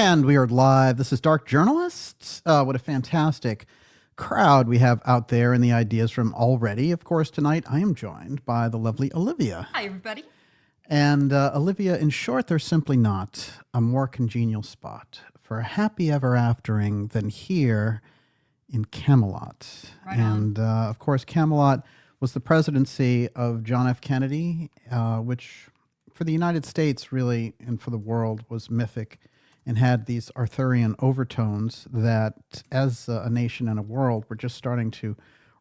And we are live. This is Dark Journalists. What a fantastic crowd we have out there in the ideas room already. Of course, tonight I am joined by the lovely Olivia. Hi, everybody. And Olivia, in short, there's simply not a more congenial spot for a happy ever aftering than here in Camelot. Right on. And of course, Camelot was the presidency of John F. Kennedy, which for the United States really and for the world was mythic and had these Arthurian overtones that as a nation and a world we're just starting to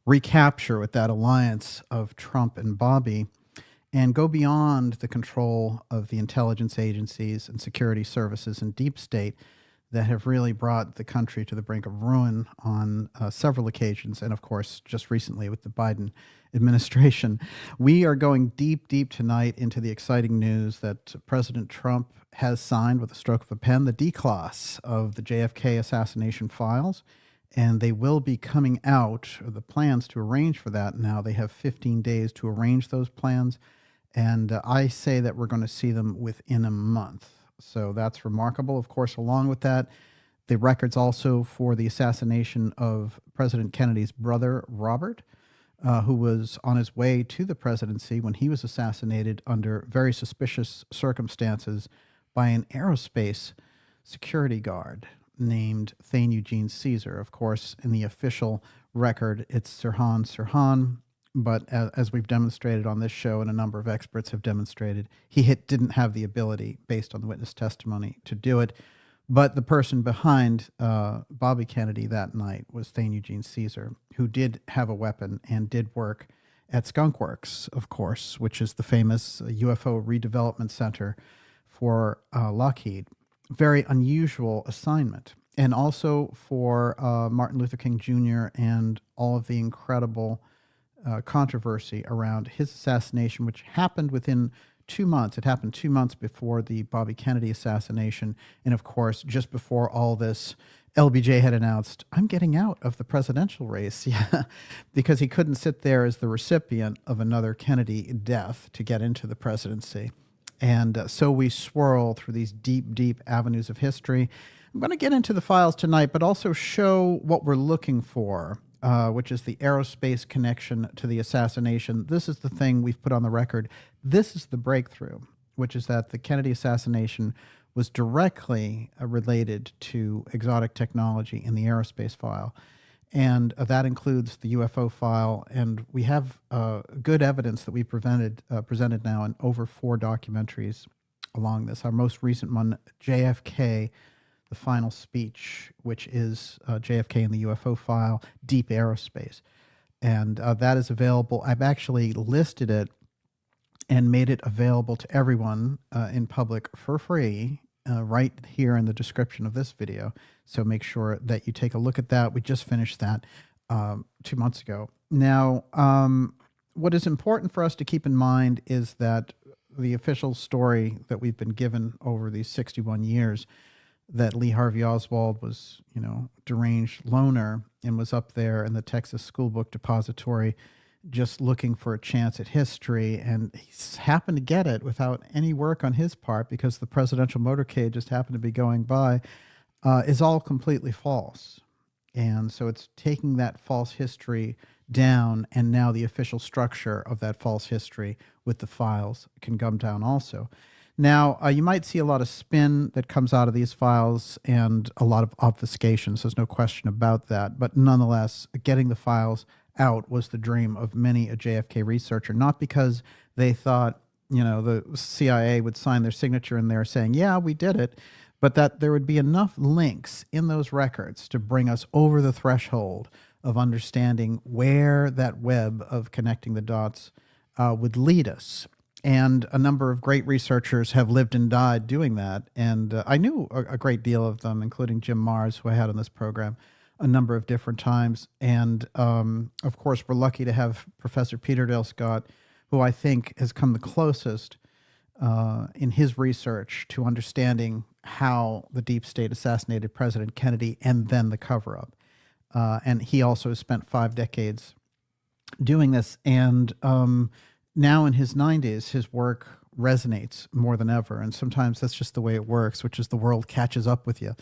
recapture with that alliance of Trump and Bobby and go beyond the control of the intelligence agencies and security services and deep state that have really brought the country to the brink of ruin on several occasions. And of course, just recently with the Biden administration. We are going deep, deep tonight into the exciting news that President Trump has signed with a stroke of a pen the declass of the JFK assassination files. And they will be coming out, or the plans to arrange for that now. They have 15 days to arrange those plans. And I say that we're going to see them within a month. So that's remarkable. Of course, along with that, the records also for the assassination of President Kennedy's brother, Robert, who was on his way to the presidency when he was assassinated under very suspicious circumstances by an aerospace security guard named Thane Eugene Caesar. Of course, in the official record, it's Sirhan Sirhan. But as we've demonstrated on this show and a number of experts have demonstrated, he didn't have the ability, based on the witness testimony, to do it. But the person behind Bobby Kennedy that night was Thane Eugene Caesar, who did have a weapon and did work at Skunk Works, of course, which is the famous UFO redevelopment center for Lockheed. Very unusual assignment. And also for Martin Luther King Jr. and all of the incredible controversy around his assassination, which happened within 2 months. It happened 2 months before the Bobby Kennedy assassination. And of course, just before all this, LBJ had announced, I'm getting out of the presidential race. Yeah, because he couldn't sit there as the recipient of another Kennedy death to get into the presidency. And so we swirl through these deep, deep avenues of history. I'm going to get into the files tonight, but also show what we're looking for, which is the aerospace connection to the assassination. This is the thing we've put on the record. This is the breakthrough, which is that the Kennedy assassination was directly related to exotic technology in the aerospace file. And that includes the UFO file. And we have good evidence that we presented now in over 4 documentaries along this. Our most recent one, JFK, the final speech, which is JFK in the UFO file, Deep Aerospace. And that is available. I've actually listed it and made it available to everyone in public for free right here in the description of this video. So make sure that you take a look at that. We just finished that 2 months ago. Now, what is important for us to keep in mind is that the official story that we've been given over these 61 years that Lee Harvey Oswald was, deranged loner and was up there in the Texas School Book Depository just looking for a chance at history, and he happened to get it without any work on his part because the presidential motorcade just happened to be going by, is all completely false. And so it's taking that false history down, and now the official structure of that false history with the files can come down also. Now, you might see a lot of spin that comes out of these files and a lot of obfuscations. There's no question about that. But nonetheless, getting the files out was the dream of many a JFK researcher, not because they thought, the CIA would sign their signature in there saying, yeah, we did it, but that there would be enough links in those records to bring us over the threshold of understanding where that web of connecting the dots would lead us. And a number of great researchers have lived and died doing that. And I knew a great deal of them, including Jim Mars, who I had on this program a number of different times. And of course, we're lucky to have Professor Peter Dale Scott, who I think has come the closest in his research to understanding how the deep state assassinated President Kennedy and then the cover-up. And he also spent 5 decades doing this. And now in his 90s, his work resonates more than ever. And sometimes that's just the way it works, which is the world catches up with you.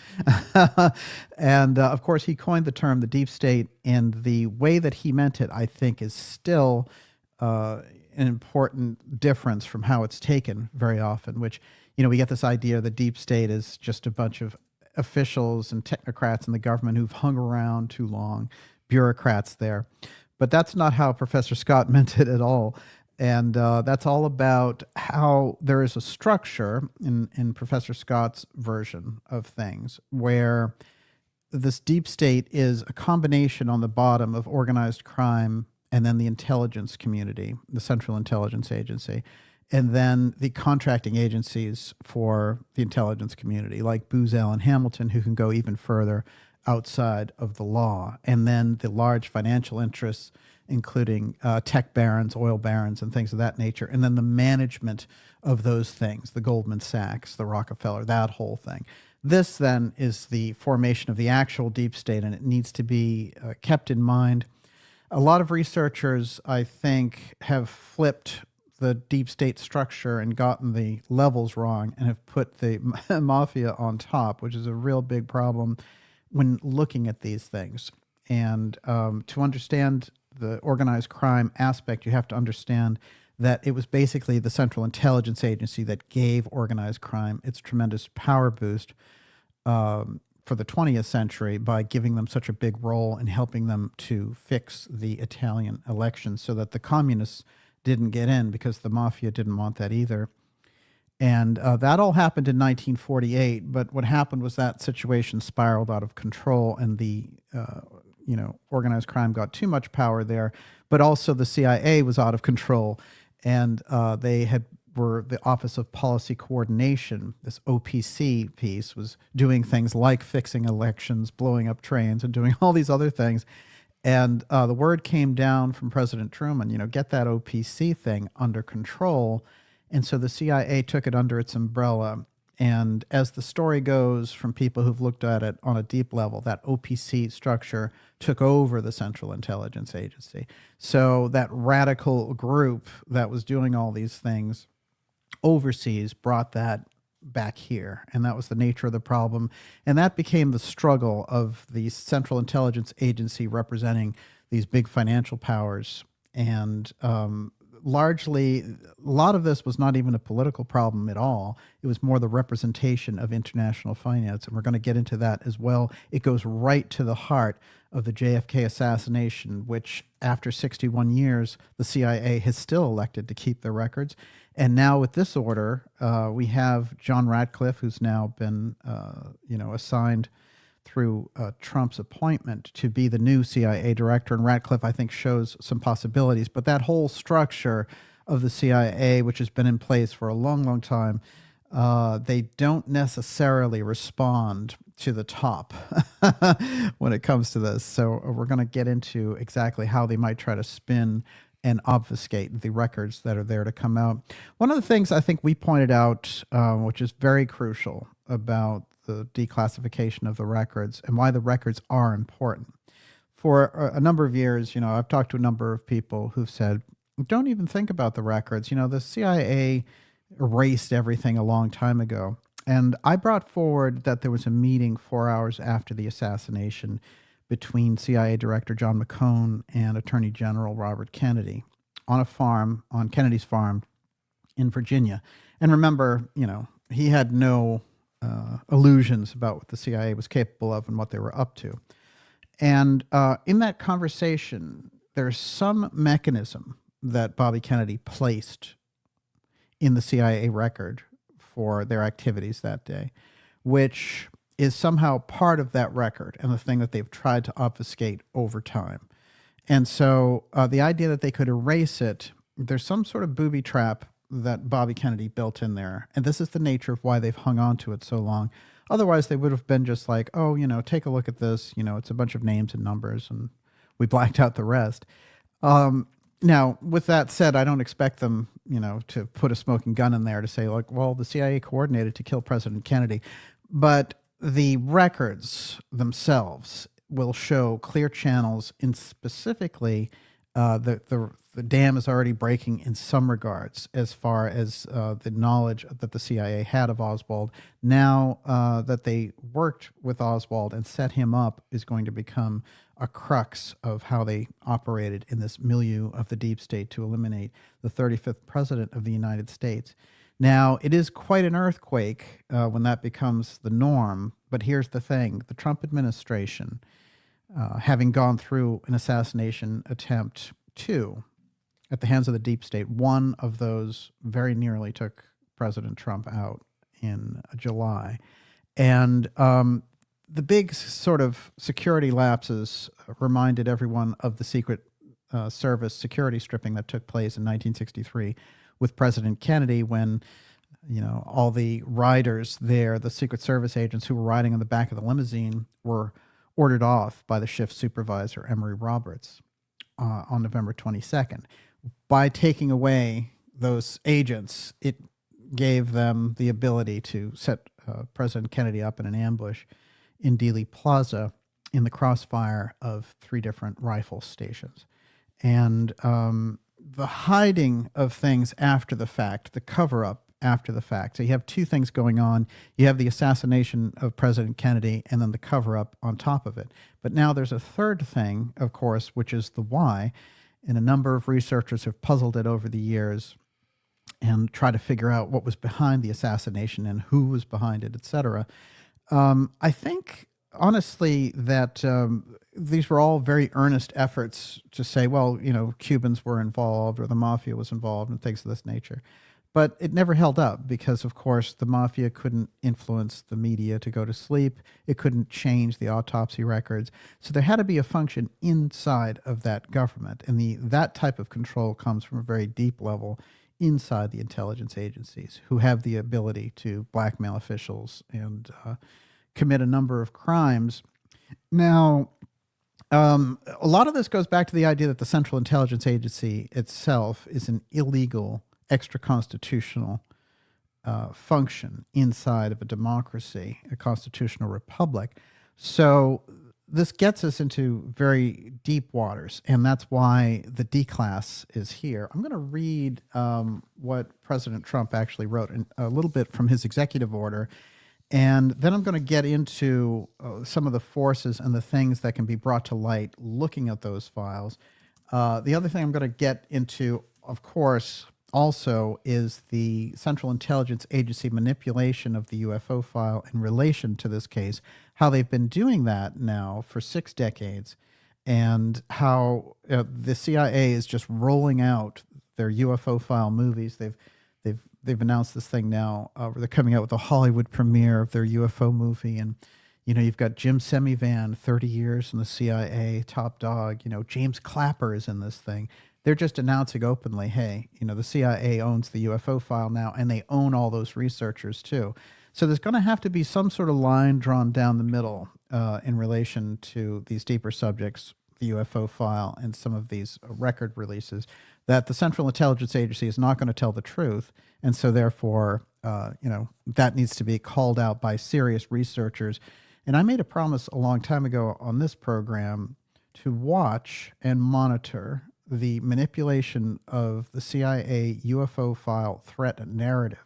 And of course, he coined the term the deep state, and the way that he meant it, I think, is still an important difference from how it's taken very often, which, we get this idea the deep state is just a bunch of officials and technocrats in the government who've hung around too long, bureaucrats there. But that's not how Professor Scott meant it at all. And that's all about how there is a structure in Professor Scott's version of things where this deep state is a combination on the bottom of organized crime and then the intelligence community, the Central Intelligence Agency, and then the contracting agencies for the intelligence community, like Booz Allen Hamilton, who can go even further outside of the law, and then the large financial interests, including tech barons, oil barons, and things of that nature, and then the management of those things, the Goldman Sachs, the Rockefeller, that whole thing. This then is the formation of the actual deep state, and it needs to be kept in mind. A lot of researchers, I think, have flipped the deep state structure and gotten the levels wrong and have put the mafia on top, which is a real big problem when looking at these things. And to understand the organized crime aspect, you have to understand that it was basically the Central Intelligence Agency that gave organized crime its tremendous power boost for the 20th century by giving them such a big role in helping them to fix the Italian elections so that the communists didn't get in, because the mafia didn't want that either. And that all happened in 1948, but what happened was that situation spiraled out of control, and the organized crime got too much power there, but also the CIA was out of control, and they were the Office of Policy Coordination, this OPC piece, was doing things like fixing elections, blowing up trains, and doing all these other things. And the word came down from President Truman, get that OPC thing under control. And so the CIA took it under its umbrella. And as the story goes from people who've looked at it on a deep level, that OPC structure took over the Central Intelligence Agency. So that radical group that was doing all these things overseas brought that back here. And that was the nature of the problem. And that became the struggle of the Central Intelligence Agency representing these big financial powers. And largely, a lot of this was not even a political problem at all. It was more the representation of international finance. And we're going to get into that as well. It goes right to the heart of the JFK assassination, which after 61 years, the CIA has still elected to keep their records. And now with this order, we have John Ratcliffe, who's now been, assigned through Trump's appointment to be the new CIA director. And Ratcliffe, I think, shows some possibilities. But that whole structure of the CIA, which has been in place for a long, long time, they don't necessarily respond to the top when it comes to this. So we're going to get into exactly how they might try to spin and obfuscate the records that are there to come out. One of the things I think we pointed out, which is very crucial about the declassification of the records and why the records are important. For a number of years, I've talked to a number of people who've said, don't even think about the records. The CIA erased everything a long time ago. And I brought forward that there was a meeting 4 hours after the assassination between CIA Director John McCone and Attorney General Robert Kennedy on a farm, on Kennedy's farm in Virginia. And remember, he had no illusions about what the CIA was capable of and what they were up to. And in that conversation, there's some mechanism that Bobby Kennedy placed in the CIA record for their activities that day, which is somehow part of that record and the thing that they've tried to obfuscate over time. And so the idea that they could erase it, there's some sort of booby trap that Bobby Kennedy built in there. And this is the nature of why they've hung on to it so long. Otherwise, they would have been just like, oh, take a look at this. It's a bunch of names and numbers, and we blacked out the rest. Now, with that said, I don't expect them, to put a smoking gun in there to say, like, well, the CIA coordinated to kill President Kennedy. But the records themselves will show clear channels in specifically The dam is already breaking in some regards as far as the knowledge that the CIA had of Oswald. Now that they worked with Oswald and set him up is going to become a crux of how they operated in this milieu of the deep state to eliminate the 35th president of the United States. Now, it is quite an earthquake when that becomes the norm, but here's the thing. The Trump administration, having gone through an assassination attempt two at the hands of the deep state, one of those very nearly took President Trump out in July. And the big sort of security lapses reminded everyone of the Secret Service security stripping that took place in 1963 with President Kennedy when, you know, all the riders there, the Secret Service agents who were riding in the back of the limousine, were ordered off by the shift supervisor, Emory Roberts, on November 22nd. By taking away those agents, it gave them the ability to set President Kennedy up in an ambush in Dealey Plaza in the crossfire of 3 different rifle stations. And the hiding of things after the fact, the cover-up after the fact. So you have 2 things going on. You have the assassination of President Kennedy and then the cover-up on top of it. But now there's a third thing, of course, which is the why. And a number of researchers have puzzled it over the years and tried to figure out what was behind the assassination and who was behind it, etc. I think, honestly, that these were all very earnest efforts to say, well, you know, Cubans were involved or the mafia was involved and things of this nature. But it never held up because, of course, the mafia couldn't influence the media to go to sleep. It couldn't change the autopsy records. So there had to be a function inside of that government. And that type of control comes from a very deep level inside the intelligence agencies who have the ability to blackmail officials and commit a number of crimes. Now, a lot of this goes back to the idea that the Central Intelligence Agency itself is an illegal, extra-constitutional function inside of a democracy, a constitutional republic. So this gets us into very deep waters, and that's why the D-class is here. I'm going to read what President Trump actually wrote, a little bit from his executive order, and then I'm going to get into some of the forces and the things that can be brought to light looking at those files. The other thing I'm going to get into, of course, also is the Central Intelligence Agency manipulation of the UFO file in relation to this case, how they've been doing that now for 6 decades, and how the CIA is just rolling out their UFO file movies. They've announced this thing now. They're coming out with a Hollywood premiere of their UFO movie, and you know, you've got Jim Semivan, 30 years in the CIA, top dog. You know, James Clapper is in this thing. They're just announcing openly, hey, you know, the CIA owns the UFO file now, and they own all those researchers too. So there's going to have to be some sort of line drawn down the middle in relation to these deeper subjects, the UFO file, and some of these record releases, that the Central Intelligence Agency is not going to tell the truth. And so therefore, you know, that needs to be called out by serious researchers. And I made a promise a long time ago on this program to watch and monitor the manipulation of the CIA UFO file threat narrative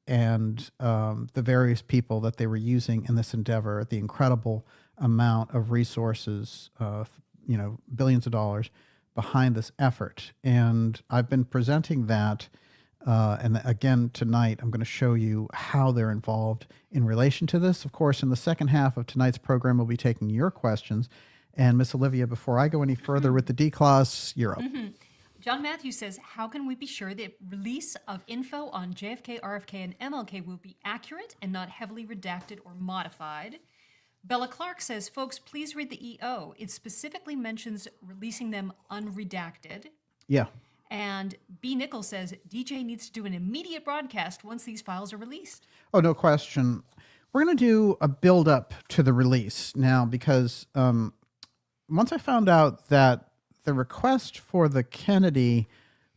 and the various people that they were using in this endeavor, the incredible amount of resources, you know, billions of dollars behind this effort. And I've been presenting that. And again, tonight, I'm going to show you how they're involved in relation to this. Of course, in the second half of tonight's program, we'll be taking your questions. And Miss Olivia, before I go any further with the D-class, you're up. John Matthews says, how can we be sure that release of info on JFK, RFK, and MLK will be accurate and not heavily redacted or modified? Bella Clark says, folks, please read the EO. It specifically mentions releasing them unredacted. Yeah. And B. Nichols says, DJ needs to do an immediate broadcast once these files are released. Oh, no question. We're going to do a build-up to the release now because once I found out that the request for the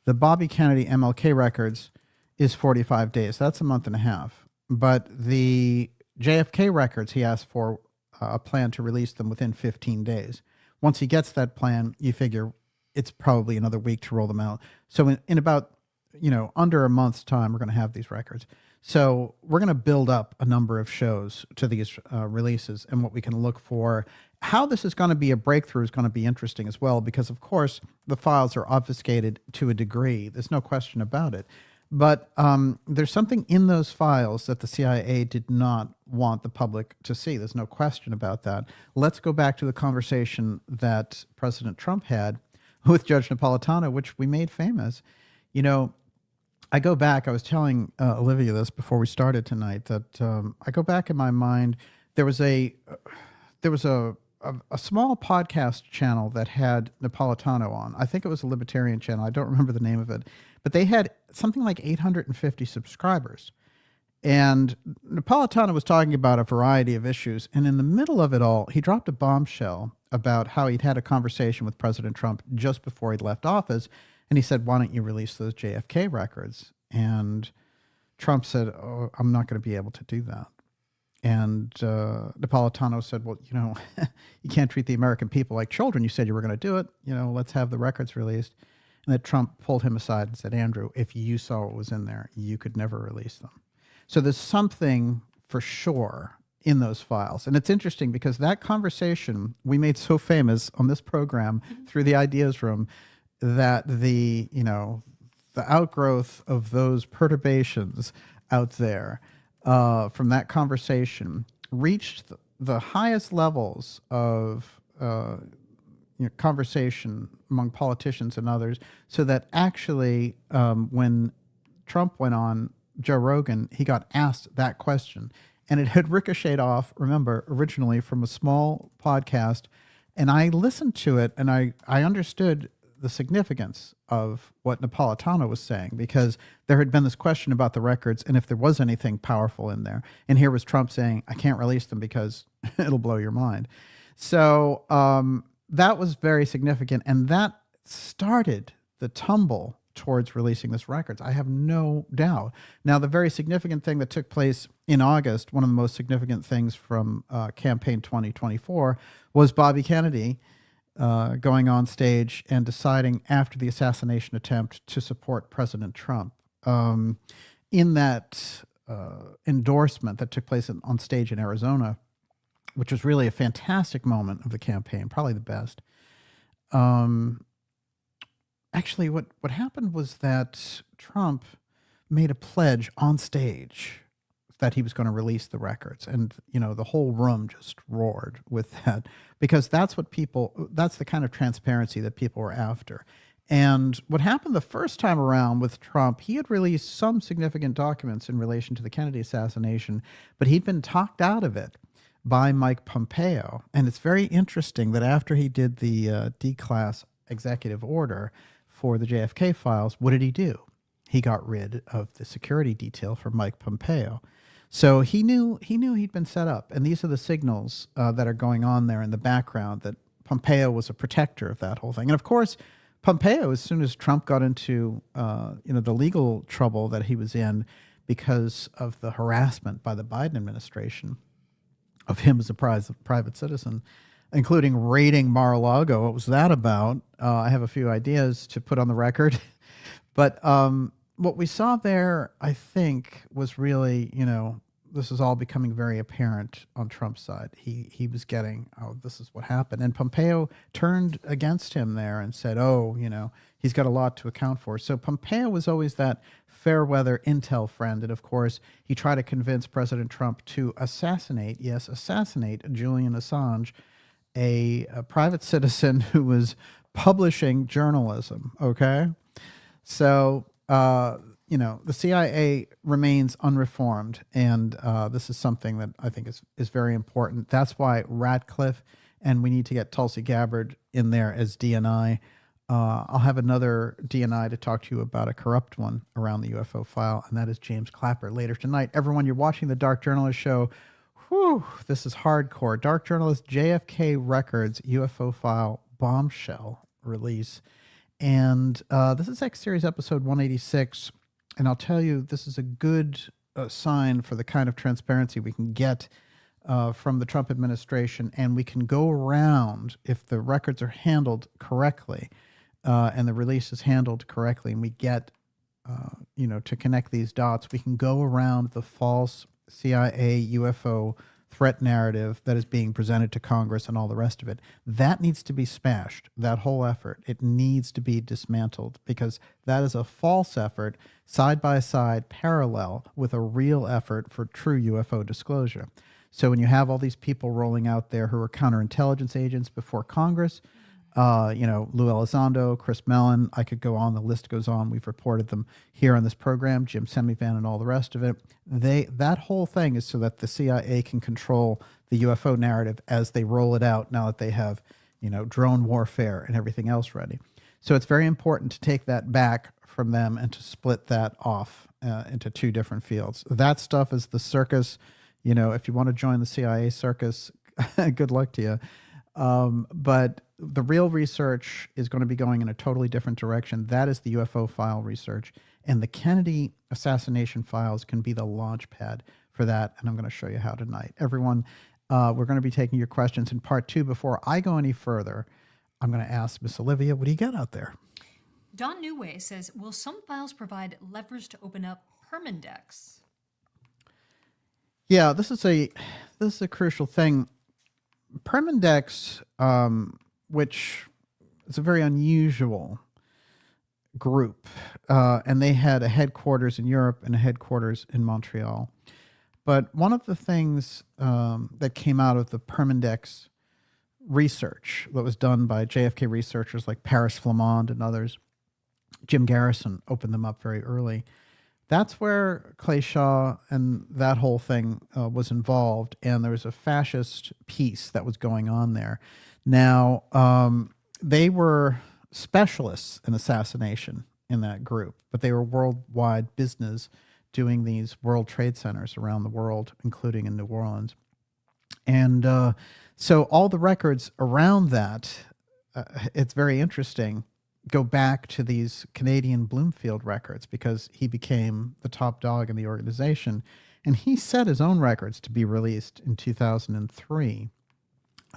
Bobby Kennedy MLK records is 45 days. That's a month and a half. But the JFK records, he asked for a plan to release them within 15 days. Once he gets that plan, you figure it's probably another week to roll them out. So in about, under a month's time, we're going to have these records. So we're going to build up a number of shows to these releases and what we can look for. How this is going to be a breakthrough is going to be interesting as well, because of course the files are obfuscated to a degree. There's no question about it. But there's something in those files that the CIA did not want the public to see. There's no question about that. Let's go back to the conversation that President Trump had with Judge Napolitano, which we made famous. I go back, I was telling Olivia this before we started tonight, that I go back in my mind, there was a small podcast channel that had Napolitano on. I think it was a libertarian channel. I don't remember the name of it. But they had something like 850 subscribers. And Napolitano was talking about a variety of issues. And in the middle of it all, he dropped a bombshell about how he'd had a conversation with President Trump just before he'd left office. And he said, why don't you release those JFK records? And Trump said, oh, I'm not going to be able to do that. And Napolitano said, well, you can't treat the American people like children. You said you were going to do it. Let's have the records released. And that Trump pulled him aside and said, Andrew, if you saw what was in there, you could never release them. So there's something for sure in those files. And it's interesting because that conversation we made so famous on this program through the Ideas Room that the outgrowth of those perturbations out there from that conversation reached the highest levels of conversation among politicians and others, so that actually when Trump went on Joe Rogan, he got asked that question. And it had ricocheted off, remember, originally from a small podcast. And I listened to it and I understood the significance of what Napolitano was saying, because there had been this question about the records and if there was anything powerful in there. And here was Trump saying, I can't release them because it'll blow your mind. So that was very significant. And that started the tumble towards releasing this records. I have no doubt. Now, the very significant thing that took place in August, one of the most significant things from campaign 2024, was Bobby Kennedy going on stage and deciding after the assassination attempt to support President Trump. In that endorsement that took place on stage in Arizona, which was really a fantastic moment of the campaign, probably the best. Actually, what happened was that Trump made a pledge on stage that he was going to release the records. And, the whole room just roared with that, because that's the kind of transparency that people were after. And what happened the first time around with Trump, he had released some significant documents in relation to the Kennedy assassination, but he'd been talked out of it by Mike Pompeo. And it's very interesting that after he did the D-class executive order for the JFK files, what did he do? He got rid of the security detail for Mike Pompeo. So he knew he'd been set up. And these are the signals that are going on there in the background, that Pompeo was a protector of that whole thing. And of course, Pompeo, as soon as Trump got into the legal trouble that he was in because of the harassment by the Biden administration of him as a private citizen, including raiding Mar-a-Lago. What was that about? I have a few ideas to put on the record. But what we saw there, I think, was really, this is all becoming very apparent on Trump's side. He was getting, this is what happened. And Pompeo turned against him there and said, he's got a lot to account for. So Pompeo was always that fair weather intel friend. And of course, he tried to convince President Trump to assassinate Julian Assange, a private citizen who was publishing journalism. Okay. So, the CIA remains unreformed, and this is something that I think is very important. That's why Ratcliffe, and we need to get Tulsi Gabbard in there as DNI. I'll have another DNI to talk to you about, a corrupt one around the UFO file, and that is James Clapper later tonight. Everyone, you're watching the Dark Journalist Show. Whew, this is hardcore. Dark Journalist JFK Records UFO file Bombshell release. And this is X Series episode 186. And I'll tell you, this is a good sign for the kind of transparency we can get from the Trump administration. And we can go around, if the records are handled correctly, and the release is handled correctly, and we get, to connect these dots, we can go around the false CIA UFO threat narrative that is being presented to Congress and all the rest of it. That needs to be smashed, that whole effort. It needs to be dismantled, because that is a false effort, side by side, parallel with a real effort for true UFO disclosure. So when you have all these people rolling out there who are counterintelligence agents before Congress, Lou Elizondo, Chris Mellon, I could go on, the list goes on. We've reported them here on this program, Jim Semivan and all the rest of it. That whole thing is so that the CIA can control the UFO narrative as they roll it out now that they have, drone warfare and everything else ready. So it's very important to take that back from them and to split that off into two different fields. That stuff is the circus. If you want to join the CIA circus, good luck to you. But the real research is going to be going in a totally different direction. That is the UFO file research. And the Kennedy assassination files can be the launch pad for that. And I'm going to show you how tonight. Everyone, we're going to be taking your questions in part 2. Before I go any further, I'm going to ask Miss Olivia, what do you got out there? Don Newway says, will some files provide leverage to open up Permindex? Yeah, this is a crucial thing. Permindex, which is a very unusual group, and they had a headquarters in Europe and a headquarters in Montreal. But one of the things that came out of the Permindex research that was done by JFK researchers like Paris Flamand and others, Jim Garrison opened them up very early. That's where Clay Shaw and that whole thing was involved, and there was a fascist piece that was going on there. Now, they were specialists in assassination in that group, but they were worldwide business doing these World Trade Centers around the world, including in New Orleans. And so all the records around that, it's very interesting, go back to these Canadian Bloomfield records, because he became the top dog in the organization. And he set his own records to be released in 2003.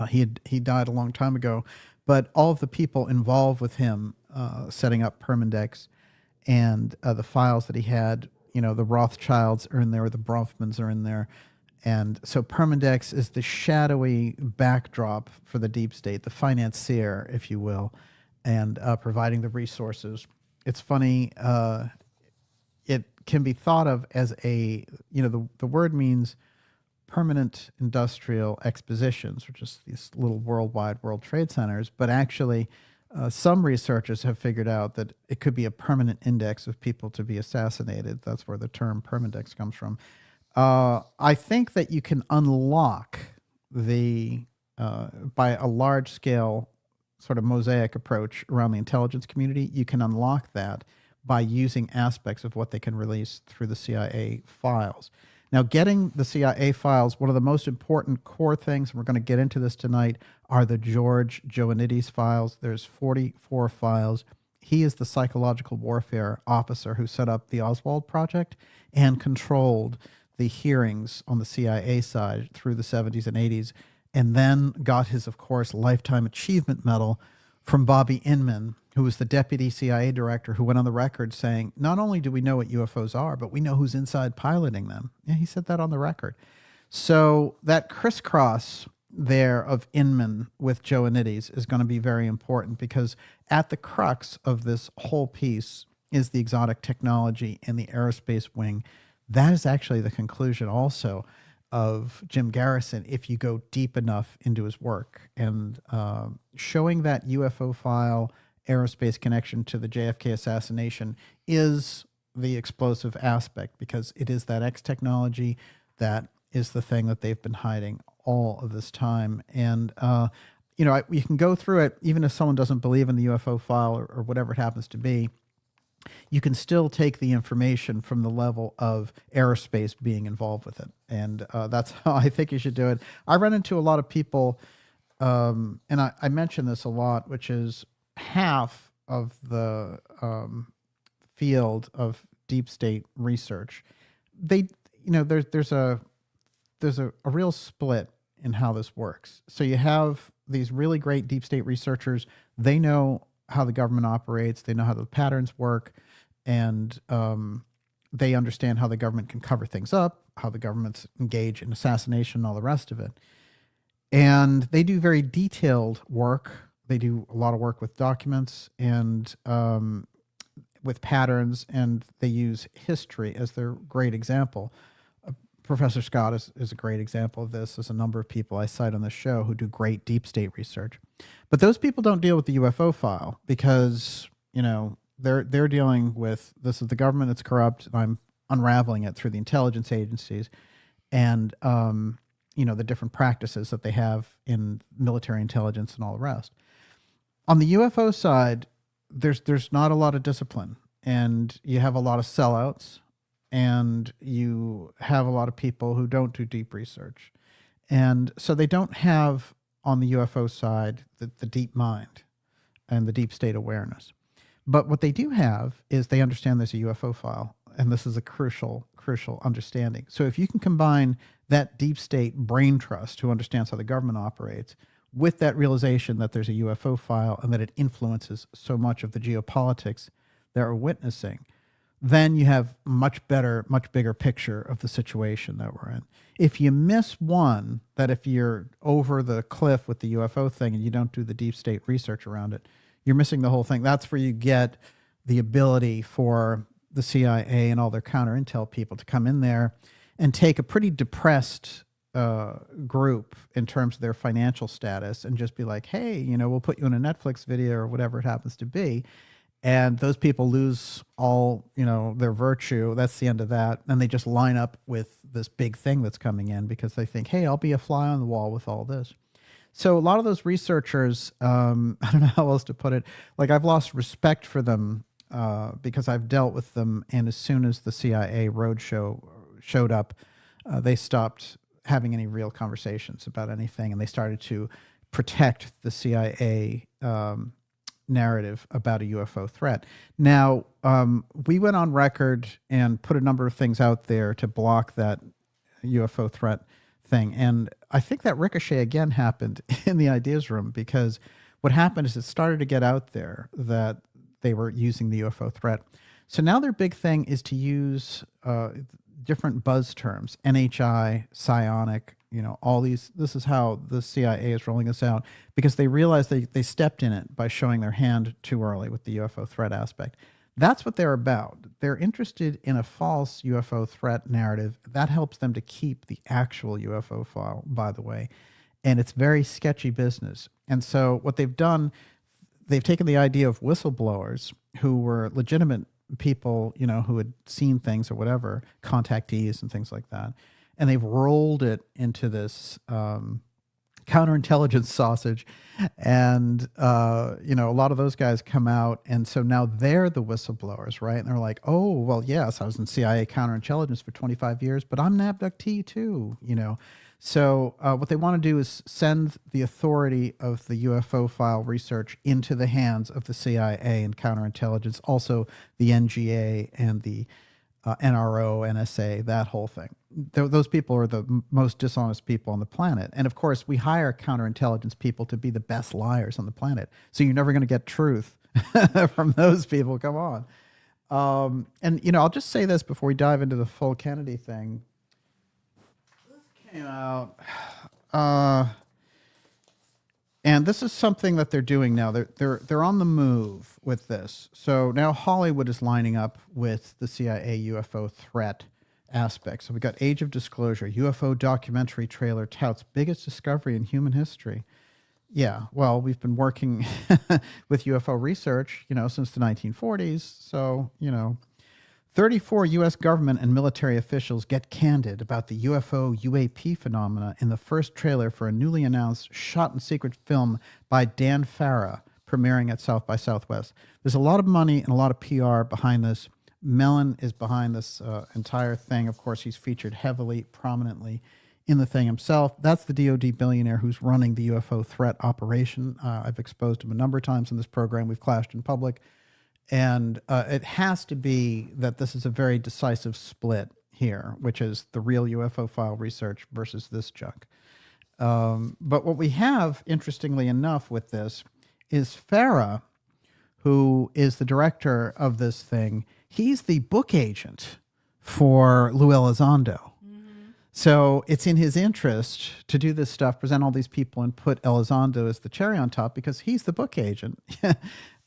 He died a long time ago, but all of the people involved with him setting up Permindex and the files that he had, the Rothschilds are in there, the Bronfmans are in there. And so Permindex is the shadowy backdrop for the deep state, the financier, if you will, and providing the resources. It's funny, it can be thought of as the word means permanent industrial expositions, which is these little worldwide World Trade Centers, but actually some researchers have figured out that it could be a permanent index of people to be assassinated. That's where the term Permindex comes from. I think that you can unlock by a large scale sort of mosaic approach around the intelligence community, you can unlock that by using aspects of what they can release through the CIA files. Now, getting the CIA files, one of the most important core things, and we're going to get into this tonight, are the George Ioannidis files. There's 44 files. He is the psychological warfare officer who set up the Oswald Project and controlled the hearings on the CIA side through the 70s and 80s, and then got his, of course, Lifetime Achievement Medal from Bobby Inman, who was the deputy CIA director, who went on the record saying, not only do we know what UFOs are, but we know who's inside piloting them. Yeah, he said that on the record. So that crisscross there of Inman with Ioannidis is going to be very important, because at the crux of this whole piece is the exotic technology and the aerospace wing. That is actually the conclusion also of Jim Garrison, if you go deep enough into his work. And showing that UFO file aerospace connection to the JFK assassination is the explosive aspect, because it is that X technology that is the thing that they've been hiding all of this time. And, you can go through it, even if someone doesn't believe in the UFO file or whatever it happens to be, you can still take the information from the level of aerospace being involved with it. And that's how I think you should do it. I run into a lot of people, and I mention this a lot, which is half of the field of deep state research. There's a real split in how this works. So you have these really great deep state researchers. They know how the government operates. They know how the patterns work, and they understand how the government can cover things up, how the governments engage in assassination, and all the rest of it. And they do very detailed work. They do a lot of work with documents and with patterns, and they use history as their great example. Professor Scott is a great example of this. There's a number of people I cite on the show who do great deep state research. But those people don't deal with the UFO file because, you know, they're dealing with, this is the government that's corrupt, and I'm unraveling it through the intelligence agencies and, you know, the different practices that they have in military intelligence and all the rest. On the UFO side, there's not a lot of discipline, and you have a lot of sellouts, and you have a lot of people who don't do deep research. And so they don't have, on the UFO side, the deep mind and the deep state awareness. But what they do have is they understand there's a UFO file, and this is a crucial understanding. So if you can combine that deep state brain trust who understands how the government operates with that realization that there's a UFO file and that it influences so much of the geopolitics that we're witnessing, then you have much bigger picture of the situation that we're in. If you miss one, that if you're over the cliff with the UFO thing and you don't do the deep state research around it, you're missing the whole thing. That's where you get the ability for the CIA and all their counter intel people to come in there and take a pretty depressed group in terms of their financial status and just be like, hey, you know, we'll put you in a Netflix video or whatever it happens to be. And those people lose all, you know, their virtue. That's the end of that. And they just line up with this big thing that's coming in because they think, hey, I'll be a fly on the wall with all this. So a lot of those researchers, I don't know how else to put it, like I've lost respect for them because I've dealt with them. And as soon as the CIA roadshow showed up, they stopped having any real conversations about anything. And they started to protect the CIA narrative about a UFO threat. Now, we went on record and put a number of things out there to block that UFO threat thing. And I think that ricochet again happened in the ideas room because what happened is it started to get out there that they were using the UFO threat. So now their big thing is to use different buzz terms, NHI, psionic, you know, all these. This is how the CIA is rolling this out because they realized they stepped in it by showing their hand too early with the UFO threat aspect. That's what they're about. They're interested in a false UFO threat narrative. That helps them to keep the actual UFO file, by the way. And it's very sketchy business. And so what they've done, they've taken the idea of whistleblowers who were legitimate people, you know, who had seen things or whatever, contactees and things like that. And they've rolled it into this counterintelligence sausage. And, you know, a lot of those guys come out. And so now they're the whistleblowers, right? And they're like, oh, well, yes, I was in CIA counterintelligence for 25 years, but I'm an abductee too, you know. So what they want to do is send the authority of the UFO file research into the hands of the CIA and counterintelligence, also the NGA and the NRO, NSA, that whole thing. Those people are the most dishonest people on the planet. And of course, we hire counterintelligence people to be the best liars on the planet. So you're never going to get truth from those people. Come on. And, you know, I'll just say this before we dive into the full Kennedy thing. This came out. And this is something that they're doing now. They're on the move with this. So now Hollywood is lining up with the CIA UFO threat aspect. So we got Age of Disclosure, UFO documentary trailer touts biggest discovery in human history. Yeah, well, we've been working with UFO research, you know, since the 1940s. So, you know, 34 U.S. government and military officials get candid about the UFO UAP phenomena in the first trailer for a newly announced shot-in-secret film by Dan Farah, premiering at South by Southwest. There's a lot of money and a lot of PR behind this. Mellon is behind this entire thing. Of course, he's featured heavily, prominently in the thing himself. That's the DoD billionaire who's running the UFO threat operation. I've exposed him a number of times in this program. We've clashed in public. And it has to be that this is a very decisive split here, which is the real UFO file research versus this junk. But what we have, interestingly enough, with this is Farah, who is the director of this thing, he's the book agent for Lou Elizondo. So it's in his interest to do this stuff, present all these people, and put Elizondo as the cherry on top because he's the book agent.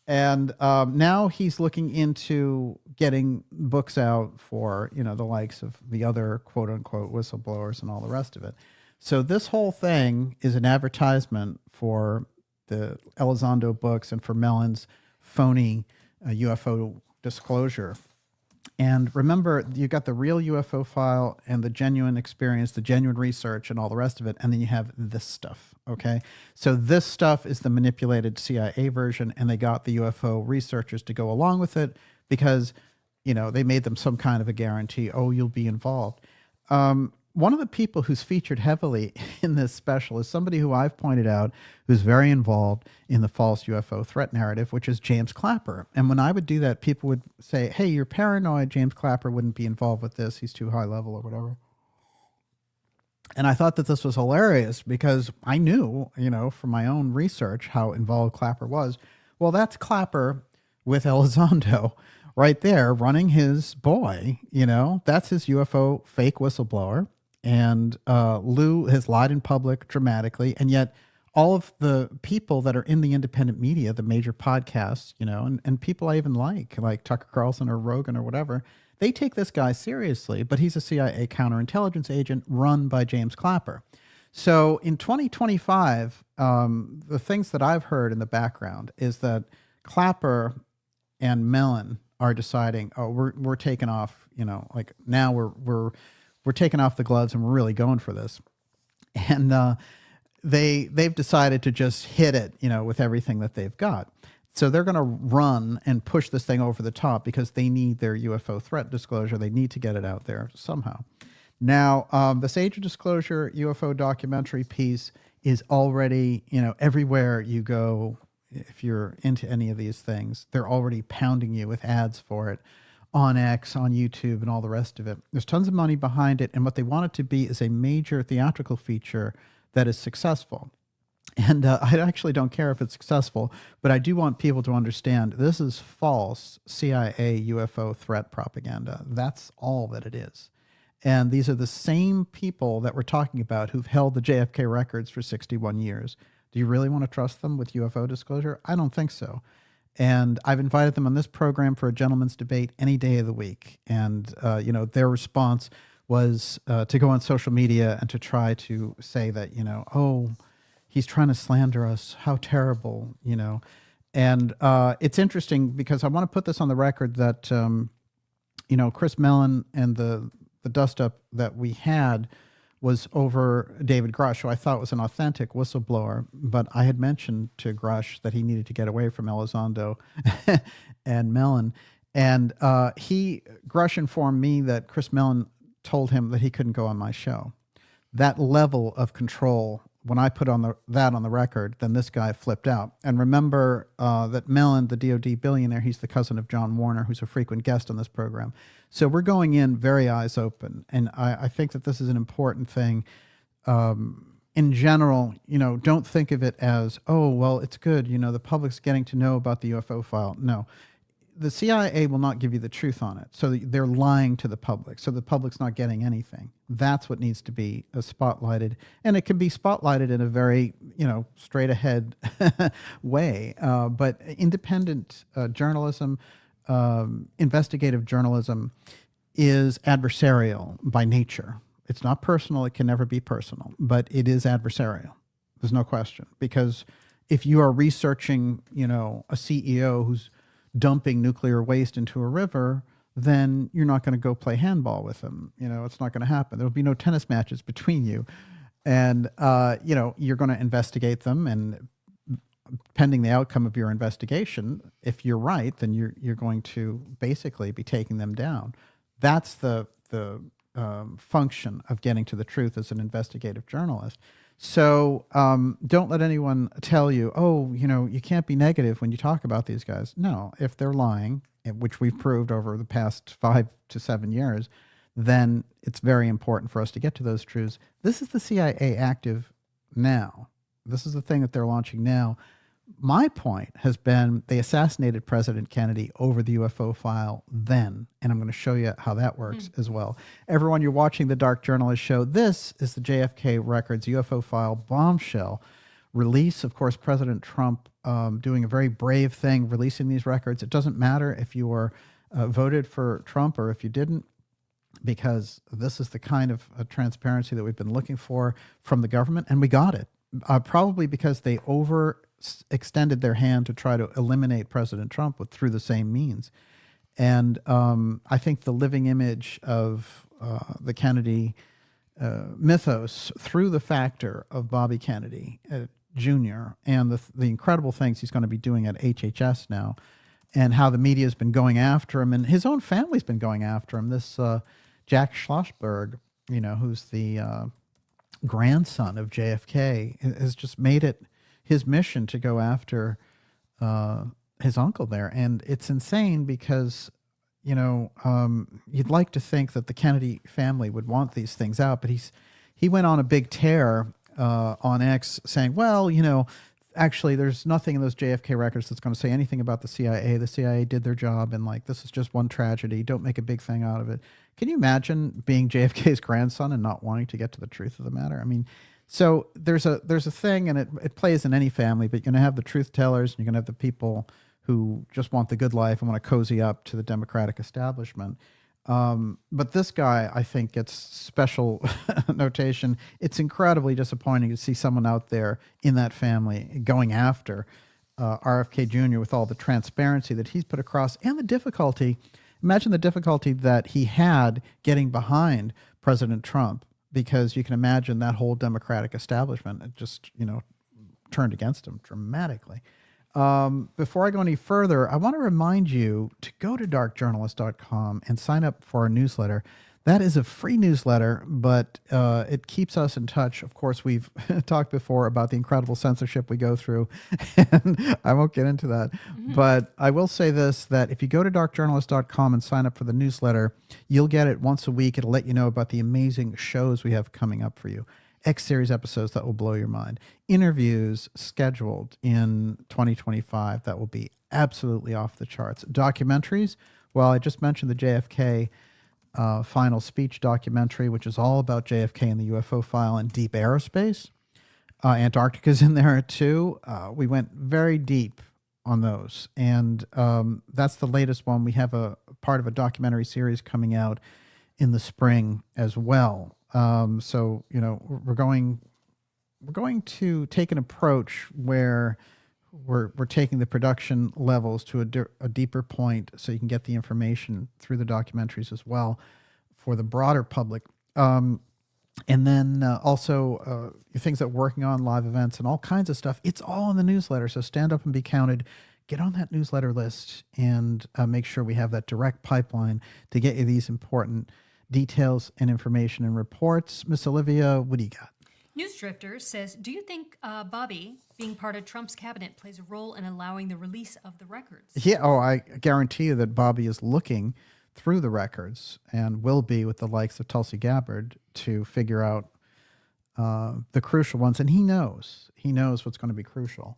And now he's looking into getting books out for, the likes of the other quote unquote whistleblowers and all the rest of it. So this whole thing is an advertisement for the Elizondo books and for Mellon's phony UFO disclosure. And remember, you got the real UFO file and the genuine experience, the genuine research and all the rest of it. And then you have this stuff. Okay. So this stuff is the manipulated CIA version, and they got the UFO researchers to go along with it because, they made them some kind of a guarantee. Oh, you'll be involved. One of the people who's featured heavily in this special is somebody who I've pointed out who's very involved in the false UFO threat narrative, which is James Clapper. And when I would do that, people would say, hey, you're paranoid. James Clapper wouldn't be involved with this. He's too high level or whatever. And I thought that this was hilarious because I knew, from my own research how involved Clapper was. Well, that's Clapper with Elizondo right there running his boy. That's his UFO fake whistleblower. And Lou has lied in public dramatically. And yet all of the people that are in the independent media, the major podcasts, and people I even like Tucker Carlson or Rogan or whatever, they take this guy seriously, but he's a CIA counterintelligence agent run by James Clapper. So in 2025, the things that I've heard in the background is that Clapper and Mellon are deciding, oh, we're taking off, now we're taking off the gloves and we're really going for this. And they've decided to just hit it, with everything that they've got. So they're going to run and push this thing over the top because they need their UFO threat disclosure. They need to get it out there somehow. Now, this age of disclosure UFO documentary piece is already, everywhere you go. If you're into any of these things, they're already pounding you with ads for it on X, on YouTube, and all the rest of it. There's tons of money behind it, and what they want it to be is a major theatrical feature that is successful. And I actually don't care if it's successful, but I do want people to understand this is false CIA UFO threat propaganda. That's all that it is. And these are the same people that we're talking about who've held the JFK records for 61 years. Do you really want to trust them with UFO disclosure? I don't think so. And I've invited them on this program for a gentleman's debate any day of the week. And, their response was to go on social media and to try to say that, oh, he's trying to slander us. How terrible, And it's interesting because I want to put this on the record that, Chris Mellon and the dust-up that we had was over David Grush, who I thought was an authentic whistleblower, but I had mentioned to Grush that he needed to get away from Elizondo and Mellon. And Grush informed me that Chris Mellon told him that he couldn't go on my show. That level of control, when I put that on the record, then this guy flipped out. And remember that Mellon, the DOD billionaire, he's the cousin of John Warner, who's a frequent guest on this program. So we're going in very eyes open. And I think that this is an important thing. In general, don't think of it as, oh, well, it's good. The public's getting to know about the UFO file. No. The CIA will not give you the truth on it. So they're lying to the public. So the public's not getting anything. That's what needs to be spotlighted. And it can be spotlighted in a very, straight ahead way. But independent journalism, investigative journalism is adversarial by nature. It's not personal. It can never be personal, but it is adversarial. There's no question. Because if you are researching, a CEO who's dumping nuclear waste into a river, then you're not going to go play handball with them. It's not going to happen. There'll be no tennis matches between you. And, you're going to investigate them. And pending the outcome of your investigation, if you're right, then you're going to basically be taking them down. That's the function of getting to the truth as an investigative journalist. So don't let anyone tell you, oh, you can't be negative when you talk about these guys. No, if they're lying, which we've proved over the past 5 to 7 years, then it's very important for us to get to those truths. This is the CIA active now. This is the thing that they're launching now. My point has been they assassinated President Kennedy over the UFO file then, and I'm going to show you how that works as well. Everyone, you're watching the Dark Journalist Show. This is the JFK Records UFO file Bombshell release. Of course, President Trump doing a very brave thing, releasing these records. It doesn't matter if you were voted for Trump or if you didn't, because this is the kind of transparency that we've been looking for from the government, and we got it. Probably because they extended their hand to try to eliminate President Trump through the same means. And I think the living image of the Kennedy mythos through the factor of Bobby Kennedy Jr. and the incredible things he's going to be doing at HHS now, and how the media has been going after him, and his own family's been going after him. This Jack Schlossberg, who's the grandson of JFK, has just made it his mission to go after his uncle there. And it's insane because, you'd like to think that the Kennedy family would want these things out, but he went on a big tear on X saying, well, actually there's nothing in those JFK records that's going to say anything about the CIA. The CIA did their job, and this is just one tragedy. Don't make a big thing out of it. Can you imagine being JFK's grandson and not wanting to get to the truth of the matter? I mean, so there's a thing, and it plays in any family, but you're going to have the truth tellers, and you're going to have the people who just want the good life and want to cozy up to the Democratic establishment. But this guy, I think, gets special notation. It's incredibly disappointing to see someone out there in that family going after RFK Jr. with all the transparency that he's put across and the difficulty. Imagine the difficulty that he had getting behind President Trump, because you can imagine that whole Democratic establishment had just, turned against him dramatically. Before I go any further, I want to remind you to go to darkjournalist.com and sign up for our newsletter. That is a free newsletter, but it keeps us in touch. Of course, we've talked before about the incredible censorship we go through, and I won't get into that. But I will say this, that if you go to darkjournalist.com and sign up for the newsletter, you'll get it once a week. It'll let you know about the amazing shows we have coming up for you. X-Series episodes that will blow your mind. Interviews scheduled in 2025 that will be absolutely off the charts. Documentaries, well, I just mentioned the JFK final speech documentary, which is all about JFK and the UFO file and deep aerospace. Antarctica's in there too. We went very deep on those, and that's the latest one. We have a part of a documentary series coming out in the spring as well. So we're going to take an approach where we're taking the production levels to a deeper point, so you can get the information through the documentaries as well for the broader public. And then also things that we're working on, live events and all kinds of stuff. It's all in the newsletter. So stand up and be counted. Get on that newsletter list and make sure we have that direct pipeline to get you these important details and information and reports. Miss Olivia, what do you got? News Drifter says, do you think Bobby, being part of Trump's cabinet, plays a role in allowing the release of the records? Yeah, I guarantee you that Bobby is looking through the records and will be with the likes of Tulsi Gabbard to figure out the crucial ones. And he knows what's going to be crucial.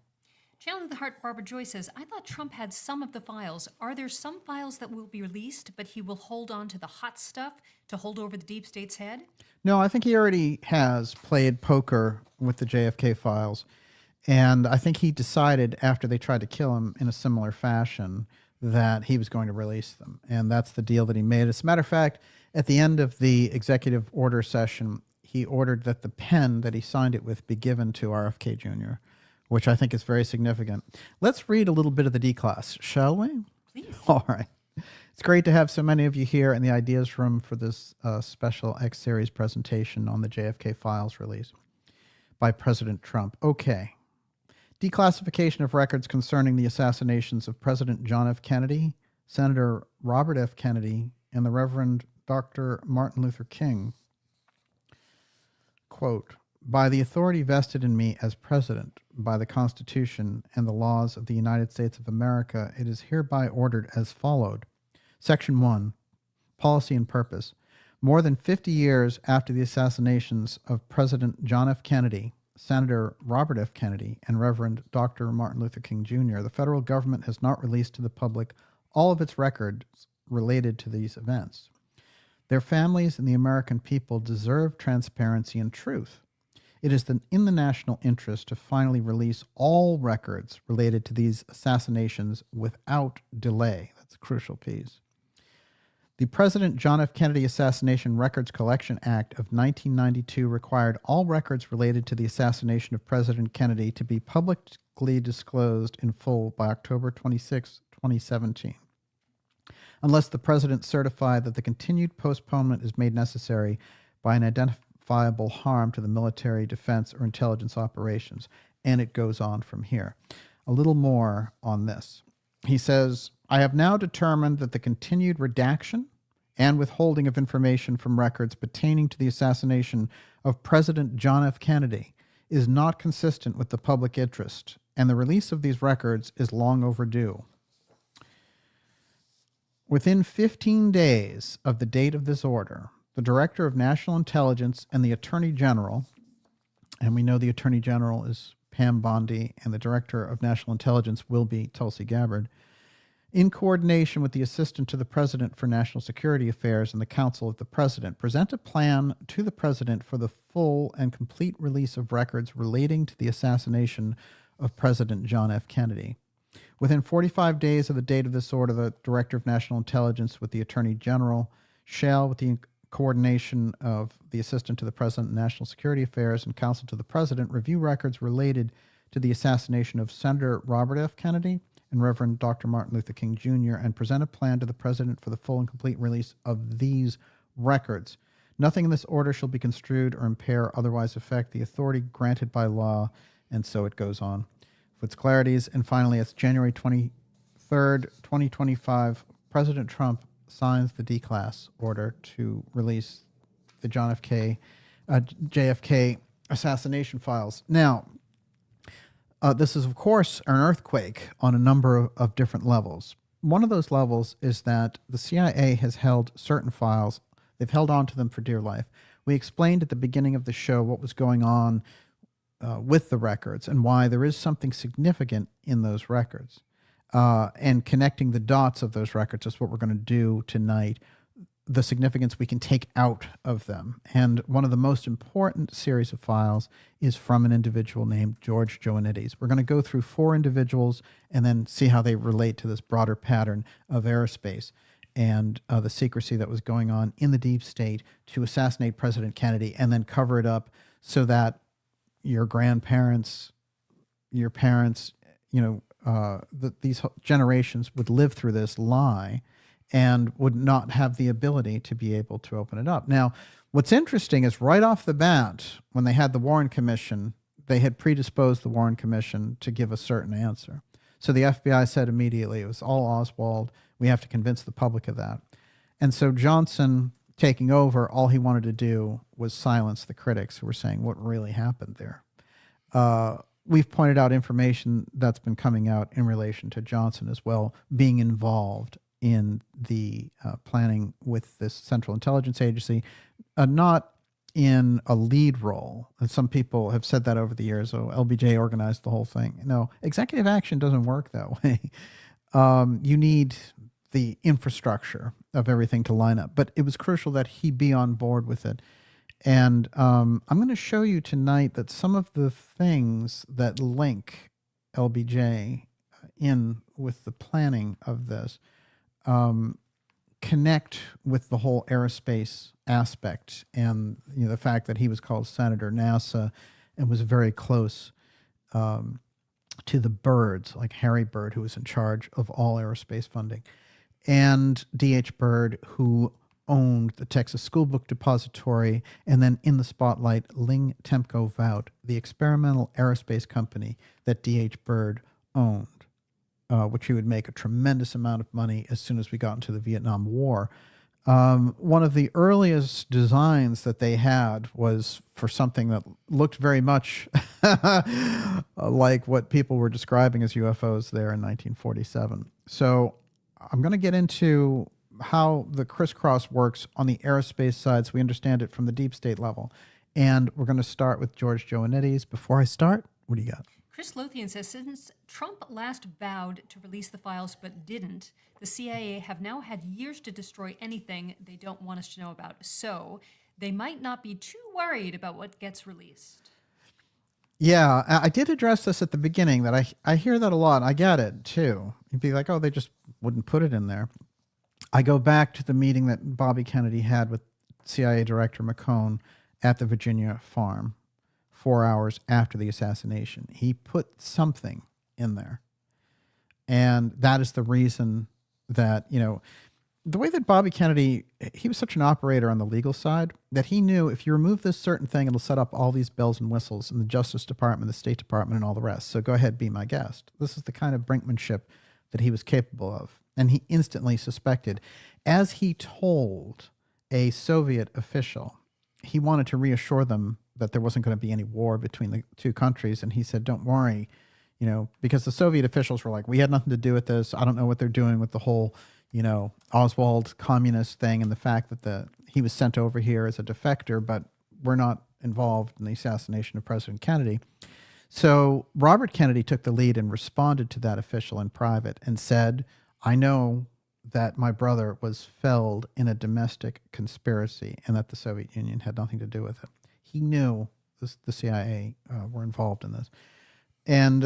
Channel of the Heart Barbara Joy says, I thought Trump had some of the files. Are there some files that will be released, but he will hold on to the hot stuff to hold over the deep state's head? No, I think he already has played poker with the JFK files. And I think he decided after they tried to kill him in a similar fashion that he was going to release them. And that's the deal that he made. As a matter of fact, at the end of the executive order session, he ordered that the pen that he signed it with be given to RFK Jr., which I think is very significant. Let's read a little bit of the D-Class, shall we? Please. All right. It's great to have so many of you here in the ideas room for this special X-Series presentation on the JFK files release by President Trump. Okay. Declassification of records concerning the assassinations of President John F. Kennedy, Senator Robert F. Kennedy, and the Reverend Dr. Martin Luther King. Quote, by the authority vested in me as president by the Constitution and the laws of the United States of America, it is hereby ordered as followed. Section 1, Policy and Purpose. More than 50 years after the assassinations of President John F. Kennedy, Senator Robert F. Kennedy and Reverend Dr. Martin Luther King Jr., the federal government has not released to the public all of its records related to these events. Their families and the American people deserve transparency and truth. It is in the national interest to finally release all records related to these assassinations without delay. That's a crucial piece. The President John F. Kennedy Assassination Records Collection Act of 1992 required all records related to the assassination of President Kennedy to be publicly disclosed in full by October 26, 2017. Unless the President certified that the continued postponement is made necessary by an identifiable harm to the military, defense, or intelligence operations. And it goes on from here. A little more on this. He says, I have now determined that the continued redaction and withholding of information from records pertaining to the assassination of President John F. Kennedy is not consistent with the public interest, and the release of these records is long overdue. Within 15 days of the date of this order, the Director of National Intelligence and the Attorney General, and we know the Attorney General is Pam Bondi, and the Director of National Intelligence will be Tulsi Gabbard, in coordination with the Assistant to the President for National Security Affairs and the Council of the President, present a plan to the President for the full and complete release of records relating to the assassination of President John F. Kennedy. Within 45 days of the date of this order, the Director of National Intelligence with the Attorney General shall, with the coordination of the Assistant to the President of National Security Affairs and Counsel to the President, review records related to the assassination of Senator Robert F. Kennedy and Reverend Dr. Martin Luther King Jr. and present a plan to the President for the full and complete release of these records. Nothing in this order shall be construed or impair or otherwise affect the authority granted by law, and so it goes on. For its clarities, and finally, it's January 23rd, 2025, President Trump signs the D-Class order to release the JFK assassination files. Now, this is, of course, an earthquake on a number of different levels. One of those levels is that the CIA has held certain files. They've held on to them for dear life. We explained at the beginning of the show what was going on with the records and why there is something significant in those records. And connecting the dots of those records is what we're going to do tonight, the significance we can take out of them. And one of the most important series of files is from an individual named George Joannides. We're going to go through 4 individuals and then see how they relate to this broader pattern of aerospace and the secrecy that was going on in the deep state to assassinate President Kennedy and then cover it up so that your grandparents, your parents, these generations would live through this lie and would not have the ability to be able to open it up. Now, what's interesting is right off the bat, when they had the Warren Commission, they had predisposed the Warren Commission to give a certain answer. So the FBI said immediately, it was all Oswald. We have to convince the public of that. And so Johnson, taking over, all he wanted to do was silence the critics who were saying what really happened there. We've pointed out information that's been coming out in relation to Johnson as well, being involved in the planning with this Central Intelligence Agency, not in a lead role. And some people have said that over the years, LBJ organized the whole thing. No, executive action doesn't work that way. You need the infrastructure of everything to line up. But it was crucial that he be on board with it. And I'm going to show you tonight that some of the things that link LBJ in with the planning of this connect with the whole aerospace aspect and the fact that he was called Senator NASA and was very close to the Byrds, like Harry Byrd, who was in charge of all aerospace funding, and D.H. Byrd, who owned the Texas School Book Depository, and then in the spotlight, Ling Temco Vought, the experimental aerospace company that D.H. Byrd owned, which he would make a tremendous amount of money as soon as we got into the Vietnam War. One of the earliest designs that they had was for something that looked very much like what people were describing as UFOs there in 1947. So I'm going to get into how the crisscross works on the aerospace side so we understand it from the deep state level. And we're going to start with George Joannetti's. Before I start, what do you got? Chris Lothian says, since Trump last vowed to release the files but didn't, the CIA have now had years to destroy anything they don't want us to know about. So they might not be too worried about what gets released. Yeah, I did address this at the beginning, that I hear that a lot. I get it, too. You'd be like, oh, they just wouldn't put it in there. I go back to the meeting that Bobby Kennedy had with CIA Director McCone at the Virginia farm 4 hours after the assassination. He put something in there. And that is the reason that, the way that Bobby Kennedy, he was such an operator on the legal side that he knew if you remove this certain thing, it'll set up all these bells and whistles in the Justice Department, the State Department, and all the rest. So go ahead, be my guest. This is the kind of brinkmanship that he was capable of. And he instantly suspected, as he told a Soviet official, he wanted to reassure them that there wasn't going to be any war between the two countries. And he said, don't worry, because the Soviet officials were like, we had nothing to do with this. I don't know what they're doing with the whole Oswald communist thing and the fact that he was sent over here as a defector, but we're not involved in the assassination of President Kennedy. So Robert Kennedy took the lead and responded to that official in private and said, I know that my brother was felled in a domestic conspiracy and that the Soviet Union had nothing to do with it. He knew the CIA were involved in this. And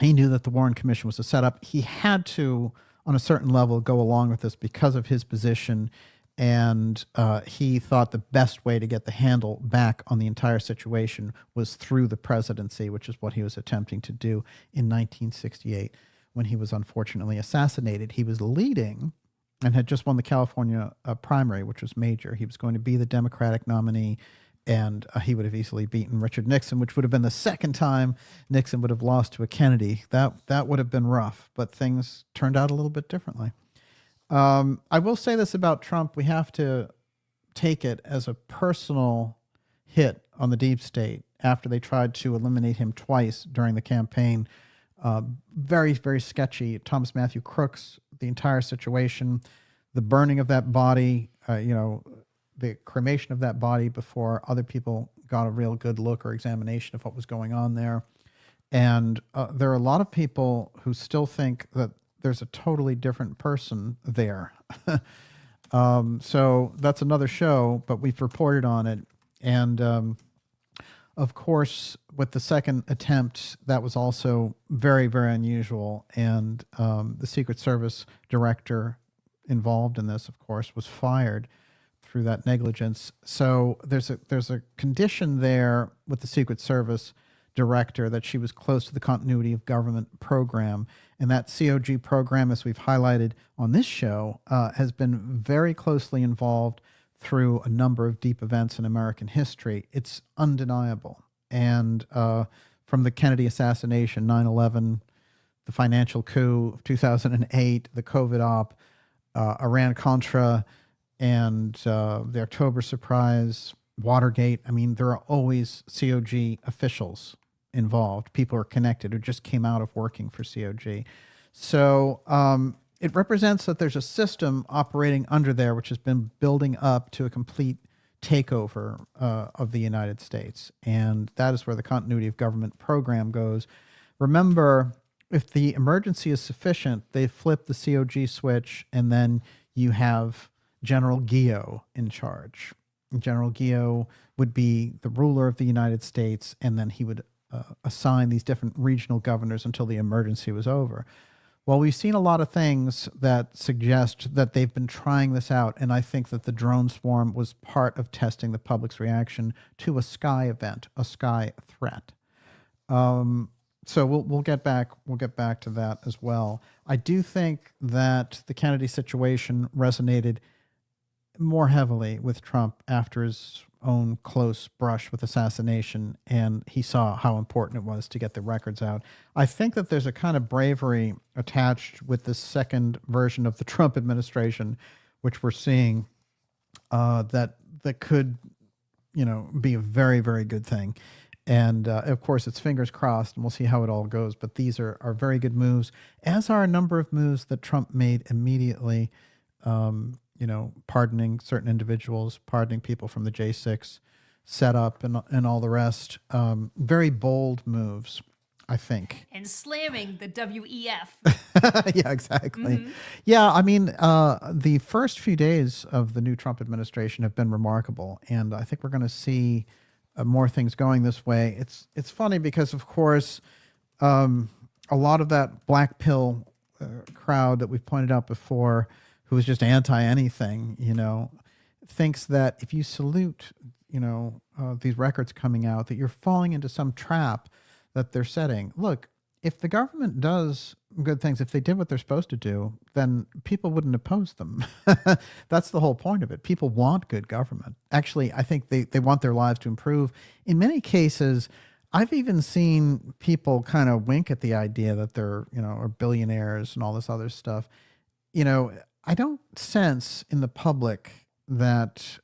he knew that the Warren Commission was a setup. He had to, on a certain level, go along with this because of his position, and he thought the best way to get the handle back on the entire situation was through the presidency, which is what he was attempting to do in 1968 when he was unfortunately assassinated. He was leading and had just won the California primary, which was major. He was going to be the Democratic nominee, and he would have easily beaten Richard Nixon, which would have been the second time Nixon would have lost to a Kennedy. That would have been rough, but things turned out a little bit differently. I will say this about Trump. We have to take it as a personal hit on the deep state after they tried to eliminate him twice during the campaign. Very, very sketchy. Thomas Matthew Crooks, the entire situation, the burning of that body, the cremation of that body before other people got a real good look or examination of what was going on there. And there are a lot of people who still think that there's a totally different person there. So that's another show, but we've reported on it. And of course, with the second attempt, that was also very, very unusual. And the Secret Service director involved in this, of course, was fired through that negligence. So there's a condition there with the Secret Service director that she was close to the continuity of government program. And that COG program, as we've highlighted on this show, has been very closely involved through a number of deep events in American history. It's undeniable. And from the Kennedy assassination, 9/11, the financial coup of 2008, the COVID op, Iran-Contra, and the October surprise, Watergate. I mean, there are always COG officials involved. People are connected who just came out of working for COG. So it represents that there's a system operating under there which has been building up to a complete takeover of the United States. And that is where the continuity of government program goes. Remember, if the emergency is sufficient, they flip the COG switch, and then you have General Guillot in charge. General Guillot would be the ruler of the United States, and then he would assign these different regional governors until the emergency was over. Well, we've seen a lot of things that suggest that they've been trying this out, and I think that the drone swarm was part of testing the public's reaction to a sky event, a sky threat. So we'll get back to that as well. I do think that the Kennedy situation resonated more heavily with Trump after his own close brush with assassination, and he saw how important it was to get the records out. I think that there's a kind of bravery attached with this second version of the Trump administration, which we're seeing, that could, be a very, very good thing. And of course, it's fingers crossed, and we'll see how it all goes. But these are very good moves, as are a number of moves that Trump made immediately. Pardoning certain individuals, pardoning people from the J6, setup and all the rest. Very bold moves, I think. And slamming the WEF. Yeah, exactly. Yeah, I mean, the first few days of the new Trump administration have been remarkable, and I think we're going to see more things going this way. It's funny because, of course, a lot of that black pill crowd that we've pointed out before, who is just anti anything, thinks that if you salute, these records coming out, that you're falling into some trap that they're setting. Look, if the government does good things, if they did what they're supposed to do, then people wouldn't oppose them. That's the whole point of it. People want good government. Actually, I think they want their lives to improve. In many cases, I've even seen people kind of wink at the idea that they're, are billionaires and all this other stuff. I don't sense in the public that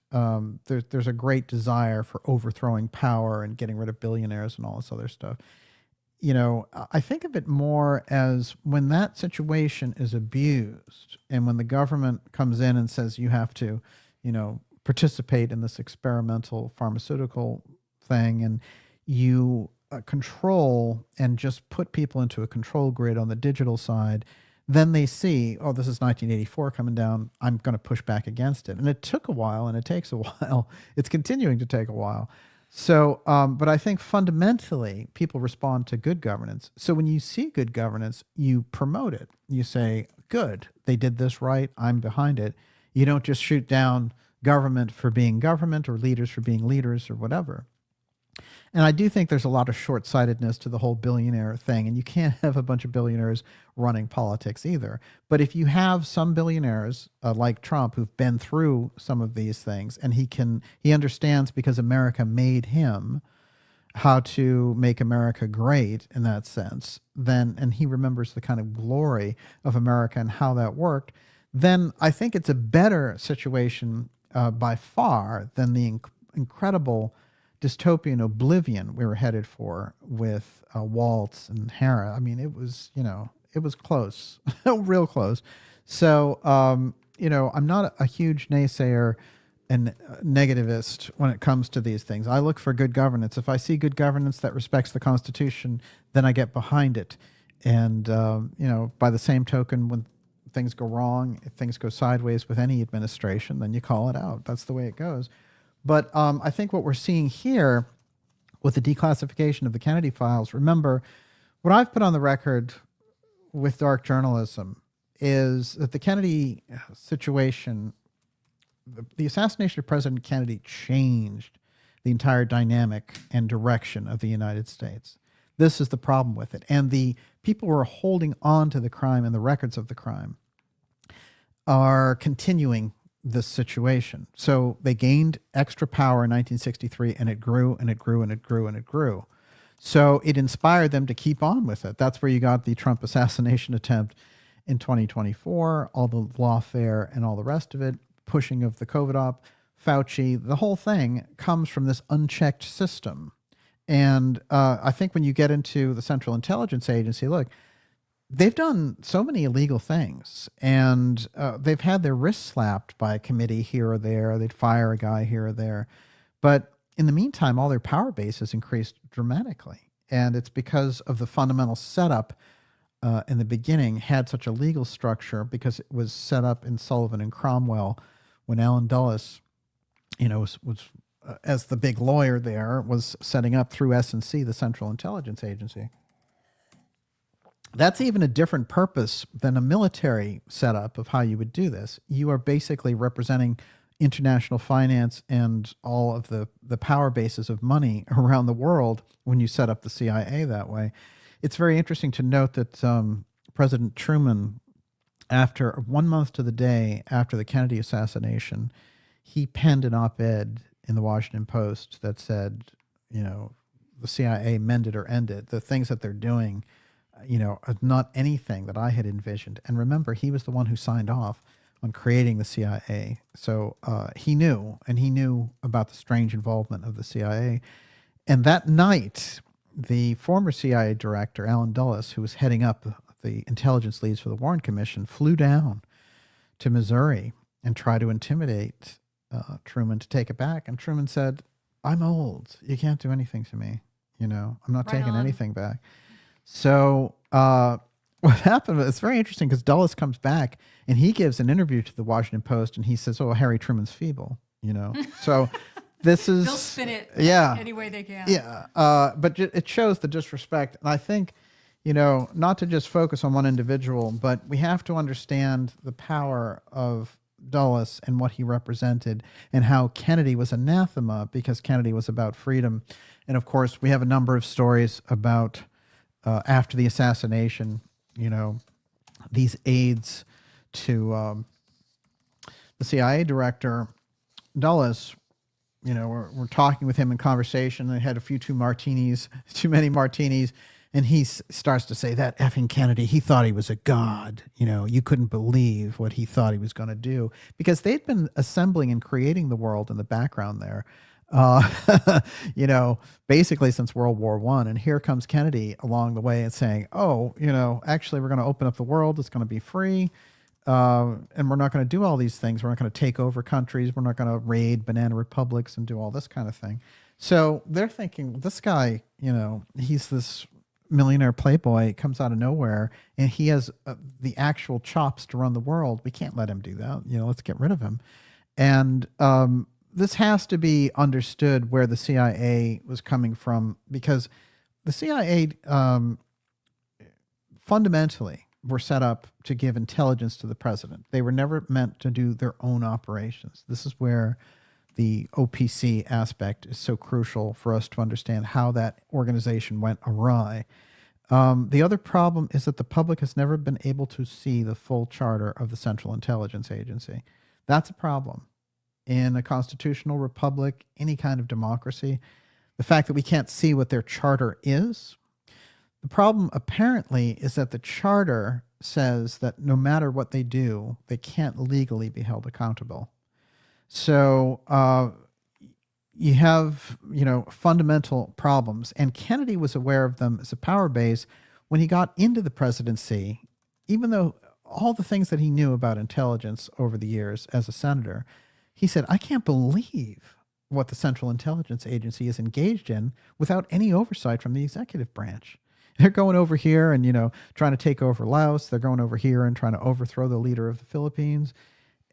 there's a great desire for overthrowing power and getting rid of billionaires and all this other stuff. I think of it more as when that situation is abused and when the government comes in and says you have to, participate in this experimental pharmaceutical thing, and you control and just put people into a control grid on the digital side, then they see, oh, this is 1984 coming down. I'm going to push back against it. And it took a while, and it takes a while. It's continuing to take a while. So, but I think fundamentally people respond to good governance. So when you see good governance, you promote it. You say, good, they did this right. I'm behind it. You don't just shoot down government for being government or leaders for being leaders or whatever. And I do think there's a lot of short-sightedness to the whole billionaire thing, and you can't have a bunch of billionaires running politics either. But if you have some billionaires like Trump who've been through some of these things, and he understands because America made him how to make America great in that sense, and he remembers the kind of glory of America and how that worked, then I think it's a better situation by far than the incredible dystopian oblivion we were headed for with Waltz and Hara. I mean, it was close, real close. So, I'm not a huge naysayer and negativist when it comes to these things. I look for good governance. If I see good governance that respects the Constitution, then I get behind it. And, by the same token, when things go wrong, if things go sideways with any administration, then you call it out. That's the way it goes. But I think what we're seeing here with the declassification of the Kennedy files, remember, what I've put on the record with dark journalism is that the Kennedy situation, the assassination of President Kennedy changed the entire dynamic and direction of the United States. This is the problem with it. And the people who are holding on to the crime and the records of the crime are continuing this situation. So they gained extra power in 1963, and it grew and it grew and it grew and it grew. So it inspired them to keep on with it. That's where you got the Trump assassination attempt in 2024, all the lawfare and all the rest of it, pushing of the COVID op, Fauci, the whole thing comes from this unchecked system. And I think when you get into the Central Intelligence Agency, look, they've done so many illegal things, and they've had their wrists slapped by a committee here or there. They'd fire a guy here or there. But in the meantime, all their power base has increased dramatically. And it's because of the fundamental setup in the beginning had such a legal structure because it was set up in Sullivan and Cromwell when Alan Dulles, was as the big lawyer there, was setting up through S&C, the Central Intelligence Agency. That's even a different purpose than a military setup of how you would do this. You are basically representing international finance and all of the power bases of money around the world when you set up the CIA that way. It's very interesting to note that President Truman, after 1 month to the day after the Kennedy assassination, he penned an op-ed in the Washington Post that said, the CIA mend it or end it. The things that they're doing, are not anything that I had envisioned. And remember, he was the one who signed off on creating the CIA. So he knew about the strange involvement of the CIA. And that night, the former CIA director, Alan Dulles, who was heading up the intelligence leads for the Warren Commission, flew down to Missouri and tried to intimidate Truman to take it back. And Truman said, I'm old. You can't do anything to me. You know, I'm not Right taking on. anything back. So what happened, it's very interesting because Dulles comes back and he gives an interview to the Washington Post and he says, oh, Harry Truman's feeble, you know. So this is... They'll spin it Yeah. any way they can. Yeah. But it shows the disrespect. And I think, you know, not to just focus on one individual, but we have to understand the power of Dulles and what he represented and how Kennedy was anathema because Kennedy was about freedom. And of course, we have a number of stories about after the assassination, you know, these aides to the CIA director, Dulles, you know, we're talking with him in conversation. They had a few too many martinis. And he starts to say that effing Kennedy, he thought he was a god. You know, you couldn't believe what he thought he was going to do because they'd been assembling and creating the world in the background there, you know, basically since World War I. And here comes Kennedy along the way and saying, oh, you know, actually, we're going to open up the world. It's going to be free. And we're not going to do all these things. We're not going to take over countries. We're not going to raid banana republics and do all this kind of thing. So they're thinking, this guy, you know, he's this millionaire playboy, comes out of nowhere, and he has the actual chops to run the world. We can't let him do that. You know, let's get rid of him. And this has to be understood where the CIA was coming from, because the CIA fundamentally were set up to give intelligence to the president. They were never meant to do their own operations. This is where the OPC aspect is so crucial for us to understand how that organization went awry. The other problem is that the public has never been able to see the full charter of the Central Intelligence Agency. That's a problem. In a constitutional republic, any kind of democracy, the fact that we can't see what their charter is. The problem apparently is that the charter says that no matter what they do, they can't legally be held accountable. So you have, you know, fundamental problems. And Kennedy was aware of them as a power base when he got into the presidency, even though all the things that he knew about intelligence over the years as a senator, he said, I can't believe what the Central Intelligence Agency is engaged in without any oversight from the executive branch. They're going over here and, you know, trying to take over Laos. They're going over here and trying to overthrow the leader of the Philippines.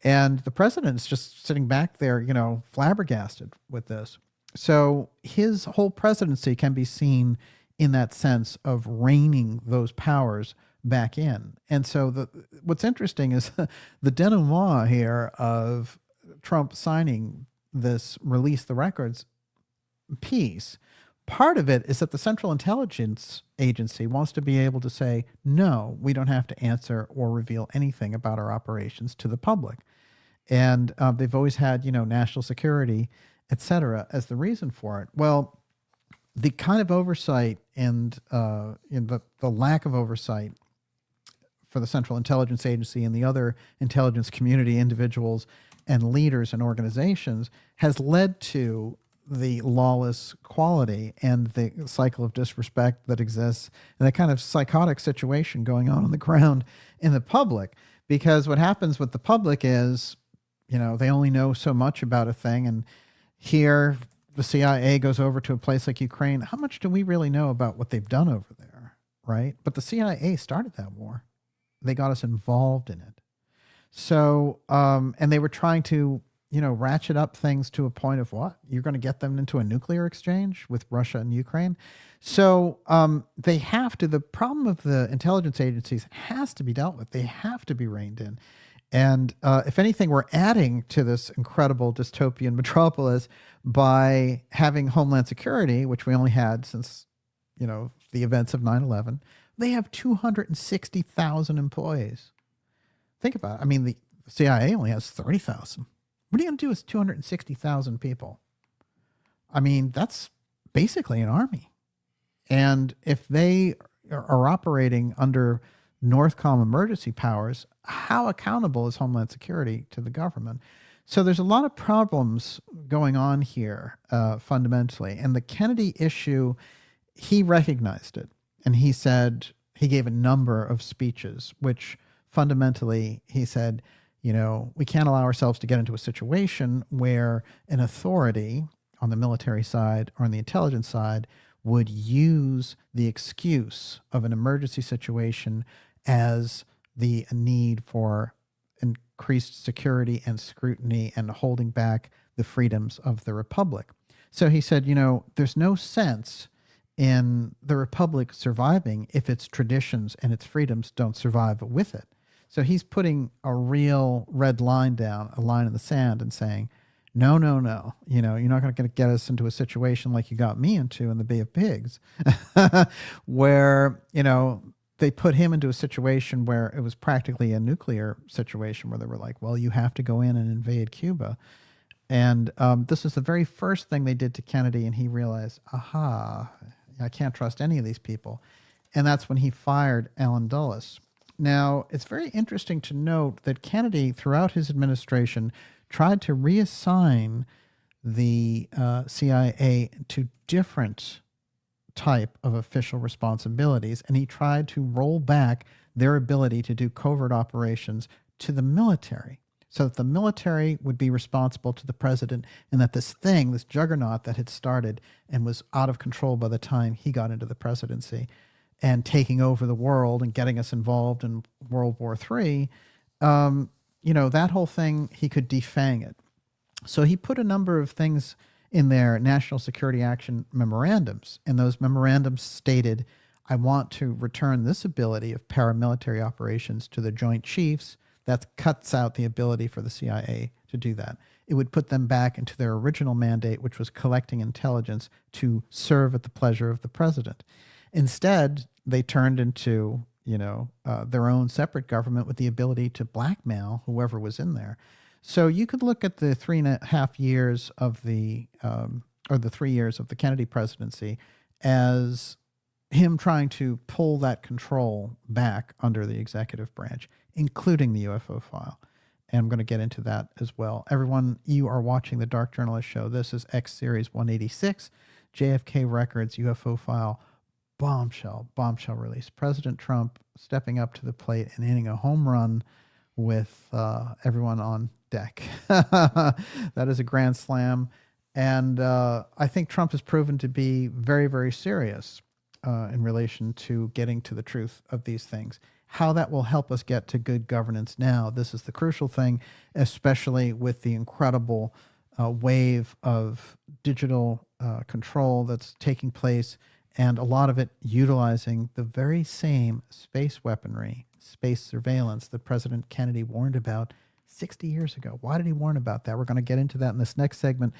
And the president's just sitting back there, you know, flabbergasted with this. So his whole presidency can be seen in that sense of reining those powers back in. And so what's interesting is the denouement here of Trump signing this release the records piece. Part of it is that the Central Intelligence Agency wants to be able to say, no, we don't have to answer or reveal anything about our operations to the public. And they've always had, you know, national security, et cetera, as the reason for it. Well, the kind of oversight and the lack of oversight for the Central Intelligence Agency and the other intelligence community individuals and leaders and organizations has led to the lawless quality and the cycle of disrespect that exists and that kind of psychotic situation going on the ground in the public. Because what happens with the public is, you know, they only know so much about a thing. And here the CIA goes over to a place like Ukraine. How much do we really know about what they've done over there? Right. But the CIA started that war. They got us involved in it. So, and they were trying to, you know, ratchet up things to a point of what? You're going to get them into a nuclear exchange with Russia and Ukraine. So they have to, the problem of the intelligence agencies has to be dealt with. They have to be reined in. And if anything, we're adding to this incredible dystopian metropolis by having Homeland Security, which we only had since, you know, the events of 9/11. They have 260,000 employees. Think about it. I mean, the CIA only has 30,000. What are you going to do with 260,000 people? I mean, that's basically an army. And if they are operating under NORTHCOM emergency powers, how accountable is Homeland Security to the government? So there's a lot of problems going on here fundamentally. And the Kennedy issue, he recognized it. And he said, he gave a number of speeches, which fundamentally he said, you know, we can't allow ourselves to get into a situation where an authority on the military side or on the intelligence side would use the excuse of an emergency situation as the need for increased security and scrutiny and holding back the freedoms of the republic. So he said, there's no sense in the republic surviving if its traditions and its freedoms don't survive with it. So he's putting a real red line down, a line in the sand, and saying, no, no, no. You're not going to get us into a situation like you got me into in the Bay of Pigs, where, they put him into a situation where it was practically a nuclear situation where they were like, well, you have to go in and invade Cuba. And this is the very first thing they did to Kennedy, and he realized, aha, I can't trust any of these people. And that's when he fired Allen Dulles. Now, it's very interesting to note that Kennedy, throughout his administration, tried to reassign the CIA to different type of official responsibilities, and he tried to roll back their ability to do covert operations to the military, so that the military would be responsible to the president, and that this juggernaut that had started and was out of control by the time he got into the presidency and taking over the world and getting us involved in World War III, that whole thing, he could defang it. So he put a number of things in their national security action memorandums, and those memorandums stated, I want to return this ability of paramilitary operations to the Joint Chiefs. That cuts out the ability for the CIA to do that. It would put them back into their original mandate, which was collecting intelligence to serve at the pleasure of the president. Instead, they turned into, their own separate government with the ability to blackmail whoever was in there. So you could look at the 3.5 years of the 3 years of the Kennedy presidency as him trying to pull that control back under the executive branch, including the UFO file. And I'm going to get into that as well. Everyone, you are watching the Dark Journalist Show. This is X Series 186, JFK Records UFO file, Bombshell release. President Trump stepping up to the plate and hitting a home run with everyone on deck. That is a grand slam. And I think Trump has proven to be very, very serious in relation to getting to the truth of these things. How that will help us get to good governance now, this is the crucial thing, especially with the incredible wave of digital control that's taking place, and a lot of it utilizing the very same space weaponry, space surveillance that President Kennedy warned about 60 years ago. Why did he warn about that? We're going to get into that in this next segment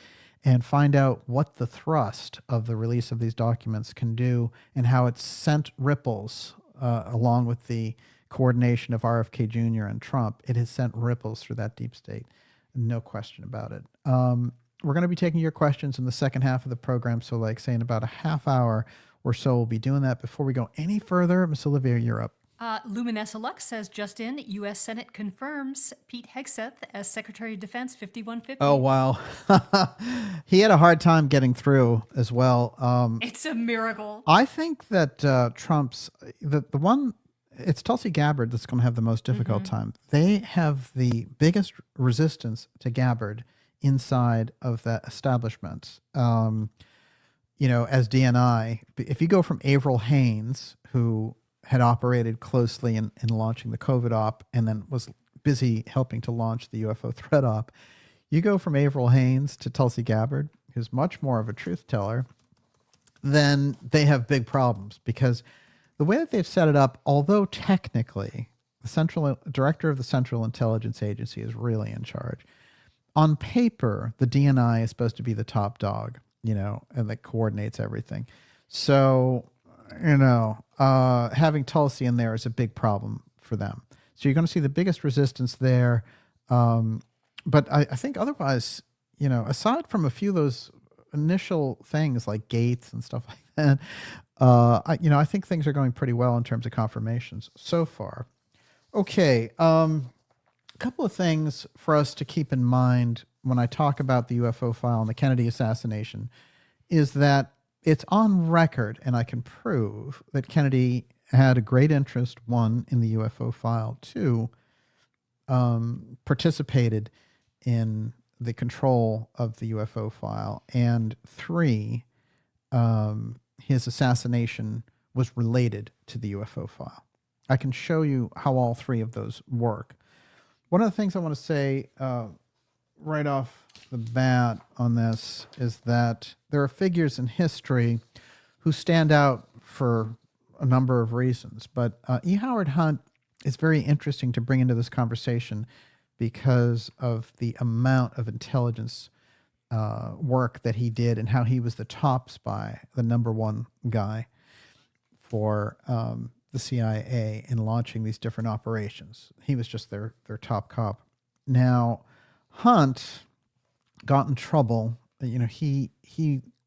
and find out what the thrust of the release of these documents can do and how it sent ripples along with the coordination of RFK Jr. and Trump. It has sent ripples through that deep state. No question about it. We're going to be taking your questions in the second half of the program. So like say in about a half hour or so, we'll be doing that. Before we go any further, Miss Olivia, you're up. Luminessa Lux says, just in, U.S. Senate confirms Pete Hegseth as Secretary of Defense 5150. Oh, wow. He had a hard time getting through as well. It's a miracle. I think that Trump's, the one, it's Tulsi Gabbard that's going to have the most difficult time. They have the biggest resistance to Gabbard inside of that establishment. As DNI, if you go from Avril Haines, who had operated closely in launching the COVID op and then was busy helping to launch the UFO threat op, you go from Avril Haines to Tulsi Gabbard, who's much more of a truth teller, then they have big problems, because the way that they've set it up, although technically the central director of the Central Intelligence Agency is really in charge, on paper, the DNI is supposed to be the top dog, and that coordinates everything. So, having Tulsi in there is a big problem for them. So you're going to see the biggest resistance there. But I think otherwise, aside from a few of those initial things like Gates and stuff like that, I think things are going pretty well in terms of confirmations so far. Okay. A couple of things for us to keep in mind when I talk about the UFO file and the Kennedy assassination is that it's on record, and I can prove that Kennedy had a great interest, one, in the UFO file, two, participated in the control of the UFO file, and 3, his assassination was related to the UFO file. I can show you how all 3 of those work. One of the things I want to say right off the bat on this is that there are figures in history who stand out for a number of reasons. But E. Howard Hunt is very interesting to bring into this conversation because of the amount of intelligence work that he did and how he was the top spy, the #1 guy for the CIA in launching these different operations. He was just their top cop. Now, Hunt got in trouble. You know, he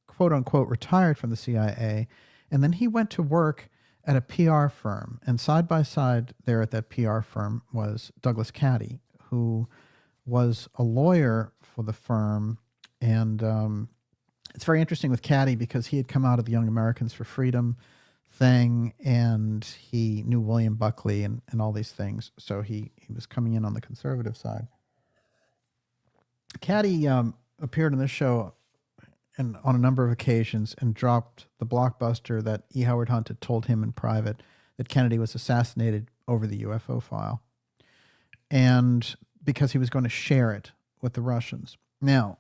quote unquote retired from the CIA, and then he went to work at a PR firm. And side by side there at that PR firm was Douglas Caddy, who was a lawyer for the firm. And it's very interesting with Caddy because he had come out of the Young Americans for Freedom thing, and he knew William Buckley and all these things. So he was coming in on the conservative side. Caddy appeared on this show and on a number of occasions and dropped the blockbuster that E. Howard Hunt had told him in private, that Kennedy was assassinated over the UFO file, and because he was going to share it with the Russians. Now,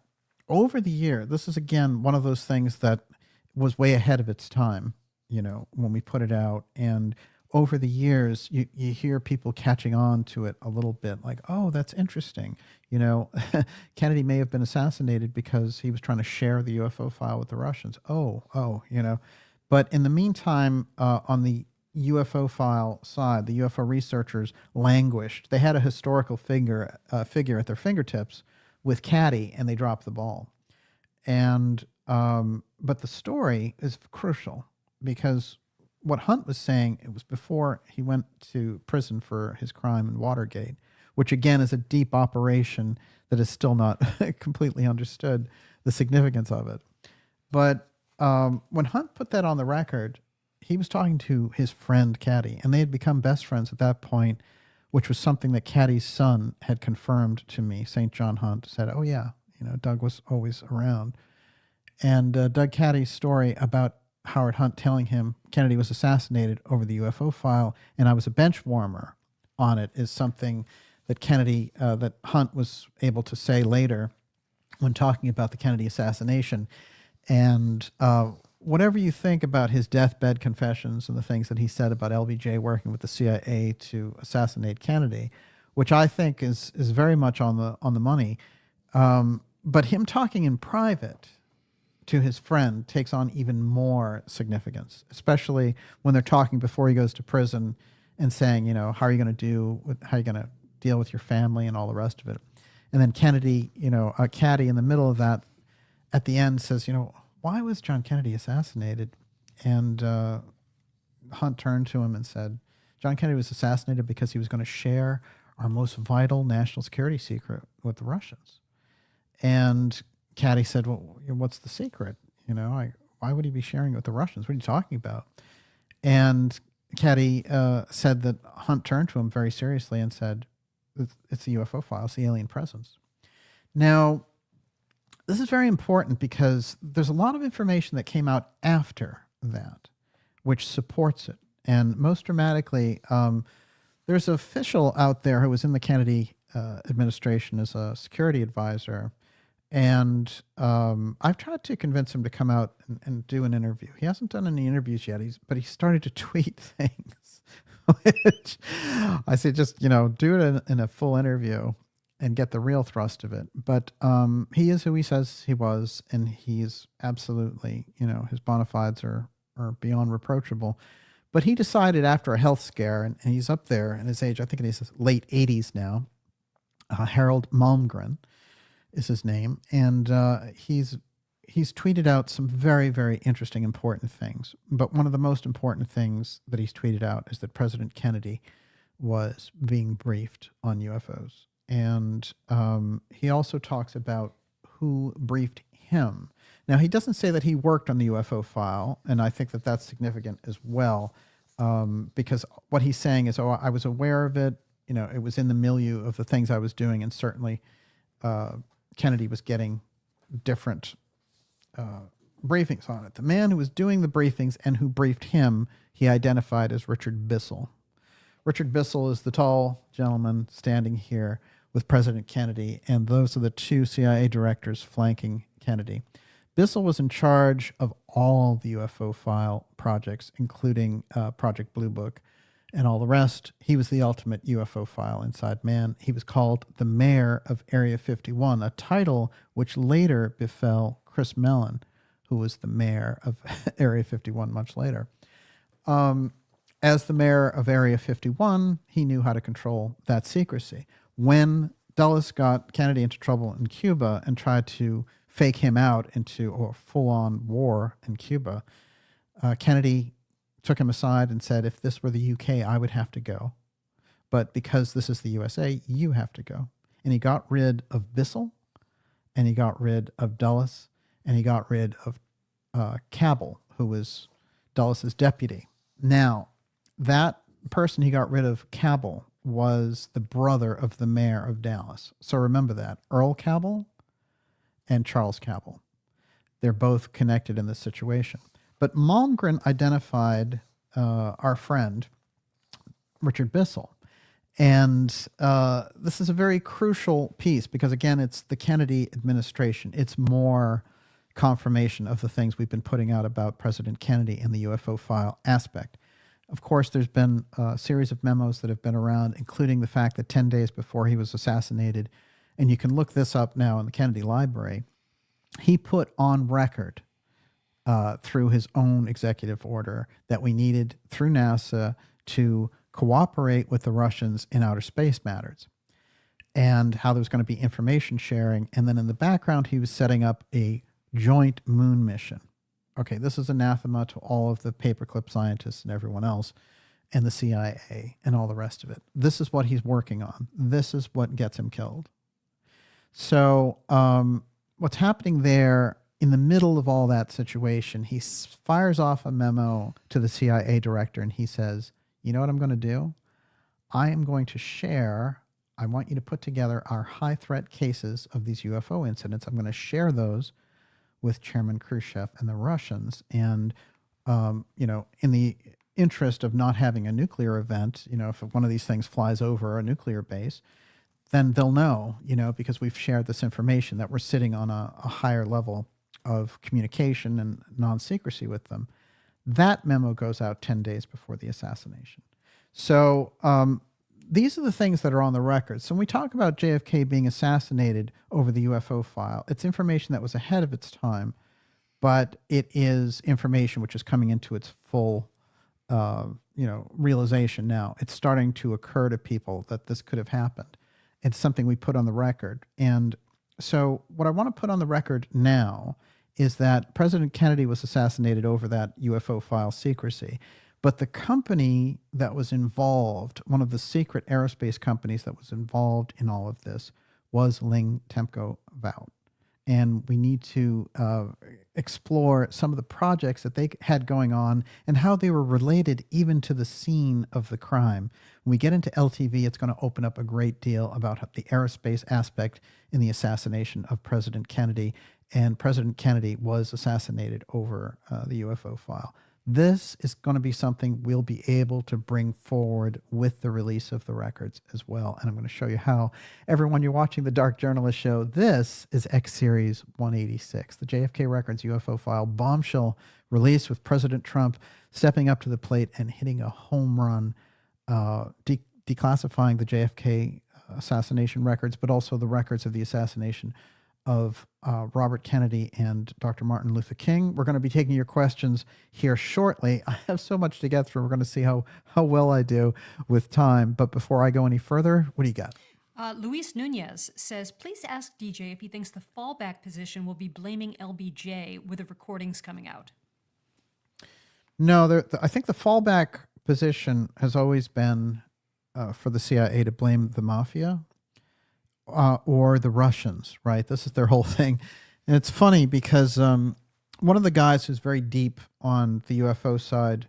over the year, this is again one of those things that was way ahead of its time, you know, when we put it out. And over the years, you hear people catching on to it a little bit, like, oh, that's interesting. You know, Kennedy may have been assassinated because he was trying to share the UFO file with the Russians. Oh, you know. But in the meantime, on the UFO file side, the UFO researchers languished. They had a historical figure at their fingertips with Caddy, and they dropped the ball. And but the story is crucial because what Hunt was saying, it was before he went to prison for his crime in Watergate, which again is a deep operation that is still not completely understood the significance of it. But when Hunt put that on the record, he was talking to his friend Caddy, and they had become best friends at that point, which was something that Caddy's son had confirmed to me. St. John Hunt said, oh yeah, you know, Doug was always around. And Doug Caddy's story about Howard Hunt telling him Kennedy was assassinated over the UFO file, and I was a bench warmer on it, is something that that Hunt was able to say later when talking about the Kennedy assassination. And whatever you think about his deathbed confessions and the things that he said about LBJ working with the CIA to assassinate Kennedy, which I think is very much on the money, but him talking in private to his friend takes on even more significance, especially when they're talking before he goes to prison and saying, you know, how are you going to deal with your family and all the rest of it. And then Kennedy, you know, Caddy in the middle of that at the end says, you know, why was John Kennedy assassinated? And Hunt turned to him and said, John Kennedy was assassinated because he was going to share our most vital national security secret with the Russians. And Caddy said, well, what's the secret? You know, why would he be sharing it with the Russians? What are you talking about? And Caddy said that Hunt turned to him very seriously and said, it's the UFO file, it's the alien presence. Now, this is very important because there's a lot of information that came out after that, which supports it. And most dramatically, there's an official out there who was in the Kennedy administration as a security advisor. And I've tried to convince him to come out and do an interview. He hasn't done any interviews yet, but he started to tweet things, which I say just, you know, do it in a full interview and get the real thrust of it. But he is who he says he was, and he's absolutely, you know, his bona fides are beyond reproachable. But he decided after a health scare, and he's up there in his age, I think in his late 80s now, Harold Malmgren is his name, and he's tweeted out some very, very interesting, important things. But one of the most important things that he's tweeted out is that President Kennedy was being briefed on UFOs. And he also talks about who briefed him. Now, he doesn't say that he worked on the UFO file, and I think that that's significant as well, because what he's saying is, oh, I was aware of it, you know, it was in the milieu of the things I was doing, and certainly Kennedy was getting different briefings on it. The man who was doing the briefings and who briefed him, he identified as Richard Bissell. Richard Bissell is the tall gentleman standing here with President Kennedy, and those are the two CIA directors flanking Kennedy. Bissell was in charge of all the UFO file projects, including Project Blue Book and all the rest. He was the ultimate UFO file inside man. He was called the mayor of Area 51, a title which later befell Chris Mellon, who was the mayor of Area 51 much later. As the mayor of Area 51, he knew how to control that secrecy. When Dulles got Kennedy into trouble in Cuba and tried to fake him out into a full-on war in Cuba, Kennedy took him aside and said, if this were the UK, I would have to go. But because this is the USA, you have to go. And he got rid of Bissell, and he got rid of Dulles, and he got rid of Cabell, who was Dulles' deputy. Now, that person he got rid of, Cabell, was the brother of the mayor of Dallas. So remember that. Earl Cabell and Charles Cabell. They're both connected in this situation. But Malmgren identified our friend, Richard Bissell. And this is a very crucial piece because, again, it's the Kennedy administration. It's more confirmation of the things we've been putting out about President Kennedy and the UFO file aspect. Of course, there's been a series of memos that have been around, including the fact that 10 days before he was assassinated, and you can look this up now in the Kennedy Library, he put on record through his own executive order that we needed, through NASA, to cooperate with the Russians in outer space matters, and how there was going to be information sharing. And then in the background, he was setting up a joint moon mission. Okay, this is anathema to all of the paperclip scientists and everyone else and the CIA and all the rest of it. This is what he's working on. This is what gets him killed. So what's happening there in the middle of all that situation, he fires off a memo to the CIA director and he says, you know what I'm going to do? I am going to share, I want you to put together our high threat cases of these UFO incidents. I'm going to share those with Chairman Khrushchev and the Russians. And, in the interest of not having a nuclear event, if one of these things flies over a nuclear base, then they'll know, because we've shared this information, that we're sitting on a higher level of communication and non-secrecy with them. That memo goes out 10 days before the assassination. So these are the things that are on the record. So when we talk about JFK being assassinated over the UFO file, it's information that was ahead of its time, but it is information which is coming into its full realization now. It's starting to occur to people that this could have happened. It's something we put on the record. And so what I want to put on the record now is that President Kennedy was assassinated over that UFO file secrecy. But the company that was involved, one of the secret aerospace companies that was involved in all of this, was Ling Temco Vought. And we need to explore some of the projects that they had going on and how they were related even to the scene of the crime. When we get into LTV, it's going to open up a great deal about the aerospace aspect in the assassination of President Kennedy. And President Kennedy was assassinated over the UFO file. This is going to be something we'll be able to bring forward with the release of the records as well. And I'm going to show you how. Everyone, you're watching the Dark Journalist Show. This is X Series 186, the JFK Records UFO file bombshell release with President Trump stepping up to the plate and hitting a home run, declassifying the JFK assassination records, but also the records of the assassination of Robert Kennedy and Dr. Martin Luther King. We're going to be taking your questions here shortly. I have so much to get through. We're going to see how well I do with time. But before I go any further, what do you got? Luis Nunez says, please ask DJ if he thinks the fallback position will be blaming LBJ with the recordings coming out. No, I think the fallback position has always been for the CIA to blame the mafia. Or the Russians, right? This is their whole thing. And it's funny because one of the guys who's very deep on the UFO side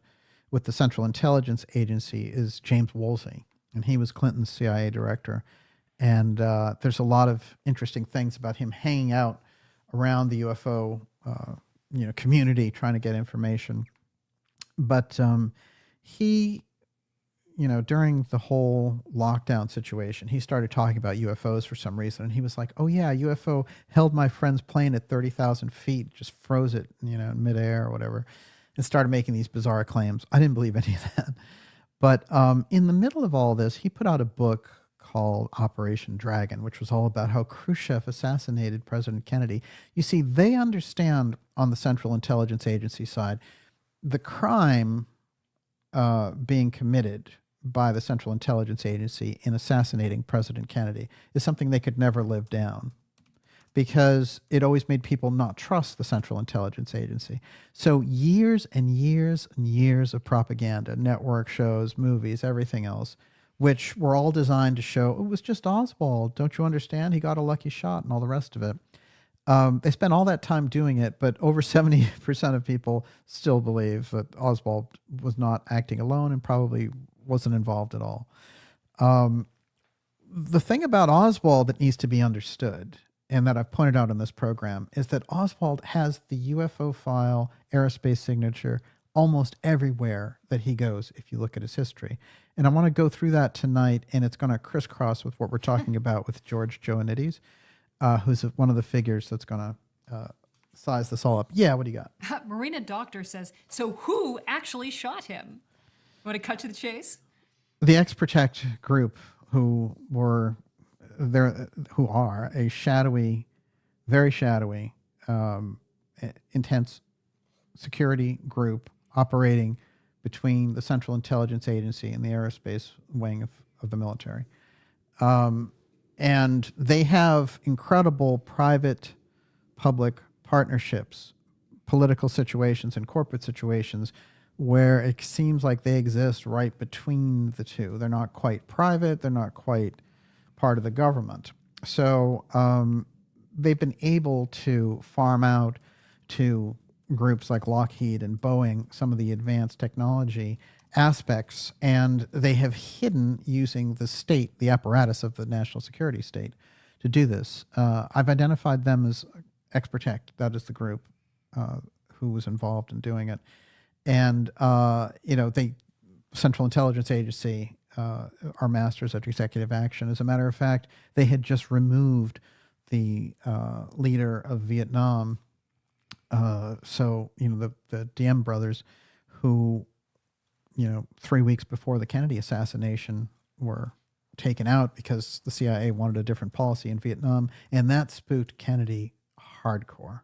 with the Central Intelligence Agency is James Woolsey. And he was Clinton's CIA director. And there's a lot of interesting things about him hanging out around the UFO community trying to get information. But he, during the whole lockdown situation, he started talking about UFOs for some reason. And he was like, oh, yeah, UFO held my friend's plane at 30,000 feet, just froze it, in midair or whatever, and started making these bizarre claims. I didn't believe any of that. But in the middle of all this, he put out a book called Operation Dragon, which was all about how Khrushchev assassinated President Kennedy. You see, they understand on the Central Intelligence Agency side the crime being committed by the Central Intelligence Agency in assassinating President Kennedy is something they could never live down, because it always made people not trust the Central Intelligence Agency. So years and years and years of propaganda, network shows, movies, everything else, which were all designed to show it was just Oswald. Don't you understand? He got a lucky shot and all the rest of it. They spent all that time doing it, but over 70% of people still believe that Oswald was not acting alone and probably wasn't involved at all. The thing about Oswald that needs to be understood, and that I've pointed out in this program, is that Oswald has the UFO file, aerospace signature, almost everywhere that he goes if you look at his history. And I want to go through that tonight, and it's going to crisscross with what we're talking about with George Joannides, who's one of the figures that's going to size this all up. Yeah, what do you got? Marina Doctor says, so who actually shot him? Want to cut to the chase? The Ex-Protect group, who are a shadowy, very shadowy, intense security group operating between the Central Intelligence Agency and the aerospace wing of the military. And they have incredible private-public partnerships, political situations, and corporate situations where it seems like they exist right between the two. They're not quite private. They're not quite part of the government. So they've been able to farm out to groups like Lockheed and Boeing some of the advanced technology aspects, and they have hidden using the state, the apparatus of the national security state, to do this. I've identified them as Ex-Protect. That is the group who was involved in doing it. And, the Central Intelligence Agency are masters at executive action. As a matter of fact, they had just removed the leader of Vietnam. The Diem brothers, who, 3 weeks before the Kennedy assassination were taken out because the CIA wanted a different policy in Vietnam. And that spooked Kennedy hardcore.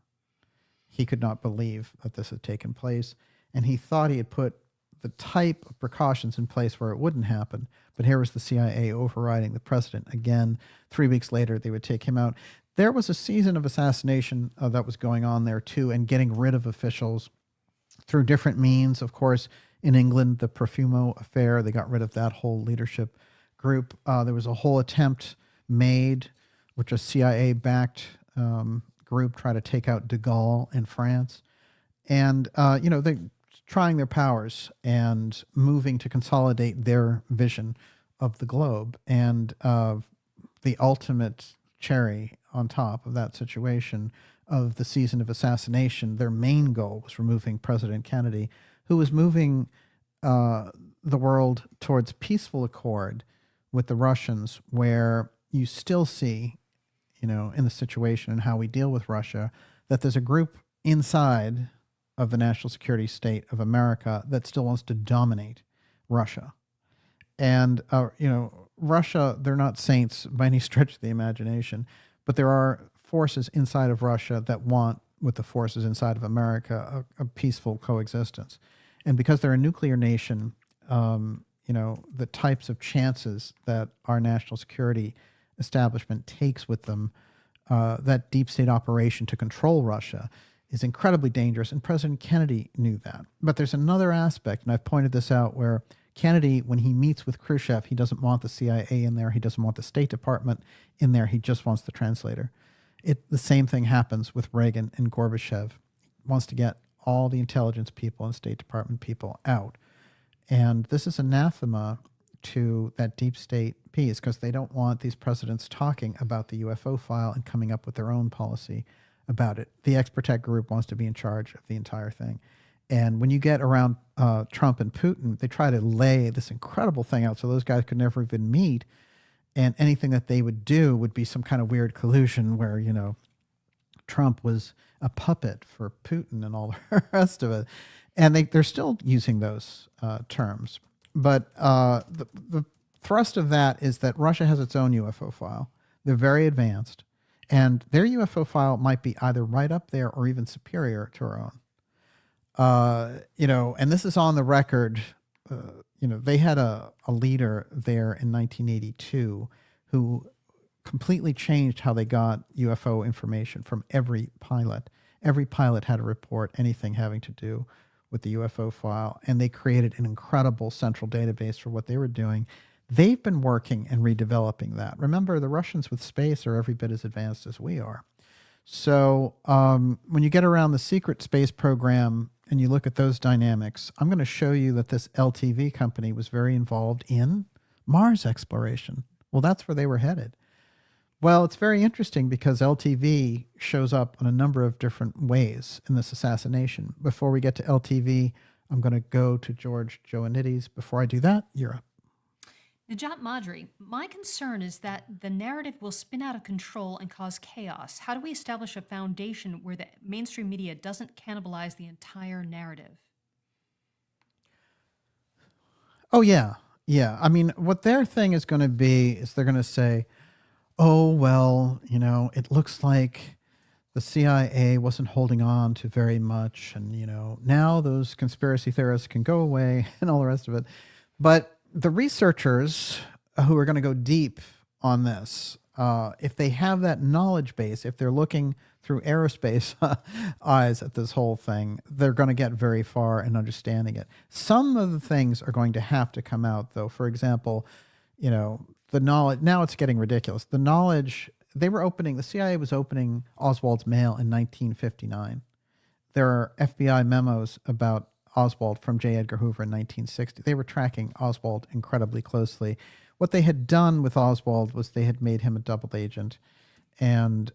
He could not believe that this had taken place. And he thought he had put the type of precautions in place where it wouldn't happen. But here was the CIA overriding the president again. 3 weeks later, they would take him out. There was a season of assassination that was going on there too, and getting rid of officials through different means. Of course, in England, the Profumo affair, they got rid of that whole leadership group. There was a whole attempt made, which a CIA-backed group tried to take out de Gaulle in France. And, they trying their powers and moving to consolidate their vision of the globe. And the ultimate cherry on top of that situation of the season of assassination, their main goal was removing President Kennedy, who was moving the world towards peaceful accord with the Russians, where you still see, in the situation and how we deal with Russia, that there's a group inside of the national security state of America that still wants to dominate Russia. And, Russia, they're not saints by any stretch of the imagination, but there are forces inside of Russia that want, with the forces inside of America, a peaceful coexistence. And because they're a nuclear nation, the types of chances that our national security establishment takes with them, that deep state operation to control Russia, is incredibly dangerous, and President Kennedy knew that. But there's another aspect, and I've pointed this out, where Kennedy, when he meets with Khrushchev, he doesn't want the CIA in there, he doesn't want the State Department in there, he just wants the translator. The same thing happens with Reagan and Gorbachev. He wants to get all the intelligence people and State Department people out. And this is anathema to that deep state piece because they don't want these presidents talking about the UFO file and coming up with their own policy about it. The Ex-Protect group wants to be in charge of the entire thing. And when you get around Trump and Putin, they try to lay this incredible thing out so those guys could never even meet. And anything that they would do would be some kind of weird collusion where, you know, Trump was a puppet for Putin and all the rest of it. And they're still using those terms. But the thrust of that is that Russia has its own UFO file. They're very advanced. And their UFO file might be either right up there or even superior to our own. You know, and this is on the record. You know, they had a leader there in 1982 who completely changed how they got UFO information from every pilot. Every pilot had to report anything having to do with the UFO file, and they created an incredible central database for what they were doing. They've been working and redeveloping that. Remember, the Russians with space are every bit as advanced as we are. So when you get around the secret space program and you look at those dynamics, I'm going to show you that this LTV company was very involved in Mars exploration. Well, that's where they were headed. Well, it's very interesting because LTV shows up in a number of different ways in this assassination. Before we get to LTV, I'm going to go to George Joannides. Before I do that, you're up. Najat Madri, my concern is that the narrative will spin out of control and cause chaos. How do we establish a foundation where the mainstream media doesn't cannibalize the entire narrative? Oh, yeah. Yeah. I mean, what their thing is going to be is they're going to say, oh, well, you know, it looks like the CIA wasn't holding on to very much. And, you know, now those conspiracy theorists can go away and all the rest of it. But the researchers who are going to go deep on this, if they have that knowledge base, if they're looking through aerospace eyes at this whole thing, they're going to get very far in understanding it. Some of the things are going to have to come out, though. For example, you know, the knowledge, now it's getting ridiculous. The knowledge, the CIA was opening Oswald's mail in 1959. There are FBI memos about Oswald from J. Edgar Hoover in 1960. They were tracking Oswald incredibly closely. What they had done with Oswald was they had made him a double agent, and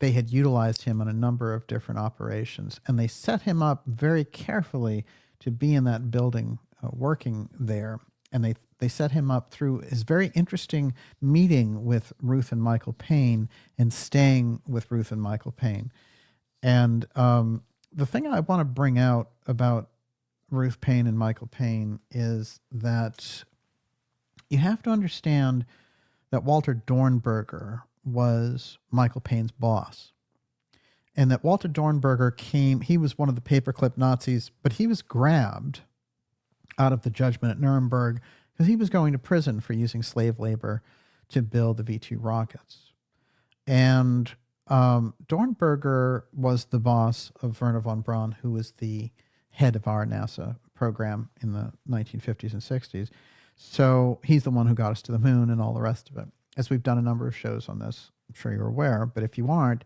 they had utilized him on a number of different operations, and they set him up very carefully to be in that building working there. And they set him up through his very interesting meeting with Ruth and Michael Paine and staying with Ruth and Michael Paine. And the thing I want to bring out about Ruth Paine and Michael Paine is that you have to understand that Walter Dornberger was Michael Paine's boss. And that Walter Dornberger he was one of the paperclip Nazis, but he was grabbed out of the judgment at Nuremberg because he was going to prison for using slave labor to build the V-2 rockets. And Dornberger was the boss of Werner von Braun, who was the head of our NASA program in the 1950s and 60s. So he's the one who got us to the moon and all the rest of it. As we've done a number of shows on this, I'm sure you're aware, but if you aren't,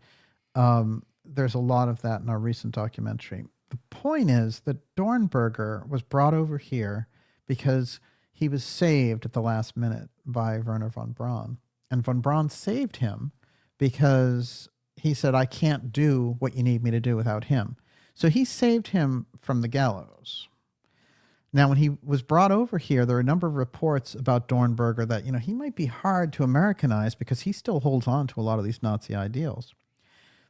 there's a lot of that in our recent documentary. The point is that Dornberger was brought over here because he was saved at the last minute by Werner von Braun. And von Braun saved him because he said, I can't do what you need me to do without him. So he saved him from the gallows. Now, when he was brought over here, there are a number of reports about Dornberger that, you know, he might be hard to Americanize because he still holds on to a lot of these Nazi ideals.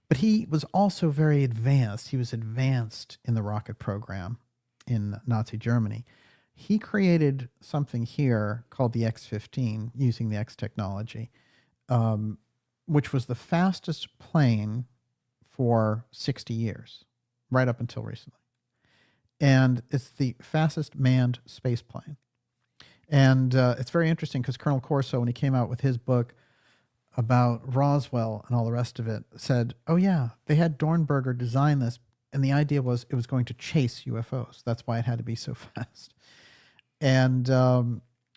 But he was also very advanced. He was advanced in the rocket program in Nazi Germany. He created something here called the X-15 using the X technology, which was the fastest plane for 60 years, right up until recently. And it's the fastest manned space plane. And it's very interesting because Colonel Corso, when he came out with his book about Roswell and all the rest of it, said, oh yeah, they had Dornberger design this, and the idea was it was going to chase UFOs. That's why it had to be so fast. And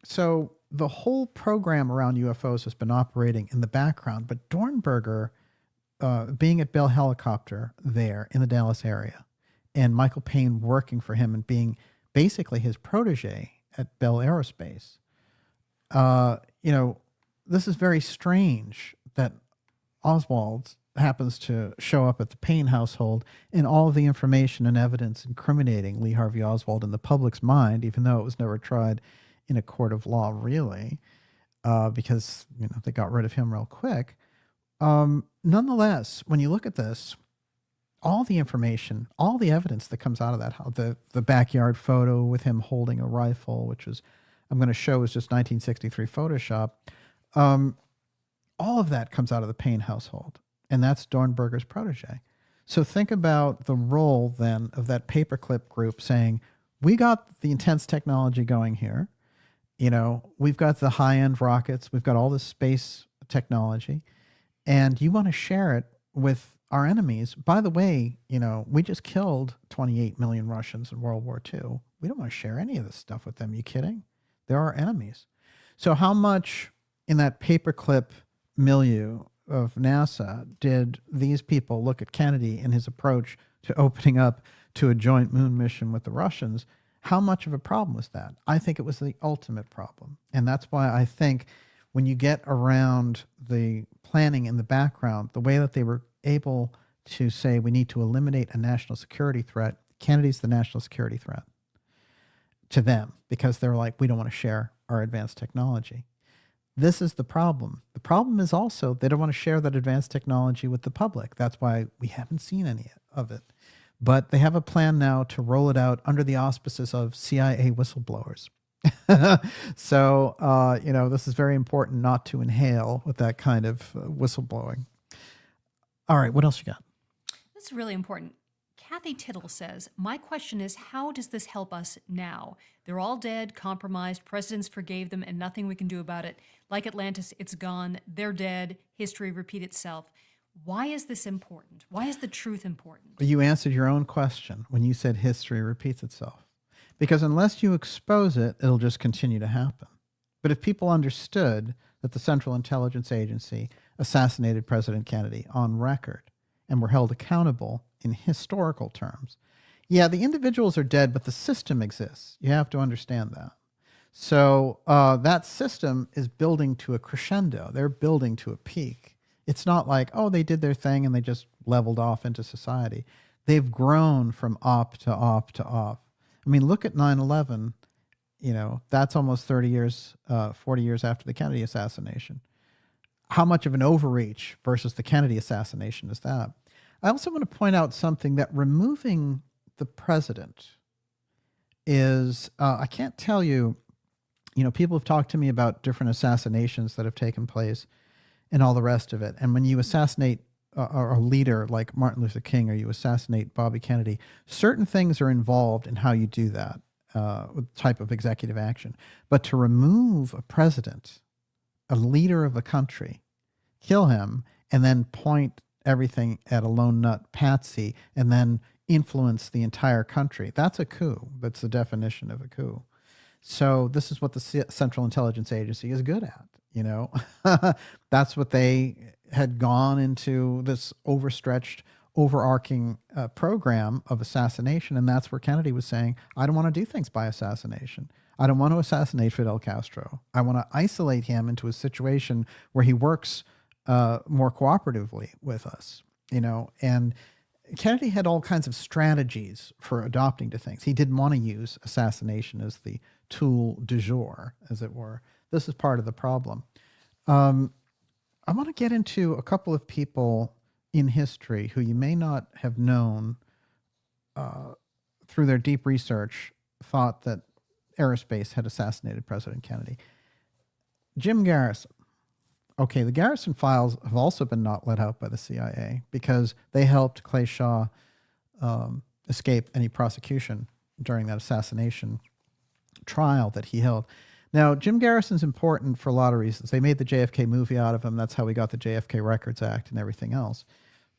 so the whole program around UFOs has been operating in the background, but Dornberger, being at Bell Helicopter there in the Dallas area, and Michael Paine working for him and being basically his protege at Bell Aerospace, you know, this is very strange that Oswald happens to show up at the Payne household and all of the information and evidence incriminating Lee Harvey Oswald in the public's mind, even though it was never tried in a court of law, really, because, you know, they got rid of him real quick. Nonetheless, when you look at this, all the information, all the evidence that comes out of that house, the backyard photo with him holding a rifle, which is, I'm going to show is just 1963 Photoshop. All of that comes out of the Payne household, and that's Dornberger's protege. So think about the role then of that paperclip group saying, we got the intense technology going here. You know, we've got the high-end rockets. We've got all this space technology, and you want to share it with our enemies. By the way, you know, we just killed 28 million Russians in World War II. We don't want to share any of this stuff with them. You kidding? They're our enemies. So how much in that paperclip milieu of NASA did these people look at Kennedy and his approach to opening up to a joint moon mission with the Russians? How much of a problem was that? I think it was the ultimate problem. And that's why I think when you get around the planning in the background, the way that they were able to say we need to eliminate a national security threat, Kennedy's the national security threat to them, because they're like, we don't want to share our advanced technology. This is the problem. The problem is also they don't want to share that advanced technology with the public. That's why we haven't seen any of it. But they have a plan now to roll it out under the auspices of CIA whistleblowers. So, you know, this is very important not to inhale with that kind of whistleblowing. All right, what else you got? This is really important. Kathy Tittle says, my question is, how does this help us now? They're all dead, compromised, presidents forgave them, and nothing we can do about it. Like Atlantis, it's gone. They're dead. History repeat itself. Why is this important? Why is the truth important? You answered your own question when you said history repeats itself. Because unless you expose it, it'll just continue to happen. But if people understood that the Central Intelligence Agency assassinated President Kennedy on record and were held accountable in historical terms, yeah, the individuals are dead, but the system exists. You have to understand that. So that system is building to a crescendo. They're building to a peak. It's not like, oh, they did their thing and they just leveled off into society. They've grown from op to op to op. I mean, look at 9/11. You know, that's almost 30 years, 40 years after the Kennedy assassination. How much of an overreach versus the Kennedy assassination is that? I also want to point out something, that removing the president is, I can't tell you, you know, people have talked to me about different assassinations that have taken place and all the rest of it. And when you assassinate a leader like Martin Luther King, or you assassinate Bobby Kennedy, certain things are involved in how you do that type of executive action. But to remove a president, a leader of a country, kill him, and then point everything at a lone nut patsy, and then influence the entire country, that's a coup. That's the definition of a coup. So this is what the Central Intelligence Agency is good at. You know, that's what they had gone into, this overstretched, overarching program of assassination. And that's where Kennedy was saying, I don't want to do things by assassination. I don't want to assassinate Fidel Castro. I want to isolate him into a situation where he works more cooperatively with us, you know. And Kennedy had all kinds of strategies for adopting to things. He didn't want to use assassination as the tool du jour, as it were. This is part of the problem. I want to get into a couple of people in history who you may not have known through their deep research, thought that AEROSPACE had assassinated President Kennedy. Jim Garrison. Okay, the Garrison files have also been not let out by the CIA because they helped Clay Shaw escape any prosecution during that assassination trial that he held. Now, Jim Garrison's important for a lot of reasons. They made the JFK movie out of him. That's how we got the JFK Records Act and everything else.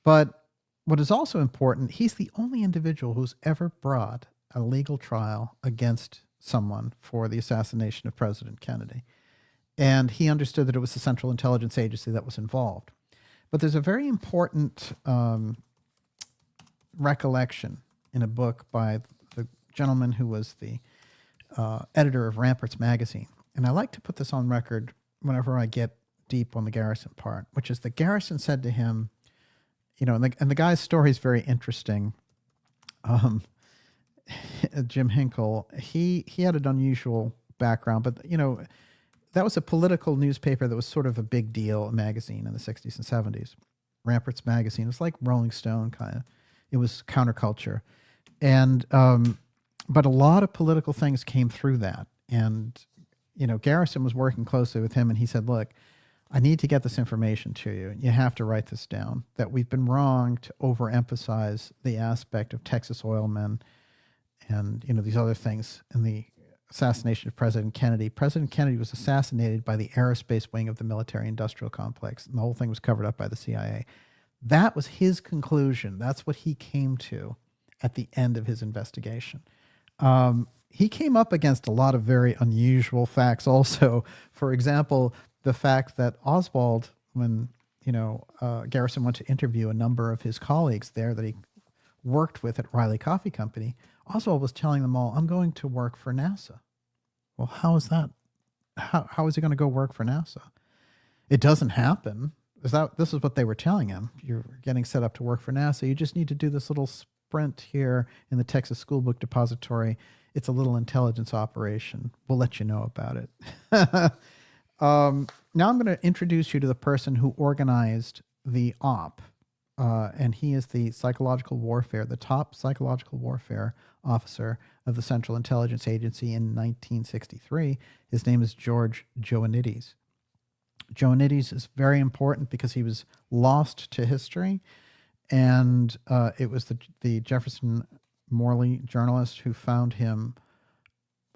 But what is also important, he's the only individual who's ever brought a legal trial against someone for the assassination of President Kennedy. And he understood that it was the Central Intelligence Agency that was involved. But there's a very important recollection in a book by the gentleman who was the editor of Ramparts magazine. and I like to put this on record whenever I get deep on the Garrison part, which is that Garrison said to him, and the guy's story is very interesting. Jim Hinkle, he had an unusual background, but that was a political newspaper that was sort of a big deal, a magazine in the 60s and 70s. Ramparts magazine. It was like Rolling Stone kind of. It was counterculture. And but a lot of political things came through that. And Garrison was working closely with him, and he said, look, I need to get this information to you. You have to write this down, that we've been wrong to overemphasize the aspect of Texas oil men and these other things in the assassination of President Kennedy. President Kennedy was assassinated by the aerospace wing of the military-industrial complex, and the whole thing was covered up by the CIA. That was his conclusion. That's what he came to at the end of his investigation. He came up against a lot of very unusual facts also. For example, the fact that Oswald, when Garrison went to interview a number of his colleagues there that he worked with at Riley Coffee Company, Oswald was telling them all, I'm going to work for NASA. Well, how is that? How is he going to go work for NASA? It doesn't happen. This is what they were telling him. You're getting set up to work for NASA. You just need to do this little sprint here in the Texas School Book Depository. It's a little intelligence operation. We'll let you know about it. Now I'm going to introduce you to the person who organized the op. And he is the top psychological warfare officer of the Central Intelligence Agency in 1963. His name is George Joanides. Joanides is very important because he was lost to history, and it was the Jefferson Morley journalist who found him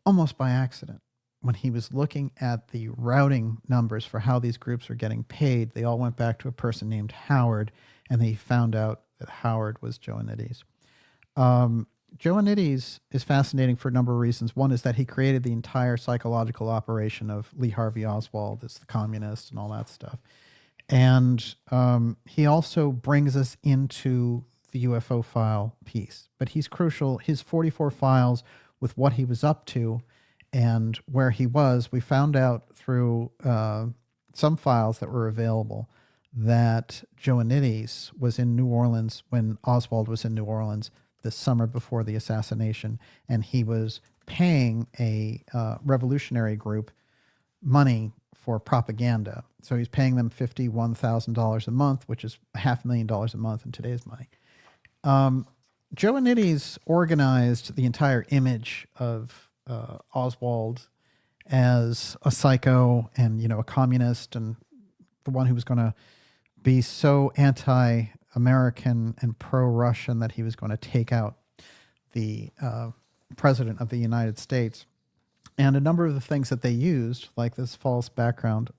almost by accident. When he was looking at the routing numbers for how these groups were getting paid, they all went back to a person named Howard, and they found out that Howard was Joanides. Joanides is fascinating for a number of reasons. One is that he created the entire psychological operation of Lee Harvey Oswald as the communist and all that stuff. And he also brings us into the UFO file piece. But he's crucial. His 44 files with what he was up to and where he was, we found out through some files that were available that Joanides was in New Orleans when Oswald was in New Orleans the summer before the assassination, and he was paying a revolutionary group money for propaganda. So he's paying them $51,000 a month, which is $500,000 a month in today's money. Joanides organized the entire image of Oswald as a psycho and, a communist, and the one who was going to be so anti-American and pro-Russian that he was going to take out the president of the United States. And a number of the things that they used, like this false backyard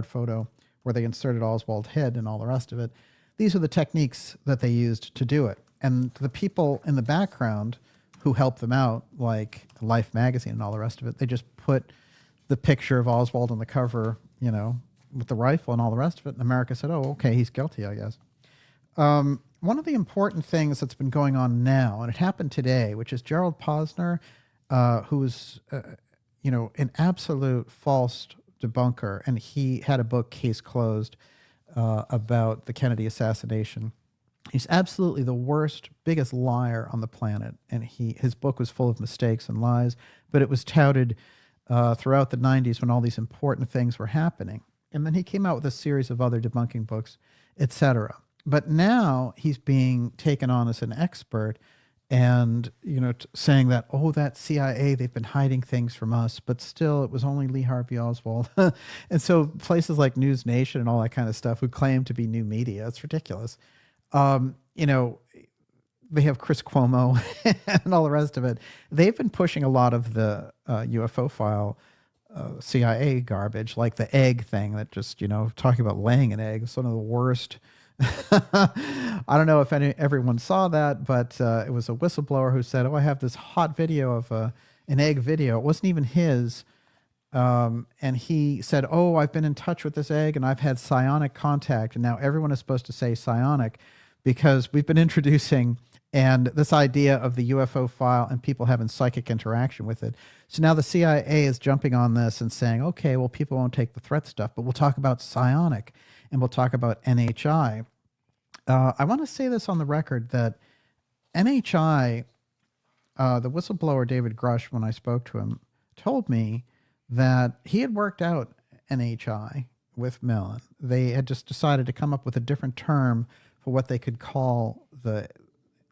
photo where they inserted Oswald's head and all the rest of it, these are the techniques that they used to do it. And the people in the background who helped them out, like Life magazine and all the rest of it, they just put the picture of Oswald on the cover, with the rifle and all the rest of it. And America said, oh, okay, he's guilty, I guess. One of the important things that's been going on now, and it happened today, which is Gerald Posner, who was, an absolute false debunker, and he had a book, Case Closed, about the Kennedy assassination. He's absolutely the worst, biggest liar on the planet, and his book was full of mistakes and lies, but it was touted throughout the 90s when all these important things were happening. And then he came out with a series of other debunking books, etc. But now he's being taken on as an expert and, saying that, oh, that CIA, they've been hiding things from us, but still it was only Lee Harvey Oswald. And so places like News Nation and all that kind of stuff who claim to be new media, it's ridiculous. They have Chris Cuomo and all the rest of it. They've been pushing a lot of the UFO file CIA garbage, like the egg thing that just, talking about laying an egg. It's one of the worst. I don't know if everyone saw that, but it was a whistleblower who said, oh, I have this hot video of an egg video. It wasn't even his. And he said, oh, I've been in touch with this egg and I've had psionic contact. And now everyone is supposed to say psionic because we've been introducing And this idea of the UFO file and people having psychic interaction with it. So now the CIA is jumping on this and saying, okay, well, people won't take the threat stuff, but we'll talk about psionic and we'll talk about NHI. I want to say this on the record that NHI, the whistleblower David Grush, when I spoke to him, told me that he had worked out NHI with Mellon. They had just decided to come up with a different term for what they could call the,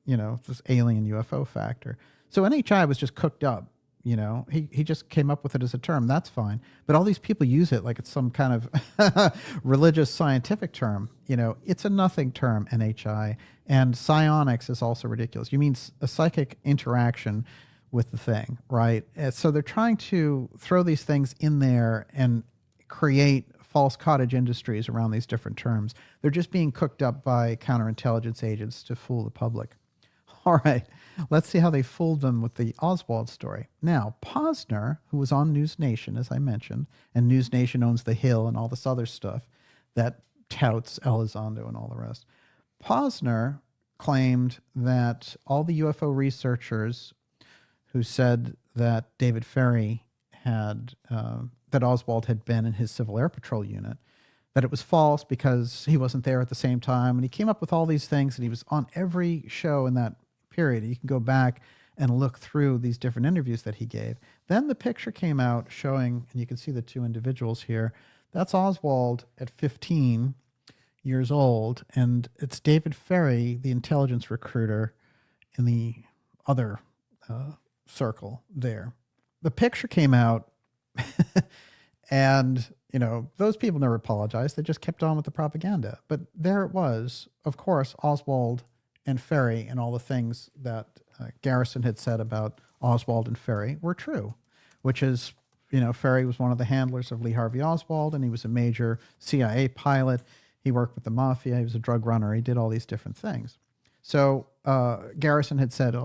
this alien UFO factor. So NHI was just cooked up. He just came up with it as a term. That's fine. But all these people use it like it's some kind of religious scientific term. It's a nothing term, NHI. And psionics is also ridiculous. You mean a psychic interaction with the thing, right? And so they're trying to throw these things in there and create false cottage industries around these different terms. They're just being cooked up by counterintelligence agents to fool the public. All right, let's see how they fooled them with the Oswald story. Now, Posner, who was on News Nation, as I mentioned, and News Nation owns The Hill and all this other stuff that touts Elizondo and all the rest. Posner claimed that all the UFO researchers who said that David Ferry had, that Oswald had been in his Civil Air Patrol unit, that it was false because he wasn't there at the same time. And he came up with all these things, and he was on every show in that period. You can go back and look through these different interviews that he gave. Then the picture came out showing, and you can see the two individuals here. That's Oswald at 15 years old, and it's David Ferry, the intelligence recruiter, in the other circle there. The picture came out, and those people never apologized. They just kept on with the propaganda. But there it was, of course, Oswald and Ferry, and all the things that Garrison had said about Oswald and Ferry were true, which is, Ferry was one of the handlers of Lee Harvey Oswald, and he was a major CIA pilot. He worked with the mafia. He was a drug runner. He did all these different things. So Garrison had said,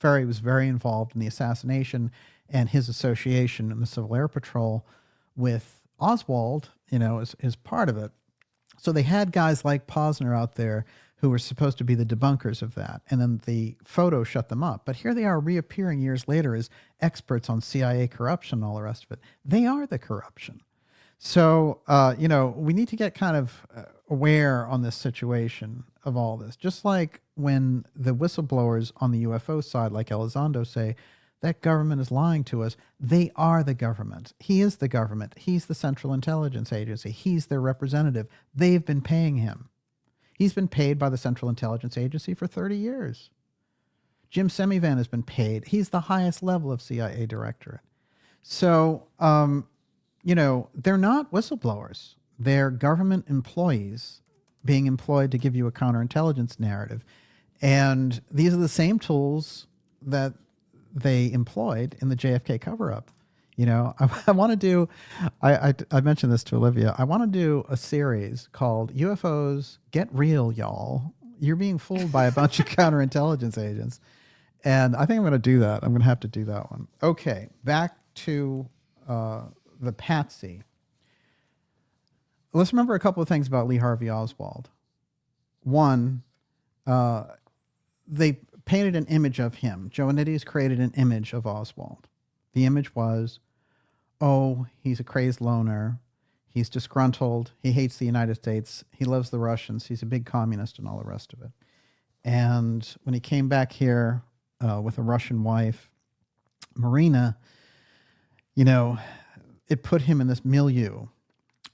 Ferry was very involved in the assassination, and his association in the Civil Air Patrol with Oswald, is part of it. So they had guys like Posner out there who were supposed to be the debunkers of that. And then the photo shut them up. But here they are reappearing years later as experts on CIA corruption and all the rest of it. They are the corruption. So, we need to get kind of aware on this situation of all this. Just like when the whistleblowers on the UFO side, like Elizondo, say, that government is lying to us. They are the government. He is the government. He's the Central Intelligence Agency. He's their representative. They've been paying him. He's been paid by the Central Intelligence Agency for 30 years. Jim Semivan has been paid. He's the highest level of CIA directorate. So, they're not whistleblowers. They're government employees being employed to give you a counterintelligence narrative. And these are the same tools that they employed in the JFK cover-up. I want to do, I mentioned this to Olivia, I want to do a series called UFOs Get Real, Y'all. You're being fooled by a bunch of counterintelligence agents. And I think I'm going to do that. I'm going to have to do that one. Okay, back to the Patsy. Let's remember a couple of things about Lee Harvey Oswald. One, they painted an image of him. Joe Anidis created an image of Oswald. The image was, he's a crazed loner. He's disgruntled. He hates the United States. He loves the Russians. He's a big communist and all the rest of it. And when he came back here with a Russian wife, Marina, it put him in this milieu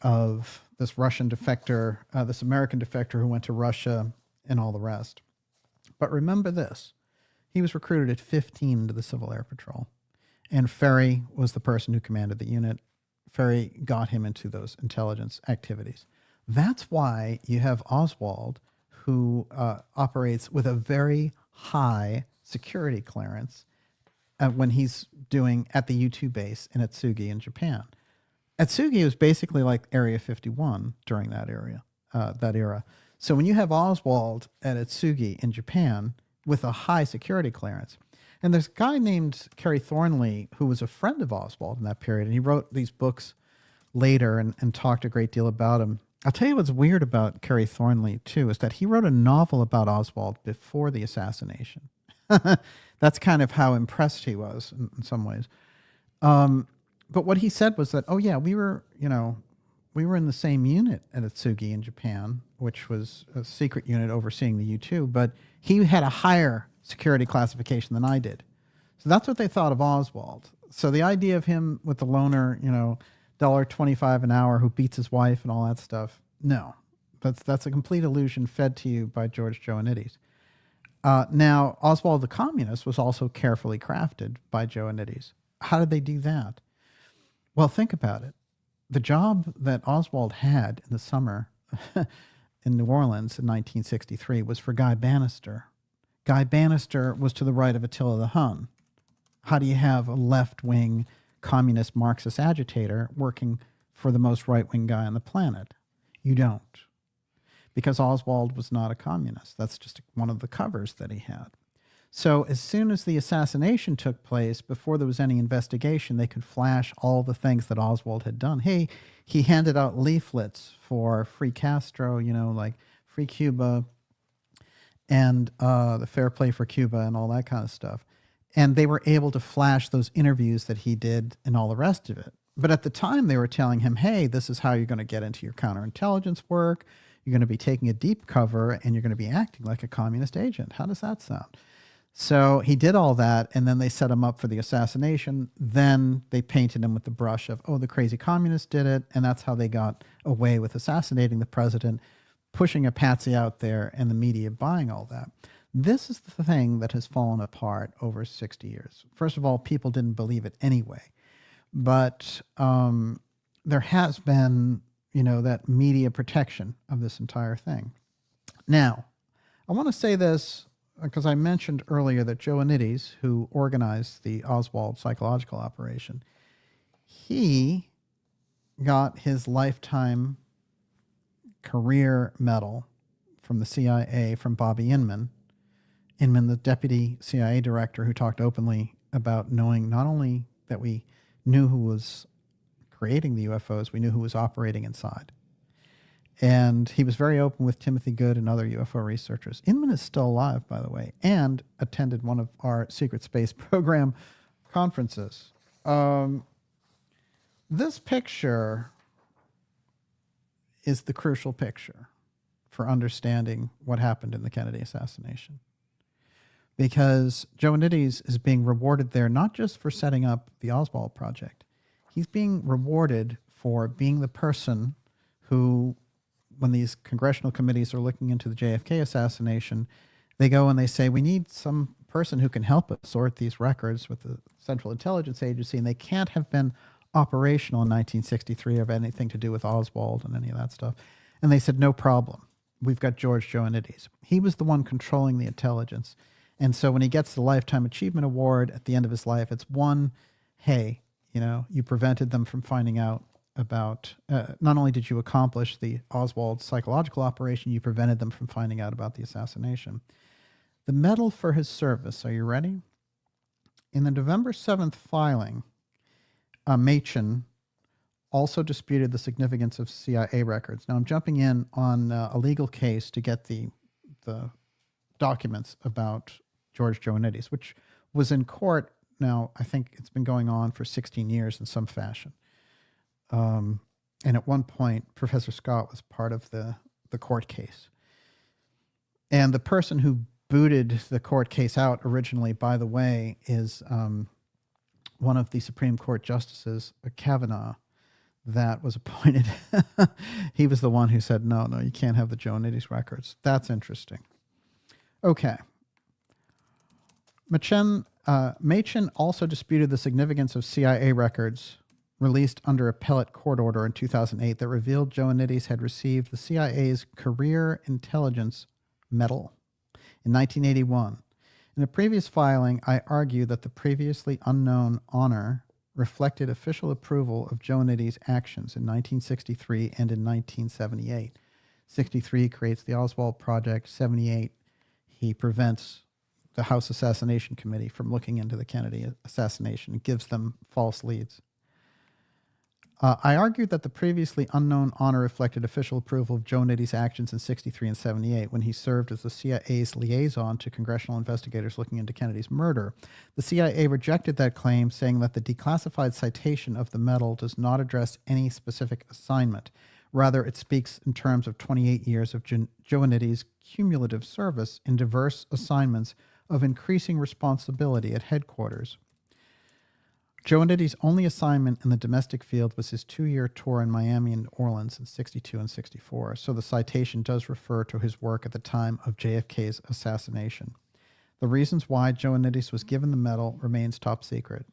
of this Russian defector, this American defector who went to Russia and all the rest. But remember this, he was recruited at 15 into the Civil Air Patrol, and Ferry was the person who commanded the unit. Ferry got him into those intelligence activities. That's why you have Oswald, who operates with a very high security clearance when he's doing at the U-2 base in Atsugi in Japan. Atsugi was basically like Area 51 during that era. So when you have Oswald at Atsugi in Japan with a high security clearance, and there's a guy named Kerry Thornley who was a friend of Oswald in that period, and he wrote these books later and talked a great deal about him. I'll tell you what's weird about Kerry Thornley, too, is that he wrote a novel about Oswald before the assassination. That's kind of how impressed he was in some ways. But what he said was that, oh, yeah, we were in the same unit at Atsugi in Japan, which was a secret unit overseeing the U-2, but he had a higher security classification than I did. So that's what they thought of Oswald. So the idea of him with the loner, $1.25 an hour who beats his wife and all that stuff, no. That's a complete illusion fed to you by George Joannides. Now, Oswald the Communist was also carefully crafted by Joannides. How did they do that? Well, think about it. The job that Oswald had in the summer in New Orleans in 1963 was for Guy Bannister. Guy Bannister was to the right of Attila the Hun. How do you have a left-wing communist Marxist agitator working for the most right-wing guy on the planet? You don't. Because Oswald was not a communist. That's just one of the covers that he had. So as soon as the assassination took place, before there was any investigation, they could flash all the things that Oswald had done. Hey, he handed out leaflets for Free Castro, like Free Cuba and the Fair Play for Cuba and all that kind of stuff. And they were able to flash those interviews that he did and all the rest of it. But at the time, they were telling him, hey, this is how you're going to get into your counterintelligence work. You're going to be taking a deep cover, and you're going to be acting like a communist agent. How does that sound? So he did all that, and then they set him up for the assassination. Then they painted him with the brush of, oh, the crazy communist did it, and that's how they got away with assassinating the president, pushing a patsy out there, and the media buying all that. This is the thing that has fallen apart over 60 years. First of all, people didn't believe it anyway. But there has been, that media protection of this entire thing. Now, I want to say this because I mentioned earlier that Joannides, who organized the Oswald psychological operation, he got his lifetime career medal from the CIA from Bobby Inman. Inman, the deputy CIA director, who talked openly about knowing not only that we knew who was creating the UFOs, we knew who was operating inside. And he was very open with Timothy Good and other UFO researchers. Inman is still alive, by the way, and attended one of our secret space program conferences. This picture is the crucial picture for understanding what happened in the Kennedy assassination. Because Joannides is being rewarded there not just for setting up the Oswald project. He's being rewarded for being the person who, when these congressional committees are looking into the JFK assassination, they go and they say, we need some person who can help us sort these records with the Central Intelligence Agency, and they can't have been operational in 1963 or have anything to do with Oswald and any of that stuff. And they said, no problem. We've got George Joannides. He was the one controlling the intelligence. And so when he gets the Lifetime Achievement Award at the end of his life, it's one, hey, you prevented them from finding out about, not only did you accomplish the Oswald psychological operation, you prevented them from finding out about the assassination. The medal for his service, are you ready? In the November 7th filing, Machen also disputed the significance of CIA records. Now I'm jumping in on a legal case to get the documents about George Joannides, which was in court now. I think it's been going on for 16 years in some fashion. And at one point, Professor Scott was part of the court case. And the person who booted the court case out originally, by the way, is one of the Supreme Court justices, Kavanaugh, that was appointed. He was the one who said, no, you can't have the Joannides records. That's interesting. Okay. Machen also disputed the significance of CIA records released under appellate court order in 2008 that revealed Joannides had received the CIA's Career Intelligence Medal in 1981. In a previous filing, I argued that the previously unknown honor reflected official approval of Joannides' actions in 1963 and in 1978. 63 creates the Oswald Project. 78, he prevents the House Assassination Committee from looking into the Kennedy assassination and gives them false leads. I argued that the previously unknown honor reflected official approval of Joe Nitty's actions in 63 and 78 when he served as the CIA's liaison to congressional investigators looking into Kennedy's murder. The CIA rejected that claim, saying that the declassified citation of the medal does not address any specific assignment. Rather, it speaks in terms of 28 years of Joe Nitty's cumulative service in diverse assignments of increasing responsibility at headquarters. Joe Nitty's only assignment in the domestic field was his 2-year tour in Miami and New Orleans in 62 and 64, so the citation does refer to his work at the time of JFK's assassination. The reasons why Joe Nitty was given the medal remains top secret.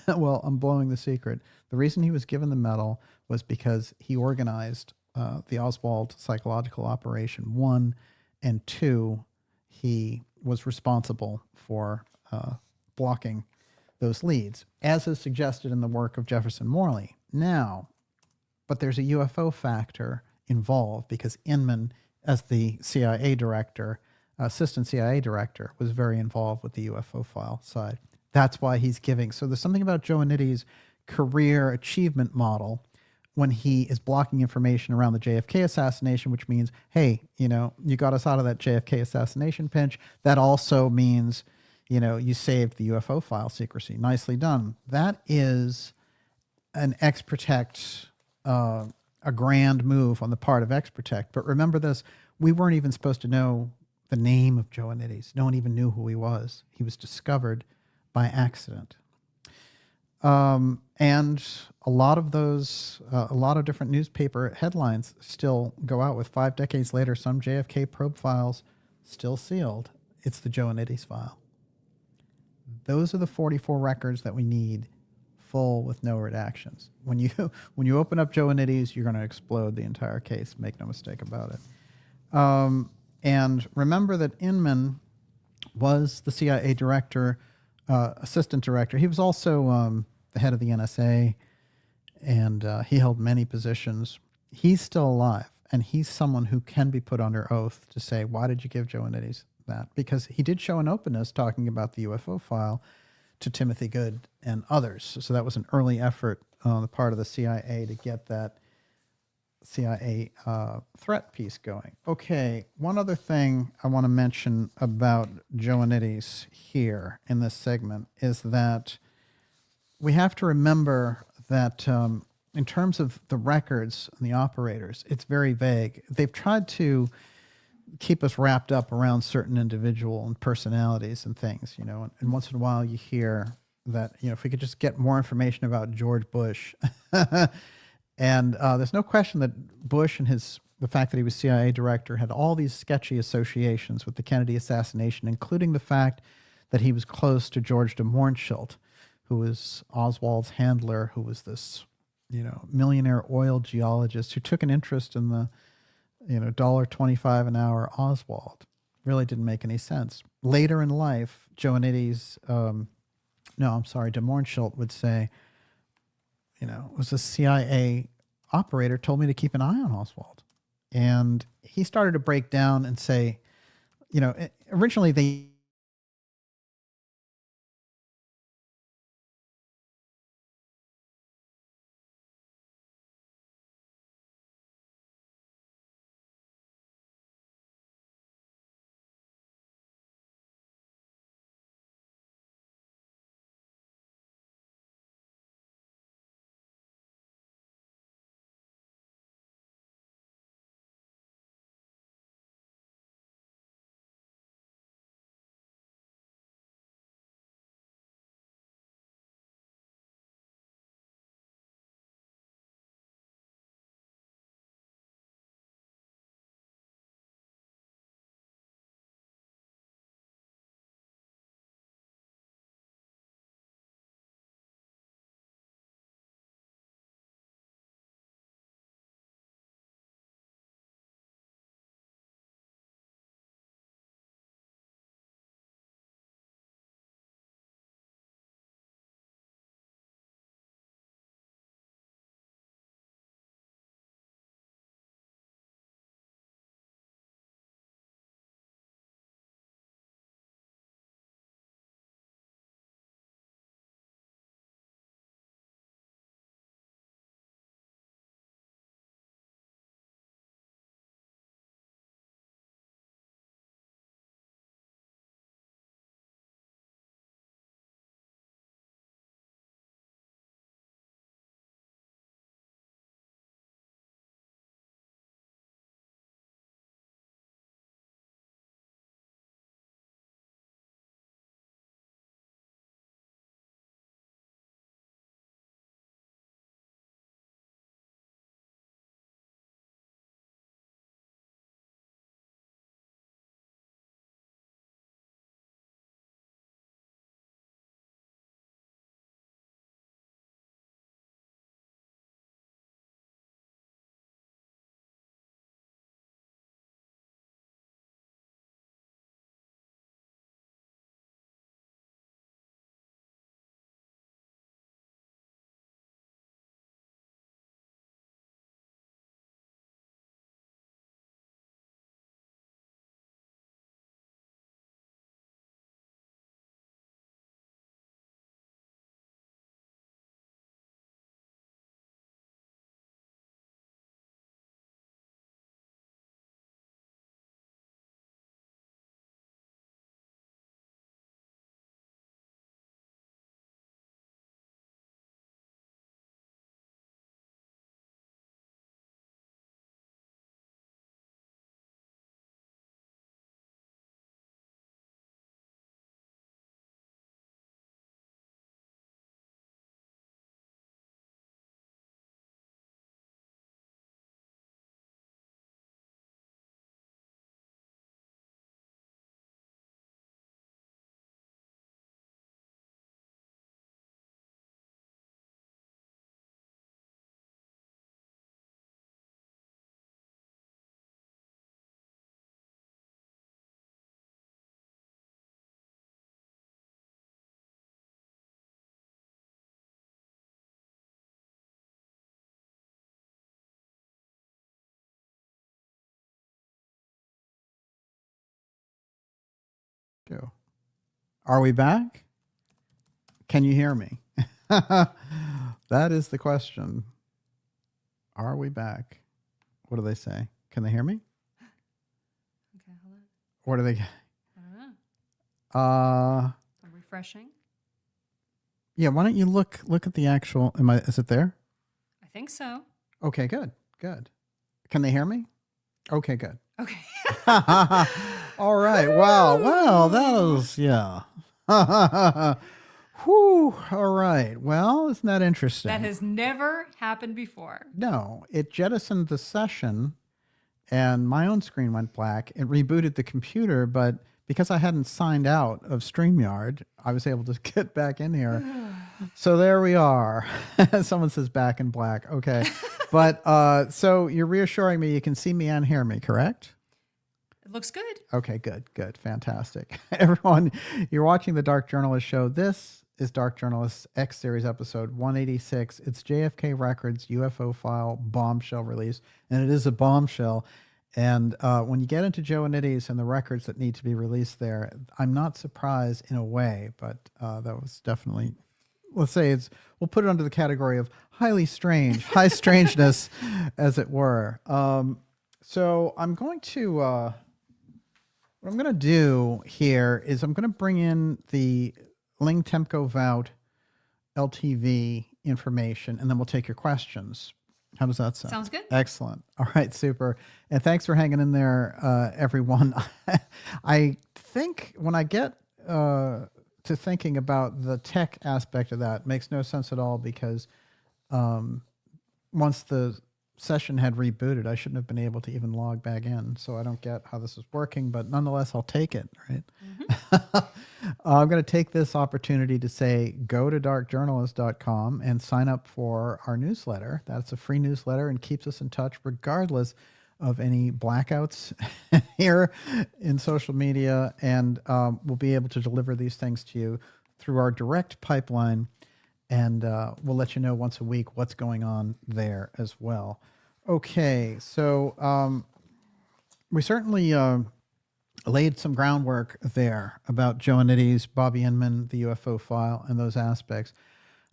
Well, I'm blowing the secret. The reason he was given the medal was because he organized the Oswald Psychological Operation 1, and 2, he was responsible for blocking those leads, as is suggested in the work of Jefferson Morley. Now, but there's a UFO factor involved because Inman, as the CIA director, assistant CIA director, was very involved with the UFO file side. That's why he's giving. So there's something about Joe Nitty's career achievement model when he is blocking information around the JFK assassination, which means, hey, you got us out of that JFK assassination pinch. That also means, you saved the UFO file secrecy. Nicely done. That is an X-Protect, a grand move on the part of X-Protect. But remember this, we weren't even supposed to know the name of Joe Nitty. No one even knew who he was. He was discovered by accident. And a lot of those, a lot of different newspaper headlines still go out with 5 decades later, some JFK probe files still sealed. It's the Joe Nitty file. Those are the 44 records that we need, full with no redactions. When you open up Joe Nitty's, you're going to explode the entire case. Make no mistake about it. And remember that Inman was the CIA director, assistant director. He was also the head of the NSA, and he held many positions. He's still alive, and he's someone who can be put under oath to say, why did you give Joe Nitty that? Because he did show an openness talking about the UFO file to Timothy Good and others. So that was an early effort on the part of the CIA to get that CIA threat piece going. Okay, one other thing I want to mention about Joe Nitty here in this segment is that we have to remember that in terms of the records and the operators, it's very vague. They've tried to keep us wrapped up around certain individual and personalities and things, and once in a while you hear that, if we could just get more information about George Bush. And there's no question that Bush and the fact that he was CIA director had all these sketchy associations with the Kennedy assassination, including the fact that he was close to George de Mohrenschildt, who was Oswald's handler, who was this, millionaire oil geologist who took an interest in the, $1.25 an hour Oswald. Really didn't make any sense. Later in life, Joe Nitty's, de Mohrenschildt would say, it was a CIA operator told me to keep an eye on Oswald. And he started to break down and say, originally they do. Are we back? Can you hear me? That is the question. Are we back? What do they say? Can they hear me? Okay, hold on. What do they? I don't know. I'm refreshing. Yeah. Why don't you look at the actual? Is it there? I think so. Okay. Good. Can they hear me? Okay. Good. Okay. All right. Wow. Well, that was Whew. All right. Well, isn't that interesting? That has never happened before. No, it jettisoned the session and my own screen went black. It rebooted the computer, but because I hadn't signed out of StreamYard, I was able to get back in here. So there we are. Someone says back in black. Okay. But so you're reassuring me you can see me and hear me, correct? It looks good. Okay, good. Fantastic. Everyone, you're watching the Dark Journalist Show. This is Dark Journalist X Series episode 186. It's JFK Records UFO file bombshell release, and it is a bombshell. And when you get into Joe Anitti's and the records that need to be released there, I'm not surprised in a way, but that was definitely, let's say we'll put it under the category of highly strange, high strangeness, as it were. So I'm going to, what I'm going to do here is I'm going to bring in the Ling Temco Vout LTV information, and then we'll take your questions. How does that sound? Sounds good. Excellent. All right, super. And thanks for hanging in there, everyone. I think when I get to thinking about the tech aspect of that, it makes no sense at all because once the session had rebooted, I shouldn't have been able to even log back in. So I don't get how this is working, but nonetheless, I'll take it, right? Mm-hmm. I'm going to take this opportunity to say, go to darkjournalist.com and sign up for our newsletter. That's a free newsletter and keeps us in touch regardless of any blackouts here in social media. And we'll be able to deliver these things to you through our direct pipeline. And we'll let you know once a week what's going on there as well. Okay, so we certainly laid some groundwork there about Joe Anitti's, Bobby Inman, the UFO file, and those aspects.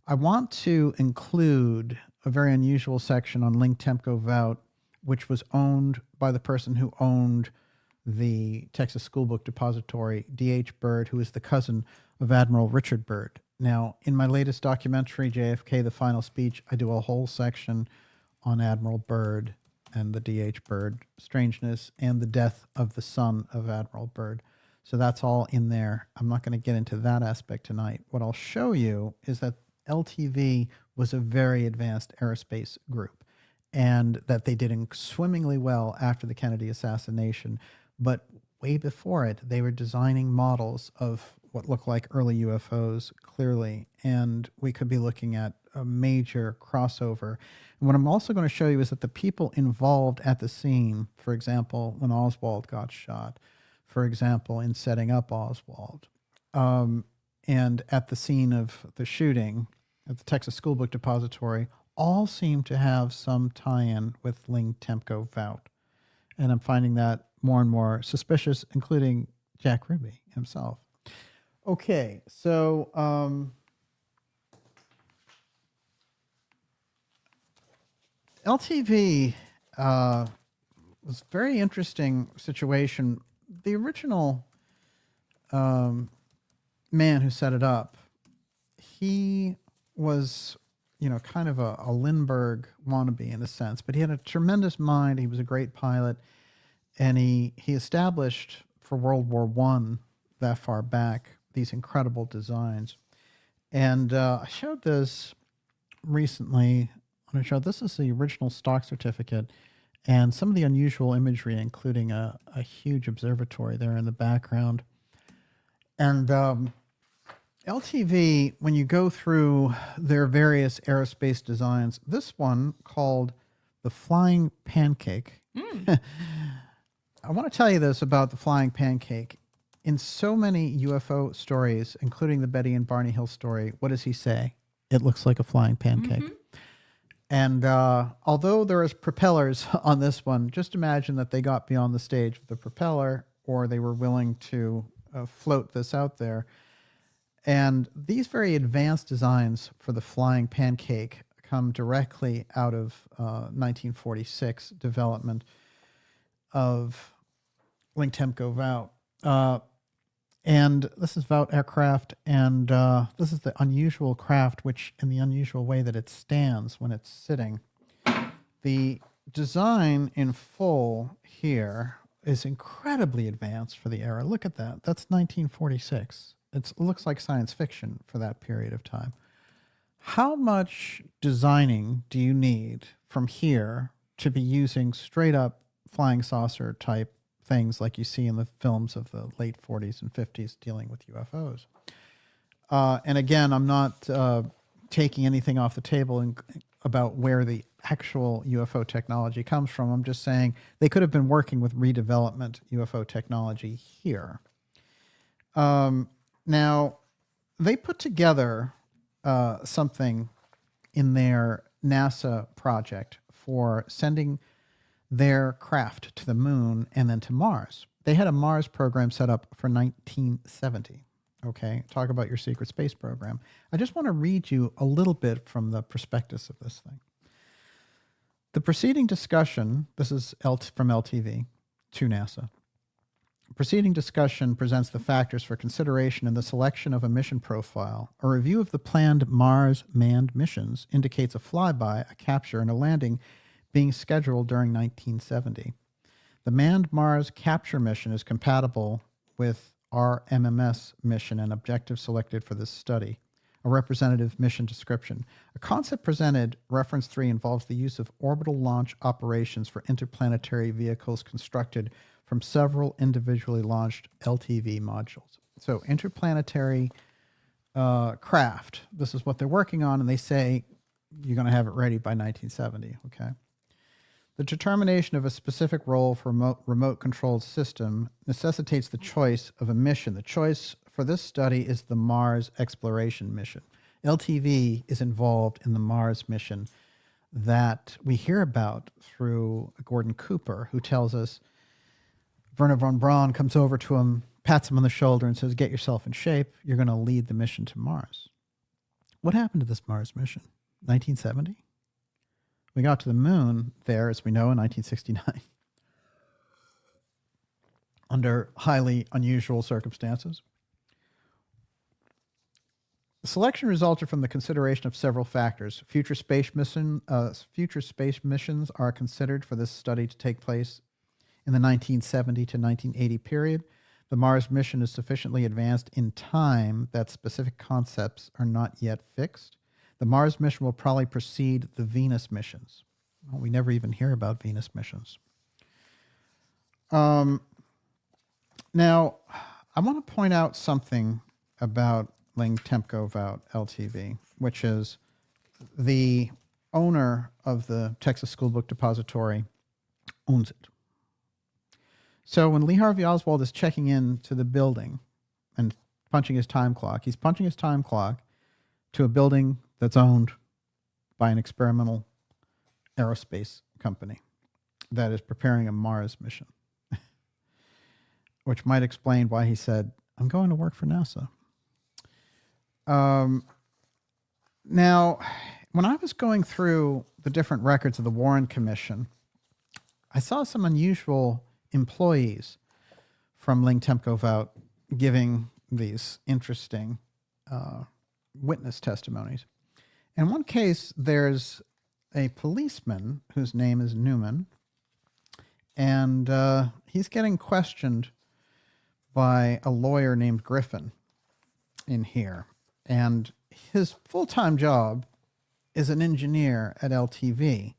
I want to include a very unusual section on Ling Temco Vout, which was owned by the person who owned the Texas School Book Depository, D.H. Byrd, who is the cousin of Admiral Richard Byrd. Now, in my latest documentary, JFK, The Final Speech, I do a whole section on Admiral Byrd and the D.H. Byrd strangeness and the death of the son of Admiral Byrd. So that's all in there. I'm not going to get into that aspect tonight. What I'll show you is that LTV was a very advanced aerospace group and that they did swimmingly well after the Kennedy assassination. But way before it, they were designing models of what looked like early UFOs, clearly, and we could be looking at a major crossover. And what I'm also going to show you is that the people involved at the scene, for example, when Oswald got shot, for example, in setting up Oswald, and at the scene of the shooting at the Texas School Book Depository, all seem to have some tie-in with Ling Temco Vout. And I'm finding that more and more suspicious, including Jack Ruby himself. Okay, so LTV was a very interesting situation. The original man who set it up, he was, kind of a Lindbergh wannabe in a sense, but he had a tremendous mind. He was a great pilot, and he established for World War I that far back these incredible designs. And I showed this recently on a show. This is the original stock certificate and some of the unusual imagery, including a huge observatory there in the background. And LTV, when you go through their various aerospace designs, this one called the Flying Pancake. I want to tell you this about the Flying Pancake. In so many UFO stories, including the Betty and Barney Hill story, what does he say? It looks like a flying pancake. Mm-hmm. And although there is propellers on this one, just imagine that they got beyond the stage of the propeller, or they were willing to float this out there. And these very advanced designs for the flying pancake come directly out of 1946 development of Ling-Temco Vought. And this is Vought aircraft, and this is the unusual craft, which in the unusual way that it stands when it's sitting. The design in full here is incredibly advanced for the era. Look at that. That's 1946. It looks like science fiction for that period of time. How much designing do you need from here to be using straight up flying saucer type things like you see in the films of the late 40s and 50s dealing with UFOs? And again, I'm not taking anything off the table about where the actual UFO technology comes from. I'm just saying they could have been working with redevelopment UFO technology here. Now, they put together something in their NASA project for sending their craft to the moon and then to Mars. They had a Mars program set up for 1970. Okay, talk about your secret space program. I just want to read you a little bit from the prospectus of this thing. The preceding discussion, this is from LTV to NASA. Preceding discussion presents the factors for consideration in the selection of a mission profile. A review of the planned Mars manned missions indicates a flyby, a capture, and a landing being scheduled during 1970. The manned Mars capture mission is compatible with our MMS mission and objective selected for this study. A representative mission description. A concept presented, reference 3, involves the use of orbital launch operations for interplanetary vehicles constructed from several individually launched LTV modules. So interplanetary craft, this is what they're working on, and they say you're going to have it ready by 1970, okay? The determination of a specific role for remote controlled system necessitates the choice of a mission. The choice for this study is the Mars exploration mission. LTV is involved in the Mars mission that we hear about through Gordon Cooper, who tells us Werner von Braun comes over to him, pats him on the shoulder and says, get yourself in shape. You're going to lead the mission to Mars. What happened to this Mars mission? 1970? We got to the moon there, as we know, in 1969, under highly unusual circumstances. The selection resulted from the consideration of several factors. Future space missions are considered for this study to take place in the 1970 to 1980 period. The Mars mission is sufficiently advanced in time that specific concepts are not yet fixed. The Mars mission will probably precede the Venus missions. Well, we never even hear about Venus missions. Now, I want to point out something about Ling-Temco Vought LTV, which is the owner of the Texas School Book Depository owns it. So when Lee Harvey Oswald is checking in to the building and punching his time clock, he's punching his time clock to a building that's owned by an experimental aerospace company that is preparing a Mars mission, which might explain why he said, I'm going to work for NASA. Now, when I was going through the different records of the Warren Commission, I saw some unusual employees from Ling-Temco Vought giving these interesting witness testimonies. In one case, there's a policeman whose name is Newman, and he's getting questioned by a lawyer named Griffin in here. And his full-time job is an engineer at LTV,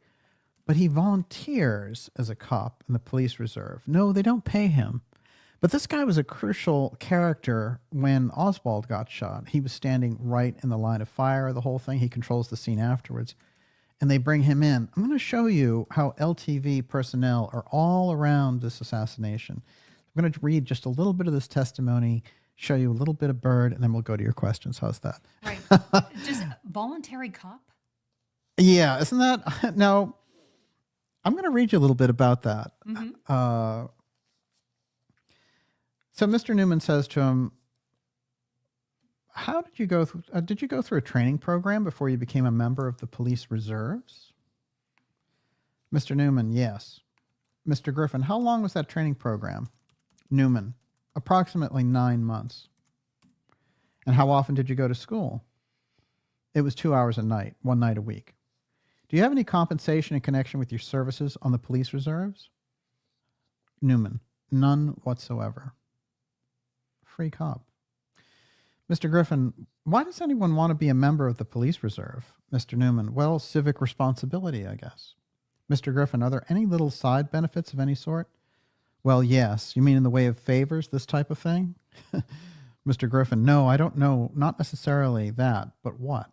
but he volunteers as a cop in the police reserve. No, they don't pay him. But this guy was a crucial character when Oswald got shot. He was standing right in the line of fire, the whole thing. He controls the scene afterwards. And they bring him in. I'm going to show you how LTV personnel are all around this assassination. I'm going to read just a little bit of this testimony, show you a little bit of Bird, and then we'll go to your questions. How's that? Right. Just voluntary cop? Yeah, isn't that? Now, I'm going to read you a little bit about that. Mm-hmm. So Mr. Newman says to him, how did you go through, a training program before you became a member of the police reserves? Mr. Newman, yes. Mr. Griffin, how long was that training program? Newman, approximately 9 months. And how often did you go to school? It was 2 hours a night, 1 night a week. Do you have any compensation in connection with your services on the police reserves? Newman, none whatsoever. Free cop. Mr. Griffin, why does anyone want to be a member of the police reserve? Mr. Newman, well, civic responsibility, I guess. Mr. Griffin, are there any little side benefits of any sort? Well, yes. You mean in the way of favors, this type of thing? Mr. Griffin, no, I don't know. Not necessarily that, but what?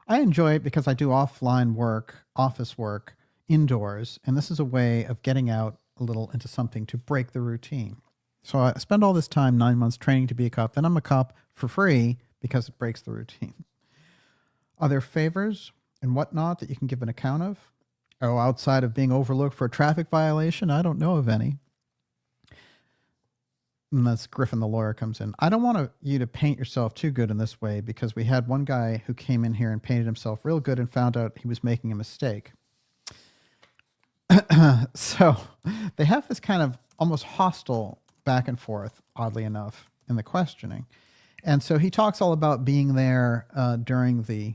I enjoy it because I do offline work, office work, indoors, and this is a way of getting out a little into something to break the routine. So I spend all this time, 9 months, training to be a cop. Then I'm a cop for free because it breaks the routine. Are there favors and whatnot that you can give an account of? Oh, outside of being overlooked for a traffic violation? I don't know of any. And that's Griffin, the lawyer, comes in. I don't want you to paint yourself too good in this way because we had one guy who came in here and painted himself real good and found out he was making a mistake. So they have this kind of almost hostile back and forth, oddly enough, in the questioning. And so he talks all about being there during the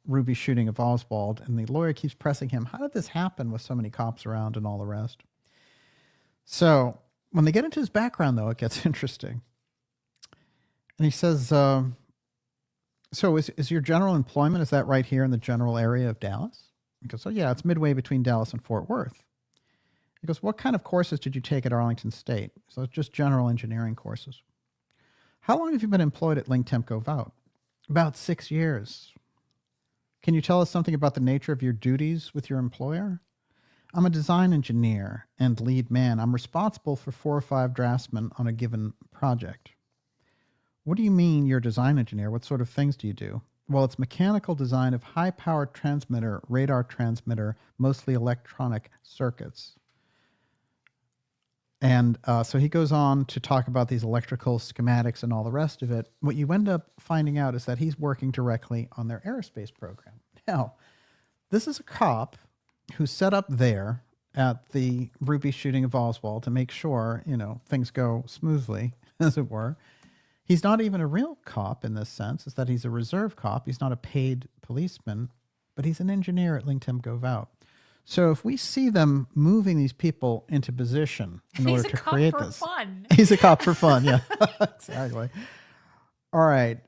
Ruby shooting of Oswald, and the lawyer keeps pressing him, how did this happen with so many cops around and all the rest? So when they get into his background, though, it gets interesting. And he says, so is your general employment, is that right here in the general area of Dallas? He goes, oh, yeah, it's midway between Dallas and Fort Worth. He goes, what kind of courses did you take at Arlington State? So it's just general engineering courses. How long have you been employed at LINCTEMP Out? About 6 years. Can you tell us something about the nature of your duties with your employer? I'm a design engineer and lead man. I'm responsible for 4 or 5 draftsmen on a given project. What do you mean you're a design engineer? What sort of things do you do? Well, it's mechanical design of high-powered transmitter, radar transmitter, mostly electronic circuits. And so he goes on to talk about these electrical schematics and all the rest of it. What you end up finding out is that he's working directly on their aerospace program. Now, this is a cop who's set up there at the Ruby shooting of Oswald to make sure, you know, things go smoothly, as it were. He's not even a real cop in this sense, is that he's a reserve cop. He's not a paid policeman, but he's an engineer at LINCTEMP Out. So if we see them moving these people into position in order to create this. He's a cop for fun. He's a cop for fun, yeah. Exactly. All right.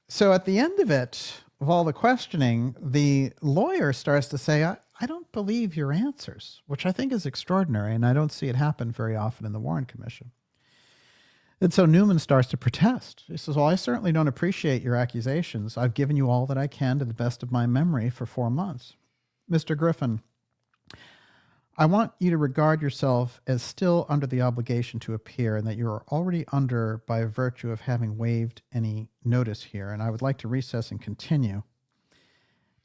So at the end of it, of all the questioning, the lawyer starts to say, I don't believe your answers, which I think is extraordinary, and I don't see it happen very often in the Warren Commission. And so Newman starts to protest. He says, well, I certainly don't appreciate your accusations. I've given you all that I can to the best of my memory for 4 months. Mr. Griffin, I want you to regard yourself as still under the obligation to appear and that you are already under by virtue of having waived any notice here. And I would like to recess and continue.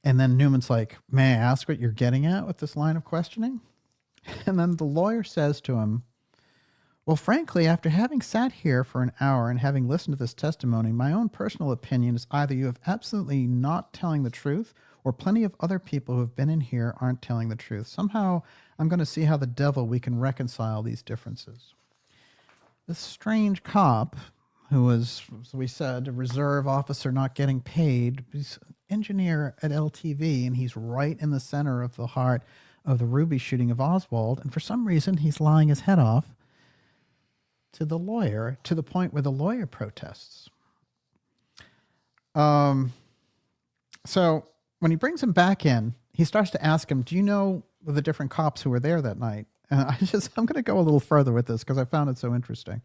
And then Newman's like, may I ask what you're getting at with this line of questioning? And then the lawyer says to him, well, frankly, after having sat here for an hour and having listened to this testimony, my own personal opinion is either you have absolutely not telling the truth or plenty of other people who have been in here aren't telling the truth. Somehow I'm going to see how the devil we can reconcile these differences. This strange cop who was, as we said, a reserve officer not getting paid, he's an engineer at LTV, and he's right in the center of the heart of the Ruby shooting of Oswald. And for some reason, he's lying his head off to the lawyer, to the point where the lawyer protests. So when he brings him back in, he starts to ask him, do you know the different cops who were there that night? And I'm going to go a little further with this because I found it so interesting.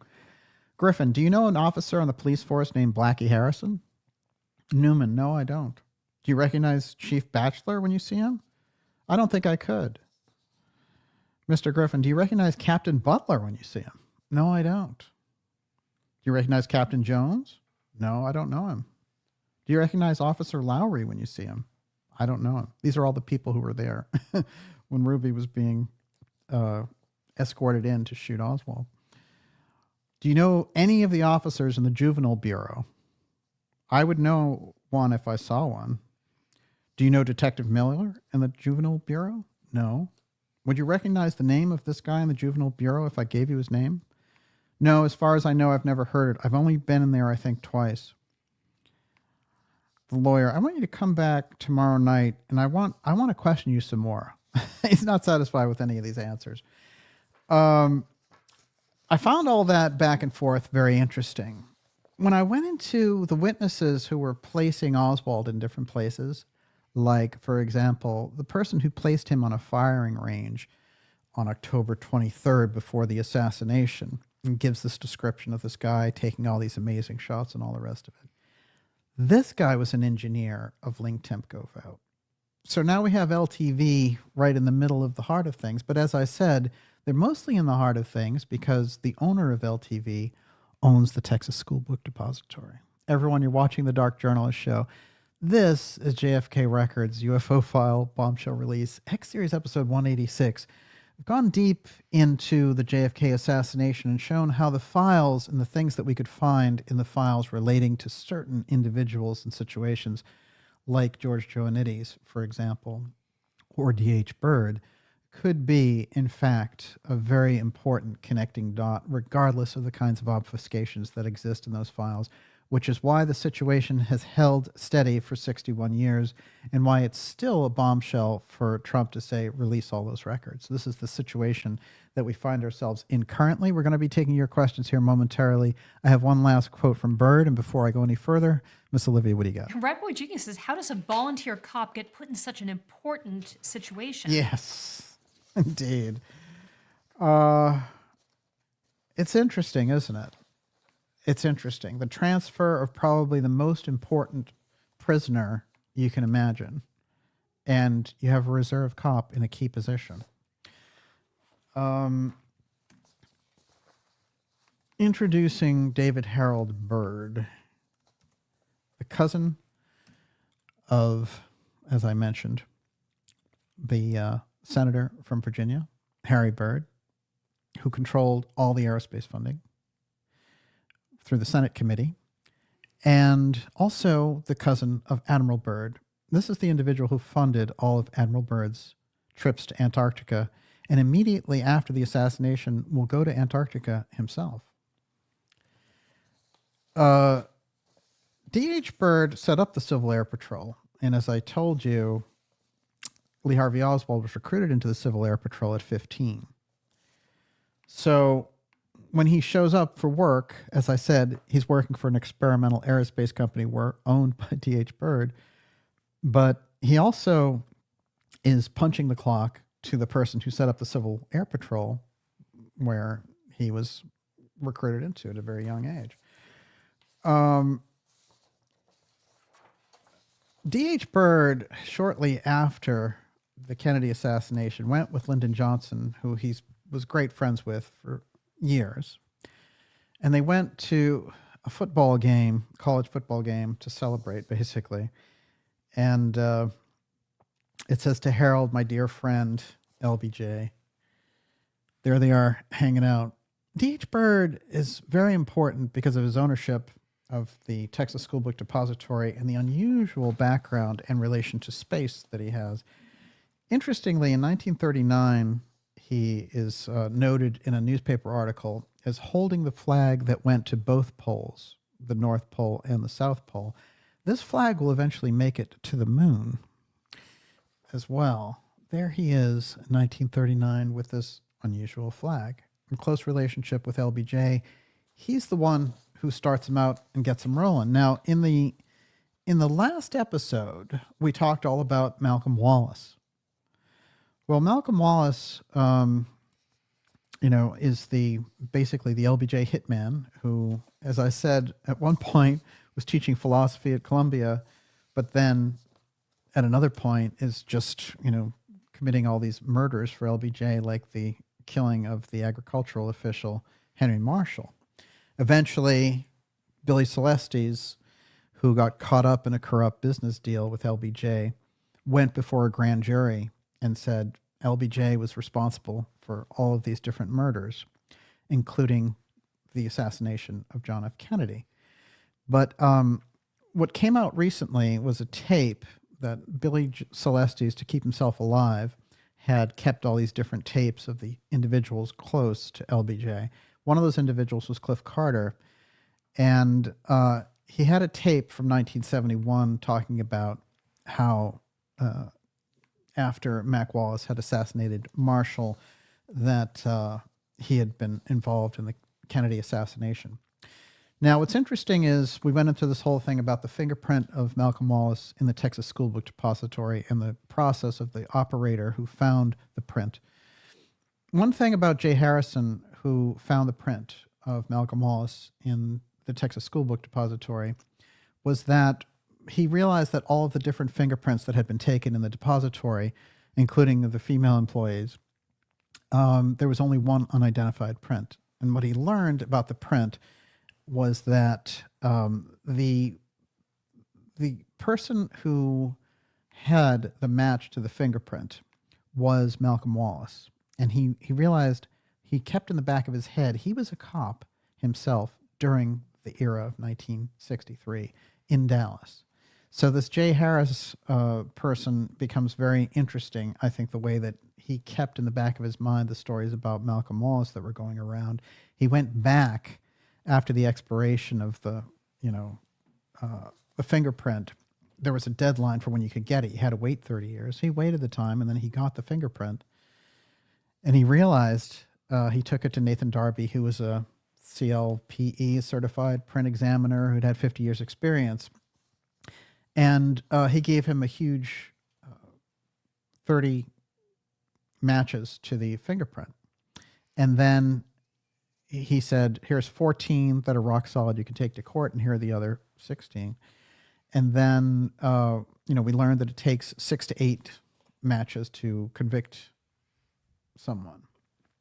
Griffin, do you know an officer on the police force named Blackie Harrison? Newman, no, I don't. Do you recognize Chief Batchelor when you see him? I don't think I could. Mr. Griffin, do you recognize Captain Butler when you see him? No, I don't. Do you recognize Captain Jones? No, I don't know him. Do you recognize Officer Lowry when you see him? I don't know him. These are all the people who were there when Ruby was being escorted in to shoot Oswald. Do you know any of the officers in the Juvenile Bureau? I would know one if I saw one. Do you know Detective Miller in the Juvenile Bureau? No. Would you recognize the name of this guy in the Juvenile Bureau if I gave you his name? No, as far as I know, I've never heard it. I've only been in there, I think, twice. The lawyer, I want you to come back tomorrow night, and I want to question you some more. He's not satisfied with any of these answers. I found all that back and forth very interesting. When I went into the witnesses who were placing Oswald in different places, like, for example, the person who placed him on a firing range on October 23rd before the assassination, and gives this description of this guy taking all these amazing shots and all the rest of it. This guy was an engineer of Ling Temco. So now we have LTV right in the middle of the heart of things. But as I said, they're mostly in the heart of things because the owner of LTV owns the Texas School Book Depository. Everyone, you're watching the Dark Journalist Show. This is JFK Records, UFO File, Bombshell Release, X Series Episode 186. We've gone deep into the JFK assassination and shown how the files and the things that we could find in the files relating to certain individuals and situations, like George Joannidis, for example, or D.H. Byrd, could be, in fact, a very important connecting dot, regardless of the kinds of obfuscations that exist in those files, which is why the situation has held steady for 61 years and why it's still a bombshell for Trump to say, release all those records. This is the situation that we find ourselves in currently. We're going to be taking your questions here momentarily. I have one last quote from Byrd, and before I go any further, Miss Olivia, what do you got? Rat Boy Genius says, how does a volunteer cop get put in such an important situation? Yes, indeed. It's interesting, isn't it? It's interesting. The transfer of probably the most important prisoner you can imagine. And you have a reserve cop in a key position. Introducing David Harold Byrd, the cousin of, as I mentioned, the senator from Virginia, Harry Byrd, who controlled all the aerospace funding through the Senate committee, and also the cousin of Admiral Byrd. This is the individual who funded all of Admiral Byrd's trips to Antarctica, and immediately after the assassination will go to Antarctica himself. D.H. Byrd set up the Civil Air Patrol, and as I told you, Lee Harvey Oswald was recruited into the Civil Air Patrol at 15. So when he shows up for work, as I said, he's working for an experimental aerospace company owned by D.H. Byrd, but he also is punching the clock to the person who set up the Civil Air Patrol, where he was recruited into at a very young age. D.H. Byrd, shortly after the Kennedy assassination, went with Lyndon Johnson, who he was great friends with for years, and they went to a football game, college football game, to celebrate, basically. And it says, to Harold, my dear friend, LBJ. There they are hanging out. D.H. Byrd is very important because of his ownership of the Texas School Book Depository and the unusual background and relation to space that he has. Interestingly, in 1939, he is noted in a newspaper article as holding the flag that went to both poles, the North Pole and the South Pole. This flag will eventually make it to the moon as well. There he is in 1939 with this unusual flag. In close relationship with LBJ, he's the one who starts him out and gets him rolling. Now, in the last episode, we talked all about Malcolm Wallace. Well, Malcolm Wallace, is basically the LBJ hitman who, as I said, at one point was teaching philosophy at Columbia, but then at another point is just, committing all these murders for LBJ, like the killing of the agricultural official Henry Marshall. Eventually, Billy Celestes, who got caught up in a corrupt business deal with LBJ, went before a grand jury and said LBJ was responsible for all of these different murders, including the assassination of John F. Kennedy. But what came out recently was a tape that Billy Celestes, to keep himself alive, had kept all these different tapes of the individuals close to LBJ. One of those individuals was Cliff Carter, and he had a tape from 1971 talking about how after Mac Wallace had assassinated Marshall, that he had been involved in the Kennedy assassination. Now, what's interesting is we went into this whole thing about the fingerprint of Malcolm Wallace in the Texas School Book Depository and the process of the operator who found the print. One thing about Jay Harrison, who found the print of Malcolm Wallace in the Texas School Book Depository, was that he realized that all of the different fingerprints that had been taken in the depository, including the female employees, there was only one unidentified print. And what he learned about the print was that the person who had the match to the fingerprint was Malcolm Wallace. And he realized, he kept in the back of his head, he was a cop himself during the era of 1963 in Dallas. So this Jay Harris person becomes very interesting, I think, the way that he kept in the back of his mind the stories about Malcolm Wallace that were going around. He went back after the expiration of the fingerprint. There was a deadline for when you could get it. You had to wait 30 years. He waited the time, and then he got the fingerprint. And he realized, he took it to Nathan Darby, who was a CLPE certified print examiner who'd had 50 years experience. And he gave him a huge 30 matches to the fingerprint. And then he said, here's 14 that are rock solid you can take to court, and here are the other 16. And then, we learned that it takes 6 to 8 matches to convict someone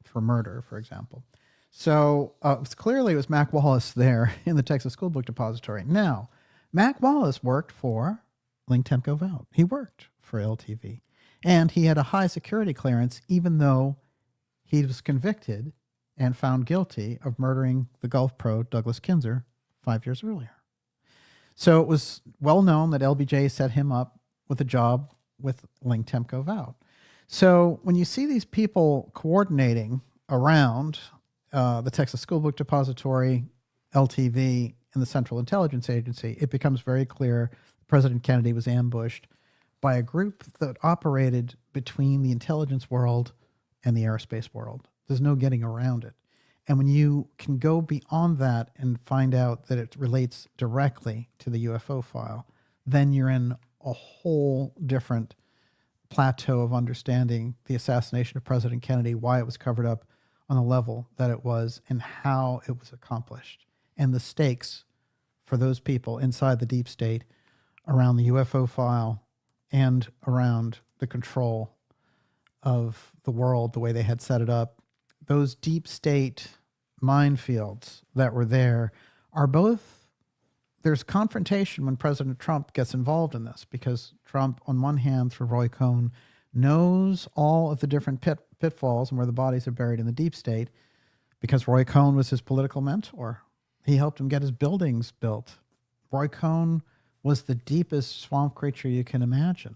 for murder, for example. So clearly it was Mac Wallace there in the Texas School Book Depository. Now, Mac Wallace worked for Ling Temco Vought. He worked for LTV. And he had a high security clearance, even though he was convicted and found guilty of murdering the Gulf pro Douglas Kinzer 5 years earlier. So it was well known that LBJ set him up with a job with Ling Temco Vought. So when you see these people coordinating around the Texas School Book Depository, LTV, and the Central Intelligence Agency, it becomes very clear President Kennedy was ambushed by a group that operated between the intelligence world and the aerospace world. There's no getting around it. And when you can go beyond that and find out that it relates directly to the UFO file, then you're in a whole different plateau of understanding the assassination of President Kennedy, why it was covered up on the level that it was, and how it was accomplished, and the stakes for those people inside the deep state around the UFO file and around the control of the world, the way they had set it up. Those deep state minefields that were there are both, there's confrontation when President Trump gets involved in this, because Trump, on one hand, through Roy Cohn, knows all of the different pitfalls and where the bodies are buried in the deep state, because Roy Cohn was his political mentor. He helped him get his buildings built. Roy Cohn was the deepest swamp creature you can imagine.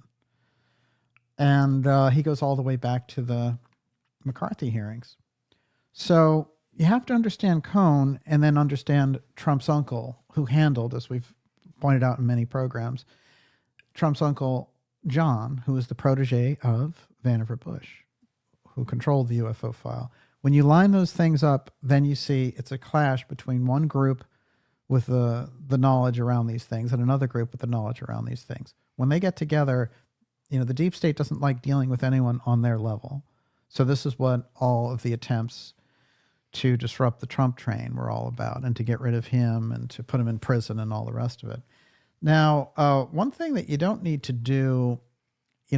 And he goes all the way back to the McCarthy hearings. So you have to understand Cohn and then understand Trump's uncle, who handled, as we've pointed out in many programs, Trump's uncle, John, who was the protege of Vannevar Bush, who controlled the UFO file. When you line those things up, then you see it's a clash between one group with the knowledge around these things and another group with the knowledge around these things. When they get together, the deep state doesn't like dealing with anyone on their level. So this is what all of the attempts to disrupt the Trump train were all about, and to get rid of him and to put him in prison and all the rest of it. Now, one thing that you don't need to do, you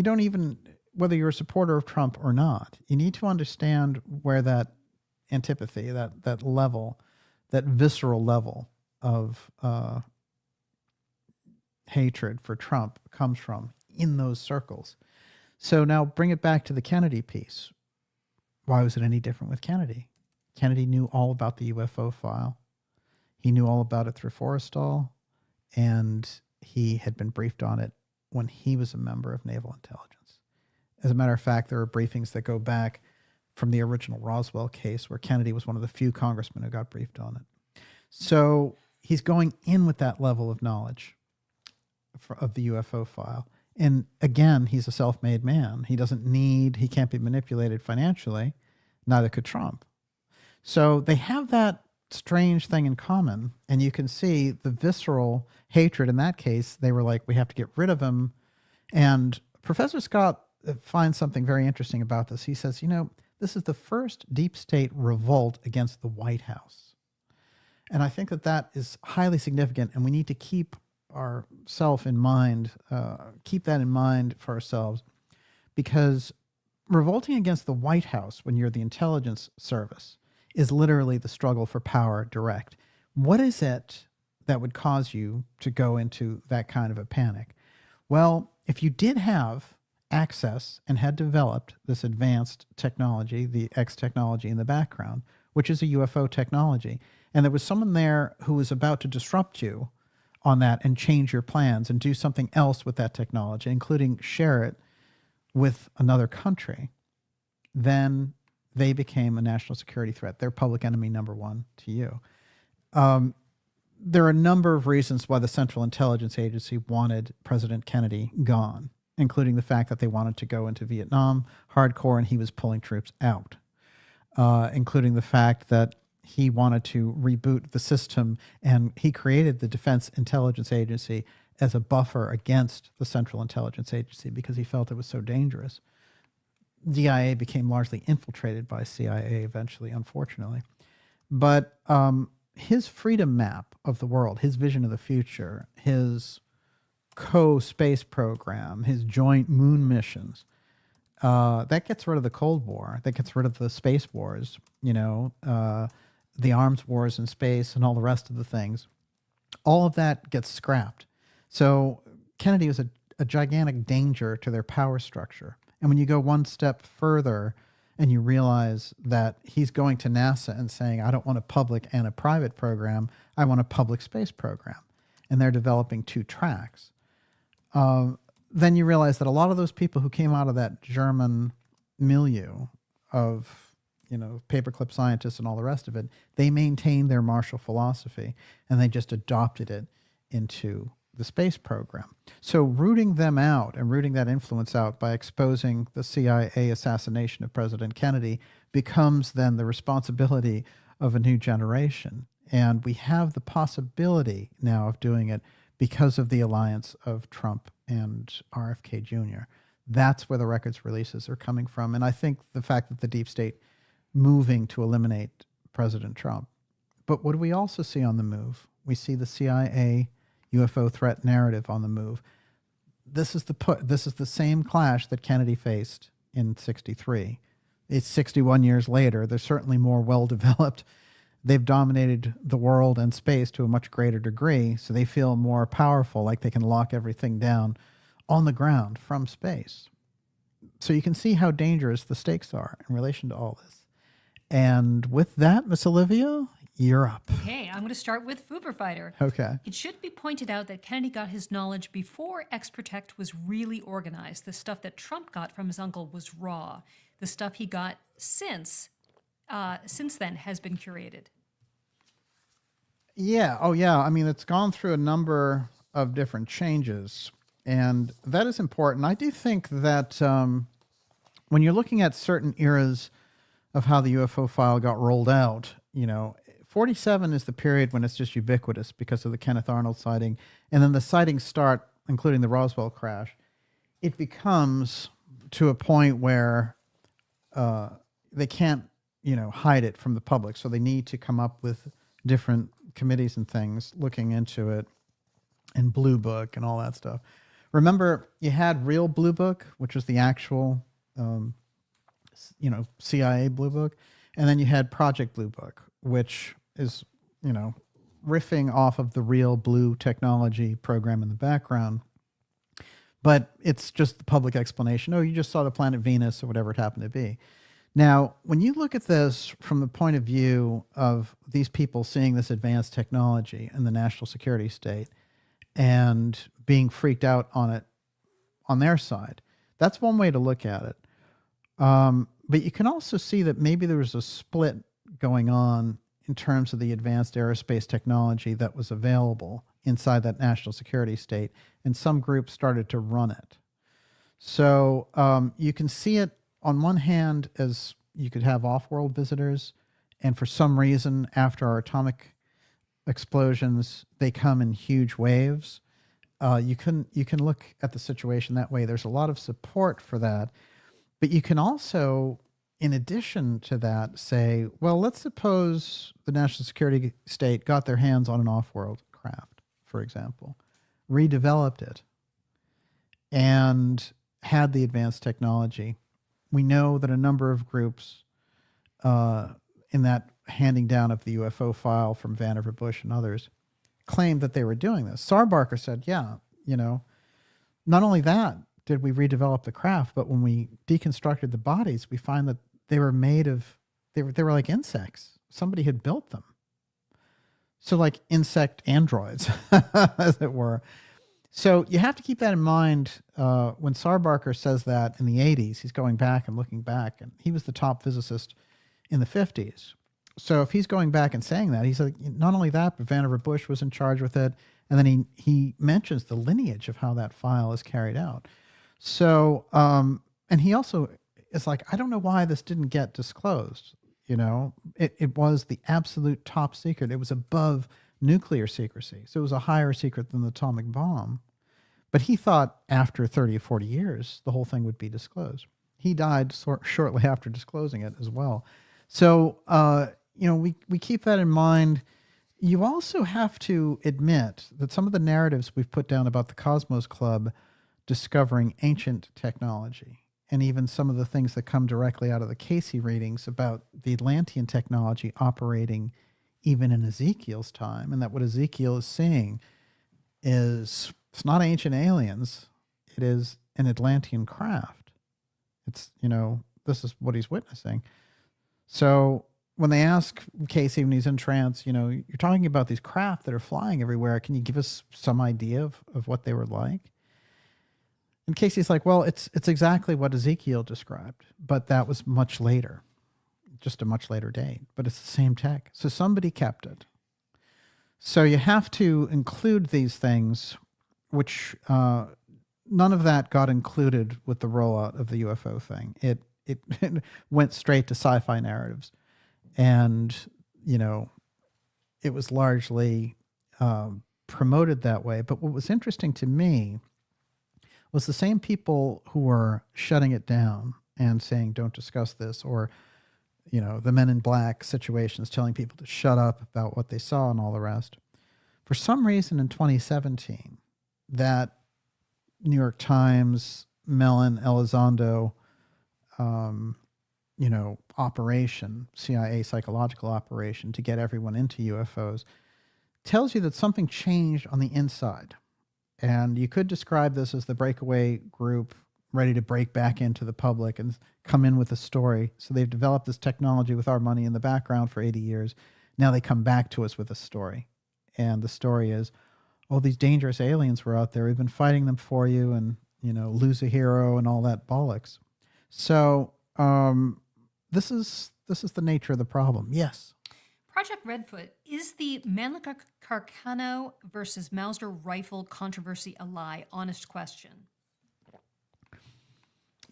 don't even, whether you're a supporter of Trump or not, you need to understand where that antipathy, that level, that visceral level of hatred for Trump comes from in those circles. So now bring it back to the Kennedy piece. Why was it any different with Kennedy? Kennedy knew all about the UFO file. He knew all about it through Forrestal, and he had been briefed on it when he was a member of Naval Intelligence. As a matter of fact, there are briefings that go back from the original Roswell case where Kennedy was one of the few congressmen who got briefed on it. So he's going in with that level of knowledge of the UFO file. And again, he's a self-made man. He can't be manipulated financially. Neither could Trump. So they have that strange thing in common. And you can see the visceral hatred in that case. They were like, we have to get rid of him. And Professor Scott finds something very interesting about this. He says, this is the first deep state revolt against the White House. And I think that is highly significant, and we need to keep ourselves in mind, keep that in mind for ourselves, because revolting against the White House when you're the intelligence service is literally the struggle for power direct. What is it that would cause you to go into that kind of a panic? Well, if you did have access and had developed this advanced technology, the X technology in the background, which is a UFO technology, and there was someone there who was about to disrupt you on that and change your plans and do something else with that technology, including share it with another country, then they became a national security threat. They're public enemy number one to you. There are a number of reasons why the Central Intelligence Agency wanted President Kennedy gone, including the fact that they wanted to go into Vietnam hardcore and he was pulling troops out, including the fact that he wanted to reboot the system, and he created the Defense Intelligence Agency as a buffer against the Central Intelligence Agency because he felt it was so dangerous. DIA became largely infiltrated by CIA eventually, unfortunately. But his freedom map of the world, his vision of the future, his co-space program, his joint moon missions, that gets rid of the Cold War. That gets rid of the space wars, the arms wars in space and all the rest of the things. All of that gets scrapped. So Kennedy was a gigantic danger to their power structure. And when you go one step further and you realize that he's going to NASA and saying, I don't want a public and a private program, I want a public space program. And they're developing two tracks. Then you realize that a lot of those people who came out of that German milieu of, paperclip scientists and all the rest of it, they maintained their Marshall philosophy and they just adopted it into the space program. So rooting them out and rooting that influence out by exposing the CIA assassination of President Kennedy becomes then the responsibility of a new generation. And we have the possibility now of doing it because of the alliance of Trump and RFK Jr. That's where the records releases are coming from. And I think the fact that the deep state moving to eliminate President Trump. But what do we also see on the move? We see the CIA UFO threat narrative on the move. This is the same clash that Kennedy faced in 1963. It's 61 years later. They're certainly more well-developed. They've dominated the world and space to a much greater degree, so they feel more powerful, like they can lock everything down on the ground from space. So you can see how dangerous the stakes are in relation to all this. And with that, Miss Olivia, you're up. Okay, I'm going to start with Fooper Fighter. Okay. It should be pointed out that Kennedy got his knowledge before X-Protect was really organized. The stuff that Trump got from his uncle was raw. The stuff he got since then has been curated. Yeah. Oh, yeah. I mean, it's gone through a number of different changes, and that is important. I do think that when you're looking at certain eras of how the UFO file got rolled out, 47 is the period when it's just ubiquitous because of the Kenneth Arnold sighting. And then the sightings start, including the Roswell crash. It becomes to a point where they can't, hide it from the public. So they need to come up with different committees and things looking into it, and Blue Book and all that stuff. Remember, you had Real Blue Book, which was the actual, CIA Blue Book. And then you had Project Blue Book, which is, riffing off of the Real Blue technology program in the background. But it's just the public explanation. Oh, you just saw the planet Venus or whatever it happened to be. Now, when you look at this from the point of view of these people seeing this advanced technology in the national security state and being freaked out on it on their side, that's one way to look at it. But you can also see that maybe there was a split going on in terms of the advanced aerospace technology that was available inside that national security state, and some groups started to run it. So you can see it on one hand as you could have off-world visitors, and for some reason, after our atomic explosions, they come in huge waves. You can look at the situation that way. There's a lot of support for that. But you can also, in addition to that, say, well, let's suppose the national security state got their hands on an off-world craft, for example, redeveloped it, and had the advanced technology. We know that a number of groups in that handing down of the UFO file from Vannevar Bush and others claimed that they were doing this. Sarbarker said, yeah, not only that did we redevelop the craft, but when we deconstructed the bodies, we find that they were made of, they were like insects. Somebody had built them. So like insect androids, as it were. So you have to keep that in mind when Sarbarker says that in the 80s. He's going back and looking back, and he was the top physicist in the 50s. So if he's going back and saying that, he's like, not only that, but Vannevar Bush was in charge with it. And then he mentions the lineage of how that file is carried out. So, and he also is like, I don't know why this didn't get disclosed. It was the absolute top secret. It was above nuclear secrecy. So it was a higher secret than the atomic bomb. But he thought after 30 or 40 years, the whole thing would be disclosed. He died shortly after disclosing it as well. So, we keep that in mind. You also have to admit that some of the narratives we've put down about the Cosmos Club discovering ancient technology, and even some of the things that come directly out of the Casey readings about the Atlantean technology operating even in Ezekiel's time, and that what Ezekiel is seeing is, it's not ancient aliens, it is an Atlantean craft. It's, this is what he's witnessing. So when they ask Casey when he's in trance, you're talking about these craft that are flying everywhere. Can you give us some idea of what they were like? And Casey's like, well, it's exactly what Ezekiel described, but that was much later, just a much later date, but it's the same tech. So somebody kept it. So you have to include these things, which none of that got included with the rollout of the UFO thing. It went straight to sci-fi narratives. And, it was largely promoted that way. But what was interesting to me was the same people who were shutting it down and saying, don't discuss this, or, the Men in Black situations, telling people to shut up about what they saw and all the rest. For some reason in 2017, that New York Times, Mellon, Elizondo, operation, CIA psychological operation to get everyone into UFOs, tells you that something changed on the inside. And you could describe this as the breakaway group ready to break back into the public and come in with a story. So they've developed this technology with our money in the background for 80 years. Now they come back to us with a story. And the story is, oh, these dangerous aliens were out there. We've been fighting them for you, and, lose a hero and all that bollocks. So this is the nature of the problem. Yes. Project Redfoot, is the Mannlicher Carcano versus Mauser rifle controversy a lie? Honest question.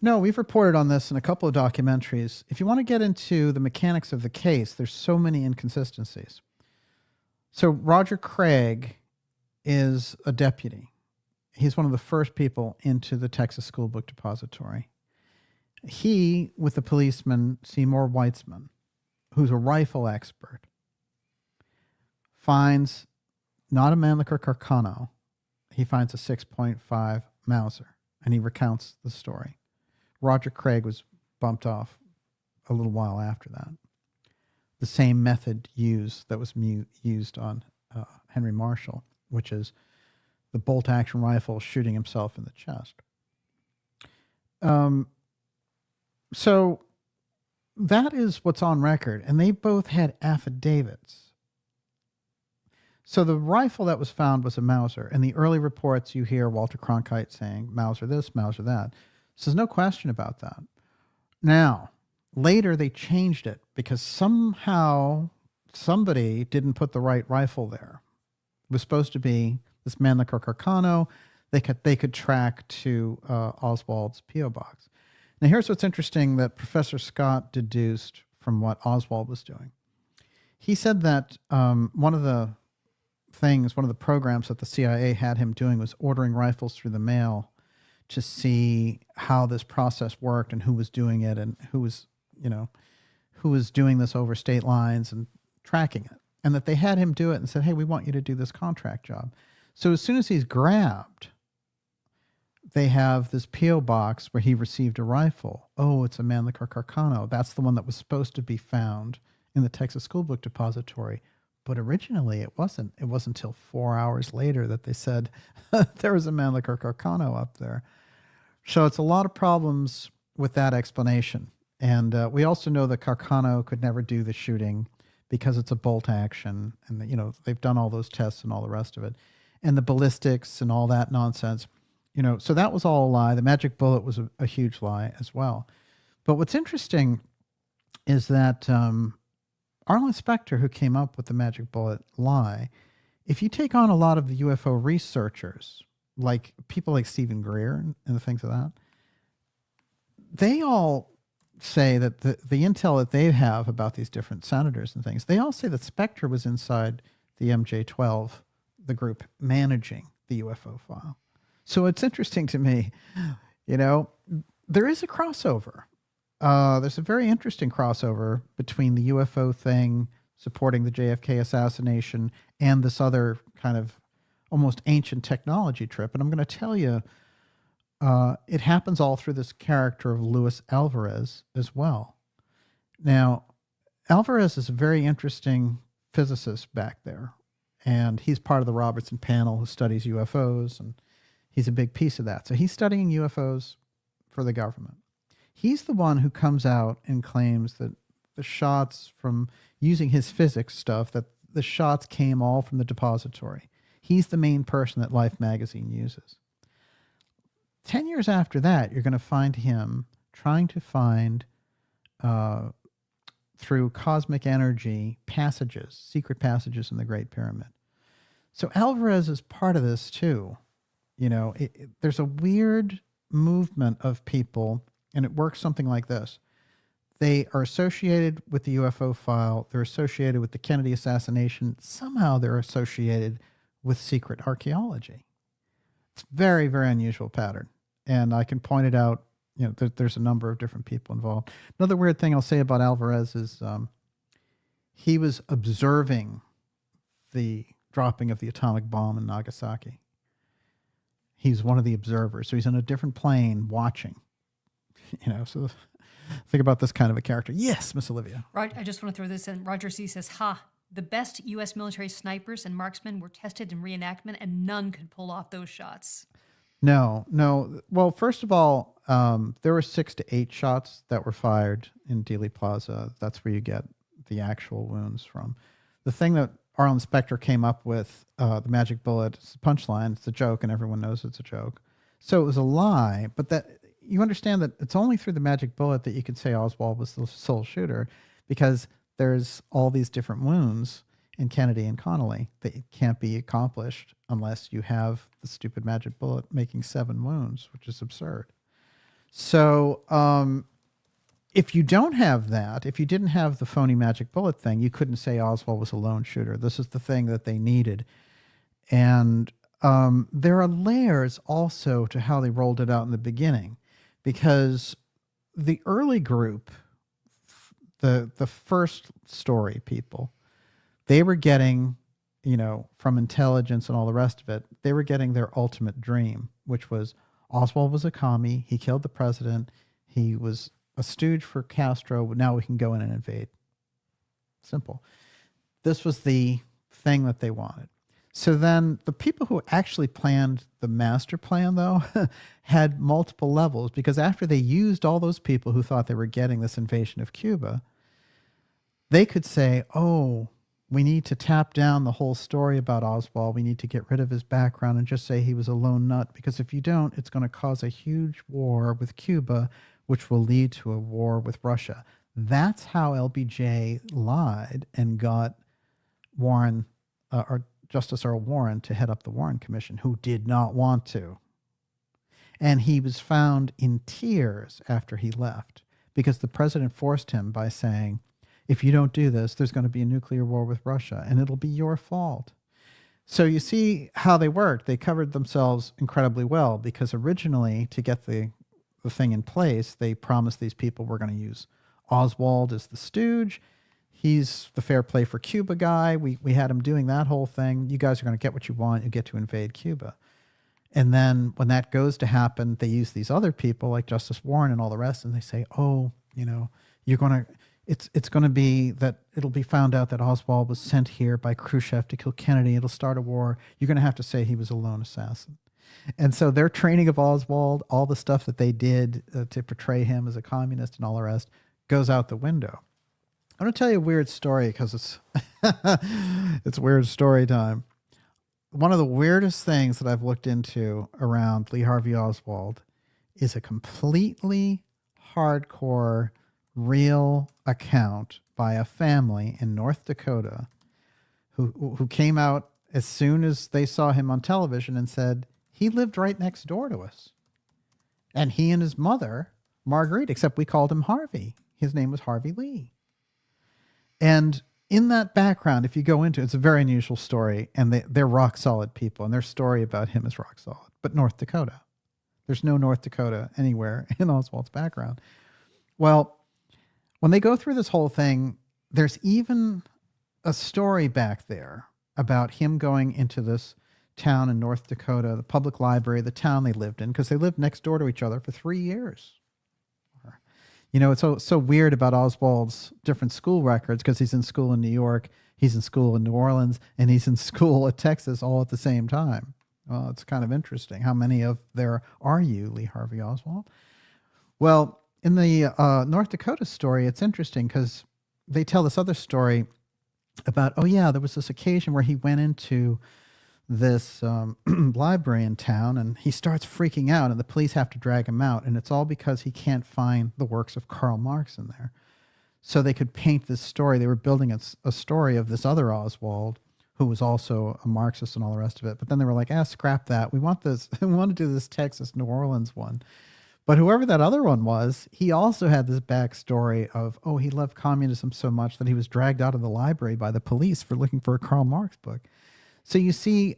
No, we've reported on this in a couple of documentaries. If you want to get into the mechanics of the case, there's so many inconsistencies. So Roger Craig is a deputy. He's one of the first people into the Texas School Book Depository. He, with the policeman Seymour Weitzman, who's a rifle expert, finds not a Mannlicher Carcano. He finds a 6.5 Mauser, and he recounts the story. Roger Craig was bumped off a little while after that. The same method that was used on Henry Marshall, which is the bolt-action rifle shooting himself in the chest. So that is what's on record. And they both had affidavits. So the rifle that was found was a Mauser. In the early reports, you hear Walter Cronkite saying, Mauser this, Mauser that. So there's no question about that. Now, later they changed it because somehow somebody didn't put the right rifle there. It was supposed to be this Mannlicher Carcano. They could track to Oswald's P.O. box. Now, here's what's interesting that Professor Scott deduced from what Oswald was doing. He said that one of the programs that the CIA had him doing was ordering rifles through the mail to see how this process worked and who was doing it and who was doing this over state lines and tracking it. And that they had him do it and said, hey, we want you to do this contract job. So as soon as he's grabbed, they have this P.O. box where he received a rifle. Oh, it's a Mannlicher Carcano. That's the one that was supposed to be found in the Texas School Book Depository. But originally it wasn't. It wasn't until 4 hours later that they said there was a Mannlicher Carcano up there. So it's a lot of problems with that explanation. And we also know that Carcano could never do the shooting because it's a bolt action. And, they've done all those tests and all the rest of it. And the ballistics and all that nonsense. So that was all a lie. The magic bullet was a huge lie as well. But what's interesting is that Arlen Specter, who came up with the magic bullet lie, if you take on a lot of the UFO researchers, like people like Stephen Greer and the things of that, they all say that the intel that they have about these different senators and things, they all say that Specter was inside the MJ-12, the group managing the UFO file. So it's interesting to me, there is a crossover. There's a very interesting crossover between the UFO thing supporting the JFK assassination and this other kind of almost ancient technology trip. And I'm going to tell you, it happens all through this character of Luis Alvarez as well. Now, Alvarez is a very interesting physicist back there, and he's part of the Robertson panel who studies UFOs, and he's a big piece of that. So he's studying UFOs for the government. He's the one who comes out and claims that the shots from using his physics stuff, that the shots came all from the depository. He's the main person that Life magazine uses. 10 years after that, you're going to find him trying to find, through cosmic energy, passages, secret passages in the Great Pyramid. So Alvarez is part of this too. There's a weird movement of people, and it works something like this. They are associated with the UFO file. They're associated with the Kennedy assassination. Somehow they're associated with secret archaeology. It's a very, very unusual pattern. And I can point it out. There's a number of different people involved. Another weird thing I'll say about Alvarez is he was observing the dropping of the atomic bomb in Nagasaki. He's one of the observers. So he's on a different plane watching. So think about this kind of a character. Yes, Miss Olivia. Right, I just want to throw this in. Roger C. says, the best U.S. military snipers and marksmen were tested in reenactment, and none could pull off those shots. No. Well, first of all, there were 6 to 8 shots that were fired in Dealey Plaza. That's where you get the actual wounds from. The thing that Arlen Specter came up with, the magic bullet, it's a punchline, it's a joke, and everyone knows it's a joke. So it was a lie, but that you understand that it's only through the magic bullet that you can say Oswald was the sole shooter, because there's all these different wounds in Kennedy and Connolly that can't be accomplished unless you have the stupid magic bullet making 7 wounds, which is absurd. So if you don't have that, if you didn't have the phony magic bullet thing, you couldn't say Oswald was a lone shooter. This is the thing that they needed. And there are layers also to how they rolled it out in the beginning, because the early group, the first story people, they were getting, from intelligence and all the rest of it, they were getting their ultimate dream, which was Oswald was a commie. He killed the president. He was a stooge for Castro, but now we can go in and invade. Simple. This was the thing that they wanted. So then the people who actually planned the master plan, though, had multiple levels, because after they used all those people who thought they were getting this invasion of Cuba, they could say, oh, we need to tap down the whole story about Oswald. We need to get rid of his background and just say he was a lone nut, because if you don't, it's going to cause a huge war with Cuba, which will lead to a war with Russia. That's how LBJ lied and got Warren, or Justice Earl Warren, to head up the Warren Commission, who did not want to. And he was found in tears after he left, because the president forced him by saying, if you don't do this, there's going to be a nuclear war with Russia, and it'll be your fault. So you see how they worked. They covered themselves incredibly well, because originally, to get the thing in place, they promised these people we're going to use Oswald as the stooge. He's the fair play for Cuba guy. We had him doing that whole thing. You guys are going to get what you want. You get to invade Cuba. And then when that goes to happen, they use these other people like Justice Warren and all the rest, and they say, oh, you know, you're going to... It's going to be that it'll be found out that Oswald was sent here by Khrushchev to kill Kennedy. It'll start a war. You're going to have to say he was a lone assassin. And so their training of Oswald, all the stuff that they did to portray him as a communist and all the rest, goes out the window. I'm going to tell you a weird story, because it's it's weird story time. One of the weirdest things that I've looked into around Lee Harvey Oswald is a completely hardcore real account by a family in North Dakota who came out as soon as they saw him on television and said he lived right next door to us. And he and his mother, Marguerite, except we called him Harvey. His name was Harvey Lee. And in that background, if you go into it, it's a very unusual story, and they're rock solid people, and their story about him is rock solid. But North Dakota, there's no North Dakota anywhere in Oswald's background. Well, when they go through this whole thing, there's even a story back there about him going into this town in North Dakota, the public library, the town they lived in, because they lived next door to each other for 3 years. You know, it's so weird about Oswald's different school records, because he's in school in New York, he's in school in New Orleans, and he's in school at Texas all at the same time. Well, it's kind of interesting. How many of there are you, Lee Harvey Oswald? Well, in the North Dakota story, it's interesting because they tell this other story about, oh yeah, there was this occasion where he went into this library in town, and he starts freaking out, and the police have to drag him out, and it's all because he can't find the works of Karl Marx in there. So they could paint this story. They were building a story of this other Oswald, who was also a Marxist and all the rest of it. But then they were like, scrap that. We want this. We want to do this Texas, New Orleans one. But whoever that other one was, he also had this backstory of, oh, he loved communism so much that he was dragged out of the library by the police for looking for a Karl Marx book. So you see,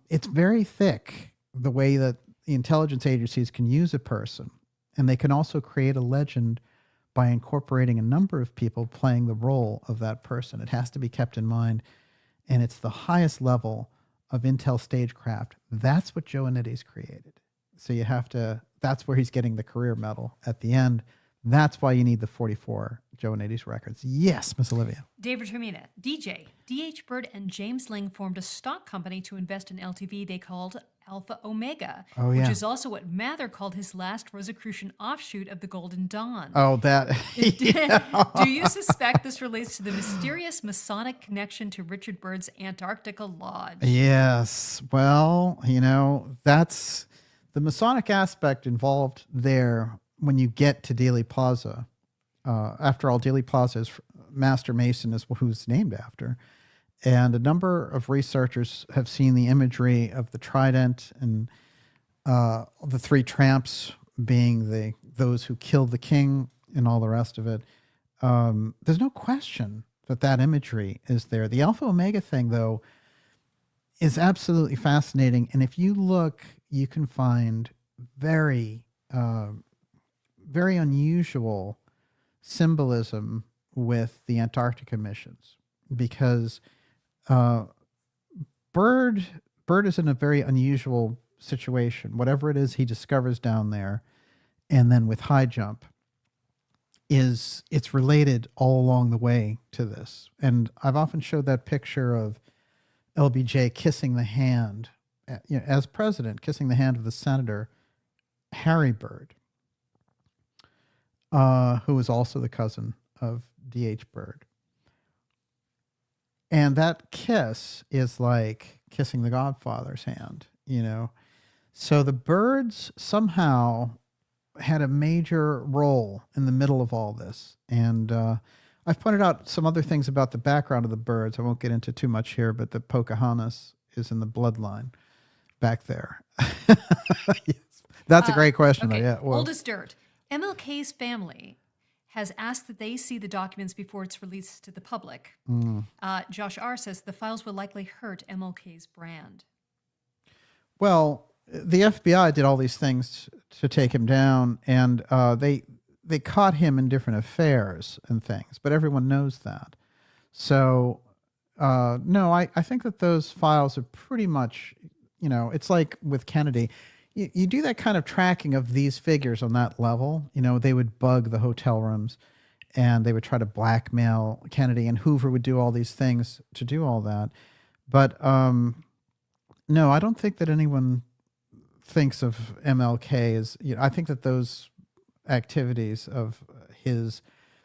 it's very thick, the way that the intelligence agencies can use a person. And they can also create a legend by incorporating a number of people playing the role of that person. It has to be kept in mind. And it's the highest level of intel stagecraft. That's what Joe Anitti's created. So you have to, that's where he's getting the career medal at the end. That's why you need the 44 Joe Anitti's records. Yes, Miss Olivia. David Termina, DJ, D.H. Bird and James Ling formed a stock company to invest in LTV they called Alpha Omega, which is also what Mather called his last Rosicrucian offshoot of the Golden Dawn. Oh, that. Yeah. Do you suspect this relates to the mysterious Masonic connection to Richard Byrd's Antarctica Lodge? Yes. Well, you know, that's the Masonic aspect involved there when you get to Dealey Plaza. After all, Dealey Plaza's Master Mason is who's named after. And a number of researchers have seen the imagery of the trident and the three tramps being those who killed the king and all the rest of it. There's no question that imagery is there. The Alpha Omega thing, though, is absolutely fascinating. And if you look, you can find very, very unusual symbolism with the Antarctica missions, because Byrd is in a very unusual situation. Whatever it is he discovers down there, and then with high jump, it's related all along the way to this. And I've often showed that picture of LBJ kissing the hand, as president, kissing the hand of the Senator Harry Byrd, who was also the cousin of D.H. Byrd. And that kiss is like kissing the Godfather's hand, So the Byrds somehow had a major role in the middle of all this. And I've pointed out some other things about the background of the Byrds. I won't get into too much here, but the Pocahontas is in the bloodline back there. Yes. That's a great question. Okay. Though. Yeah. Well, Oldest dirt. MLK's family has asked that they see the documents before it's released to the public. Josh R. says the files will likely hurt MLK's brand. well, the FBI did all these things to take him down, and they caught him in different affairs and things, but everyone knows that. So, no, I think that those files are pretty much, it's like with Kennedy. You do that kind of tracking of these figures on that level. They would bug the hotel rooms and they would try to blackmail Kennedy, and Hoover would do all these things to do all that. But no, I don't think that anyone thinks of MLK as, I think that those activities of his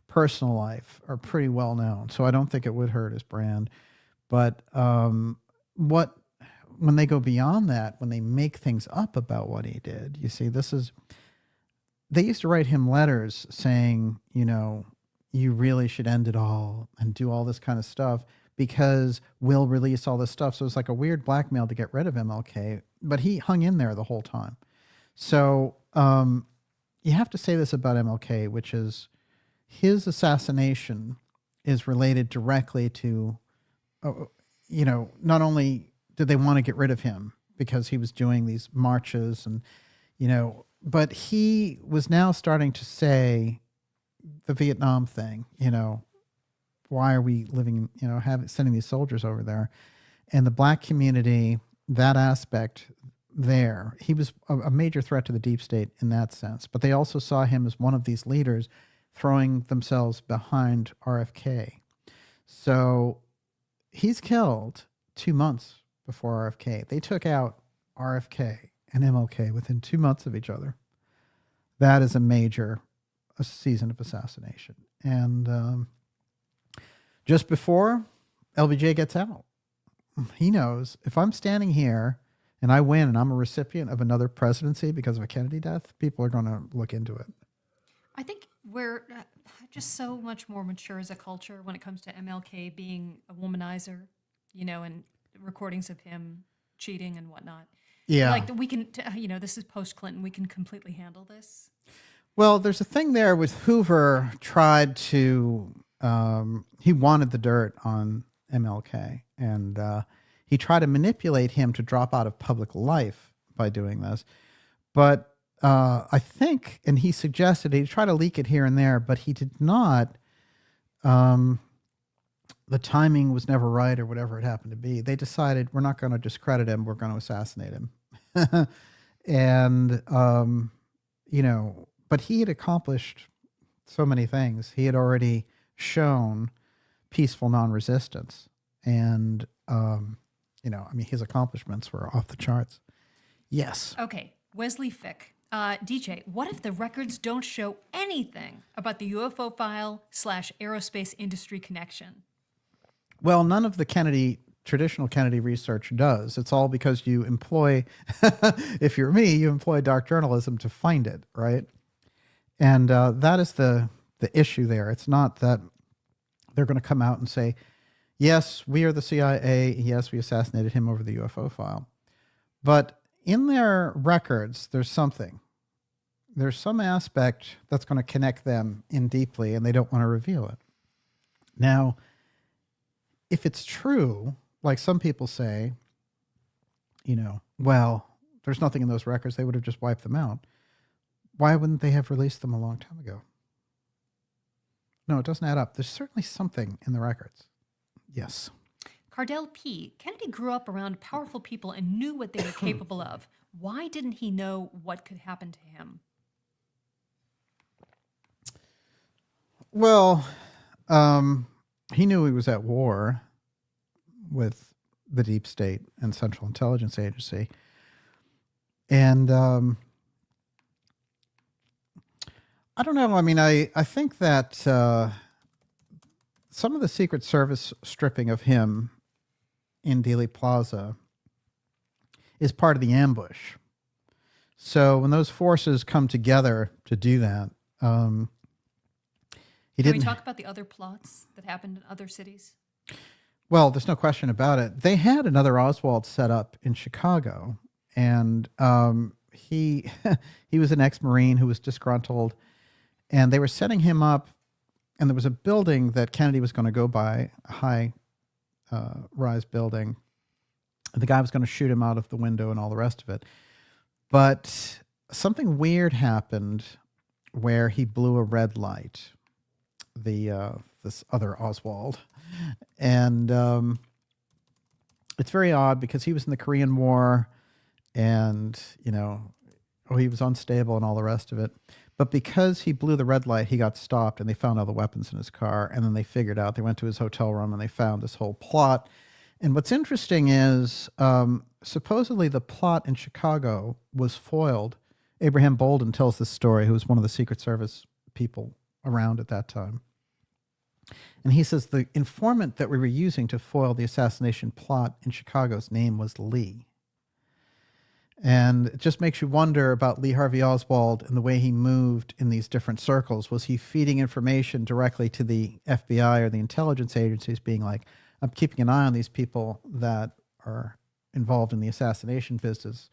personal life are pretty well known. So I don't think it would hurt his brand. But when they go beyond that, when they make things up about what he did, you see, they used to write him letters saying, you really should end it all and do all this kind of stuff because we'll release all this stuff. So it's like a weird blackmail to get rid of MLK, but he hung in there the whole time. So you have to say this about MLK, which is his assassination is related directly to, not only did they want to get rid of him because he was doing these marches and, but he was now starting to say the Vietnam thing, why are we living, sending these soldiers over there? And the black community, that aspect there, he was a major threat to the deep state in that sense. But they also saw him as one of these leaders throwing themselves behind RFK. So he's killed 2 months before RFK. They took out RFK and MLK within 2 months of each other. That is a season of assassination. And just before LBJ gets out, he knows if I'm standing here and I win and I'm a recipient of another presidency because of a Kennedy death, people are going to look into it. I think we're just so much more mature as a culture when it comes to MLK being a womanizer, and recordings of him cheating and whatnot. Yeah. Like we can, this is post-Clinton. We can completely handle this. Well, there's a thing there with Hoover tried to, he wanted the dirt on MLK, and he tried to manipulate him to drop out of public life by doing this. But I think, and he suggested he tried to leak it here and there, but he did not. The timing was never right or whatever it happened to be. They decided we're not going to discredit him. We're going to assassinate him. And, but he had accomplished so many things. He had already shown peaceful non-resistance. And, his accomplishments were off the charts. Yes. Okay. Wesley Fick. DJ, what if the records don't show anything about the UFO file / aerospace industry connection? Well, none of the traditional Kennedy research does. It's all because you employ, if you're me, you employ dark journalism to find it, right? And that is the issue there. It's not that they're going to come out and say, yes, we are the CIA. Yes, we assassinated him over the UFO file. But in their records, there's something. There's some aspect that's going to connect them in deeply, and they don't want to reveal it. Now, if it's true, like some people say, well, there's nothing in those records, they would have just wiped them out. Why wouldn't they have released them a long time ago? No, it doesn't add up. There's certainly something in the records. Yes. Cardell P. Kennedy grew up around powerful people and knew what they were capable of. Why didn't he know what could happen to him? Well, he knew he was at war with the deep state and Central Intelligence Agency. And I don't know. I mean, I think that some of the Secret Service stripping of him in Dealey Plaza is part of the ambush. So when those forces come together to do that, Can we talk about the other plots that happened in other cities? Well, there's no question about it. They had another Oswald set up in Chicago, and he he was an ex-Marine who was disgruntled, and they were setting him up, and there was a building that Kennedy was going to go by, a high rise building. The guy was going to shoot him out of the window and all the rest of it. But something weird happened where he blew a red light, this other Oswald. And it's very odd because he was in the Korean War and, he was unstable and all the rest of it. But because he blew the red light, he got stopped and they found all the weapons in his car. And then they figured out, they went to his hotel room and they found this whole plot. And what's interesting is supposedly the plot in Chicago was foiled. Abraham Bolden tells this story, who was one of the Secret Service people around at that time. And he says the informant that we were using to foil the assassination plot in Chicago's name was Lee. And it just makes you wonder about Lee Harvey Oswald and the way he moved in these different circles. Was he feeding information directly to the FBI or the intelligence agencies, being like, I'm keeping an eye on these people that are involved in the assassination business?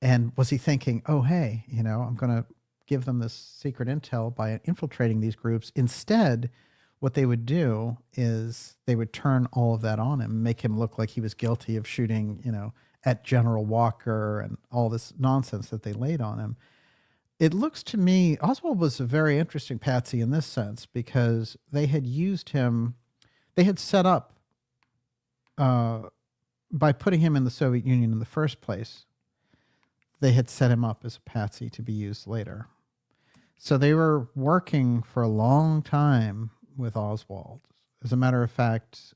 And was he thinking, oh, hey, I'm going to give them this secret intel by infiltrating these groups? Instead, what they would do is they would turn all of that on him, make him look like he was guilty of shooting, at General Walker and all this nonsense that they laid on him. It looks to me, Oswald was a very interesting patsy in this sense because they had used him, they had set up, by putting him in the Soviet Union in the first place, they had set him up as a patsy to be used later. So they were working for a long time with Oswald. As a matter of fact,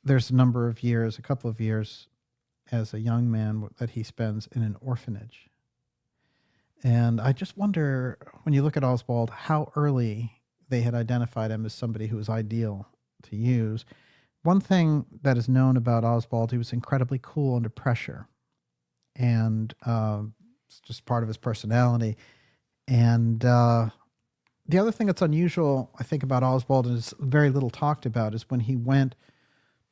there's a couple of years as a young man that he spends in an orphanage. And I just wonder, when you look at Oswald, how early they had identified him as somebody who was ideal to use. One thing that is known about Oswald, he was incredibly cool under pressure. And it's just part of his personality. And the other thing that's unusual, I think, about Oswald, and is very little talked about, is when he went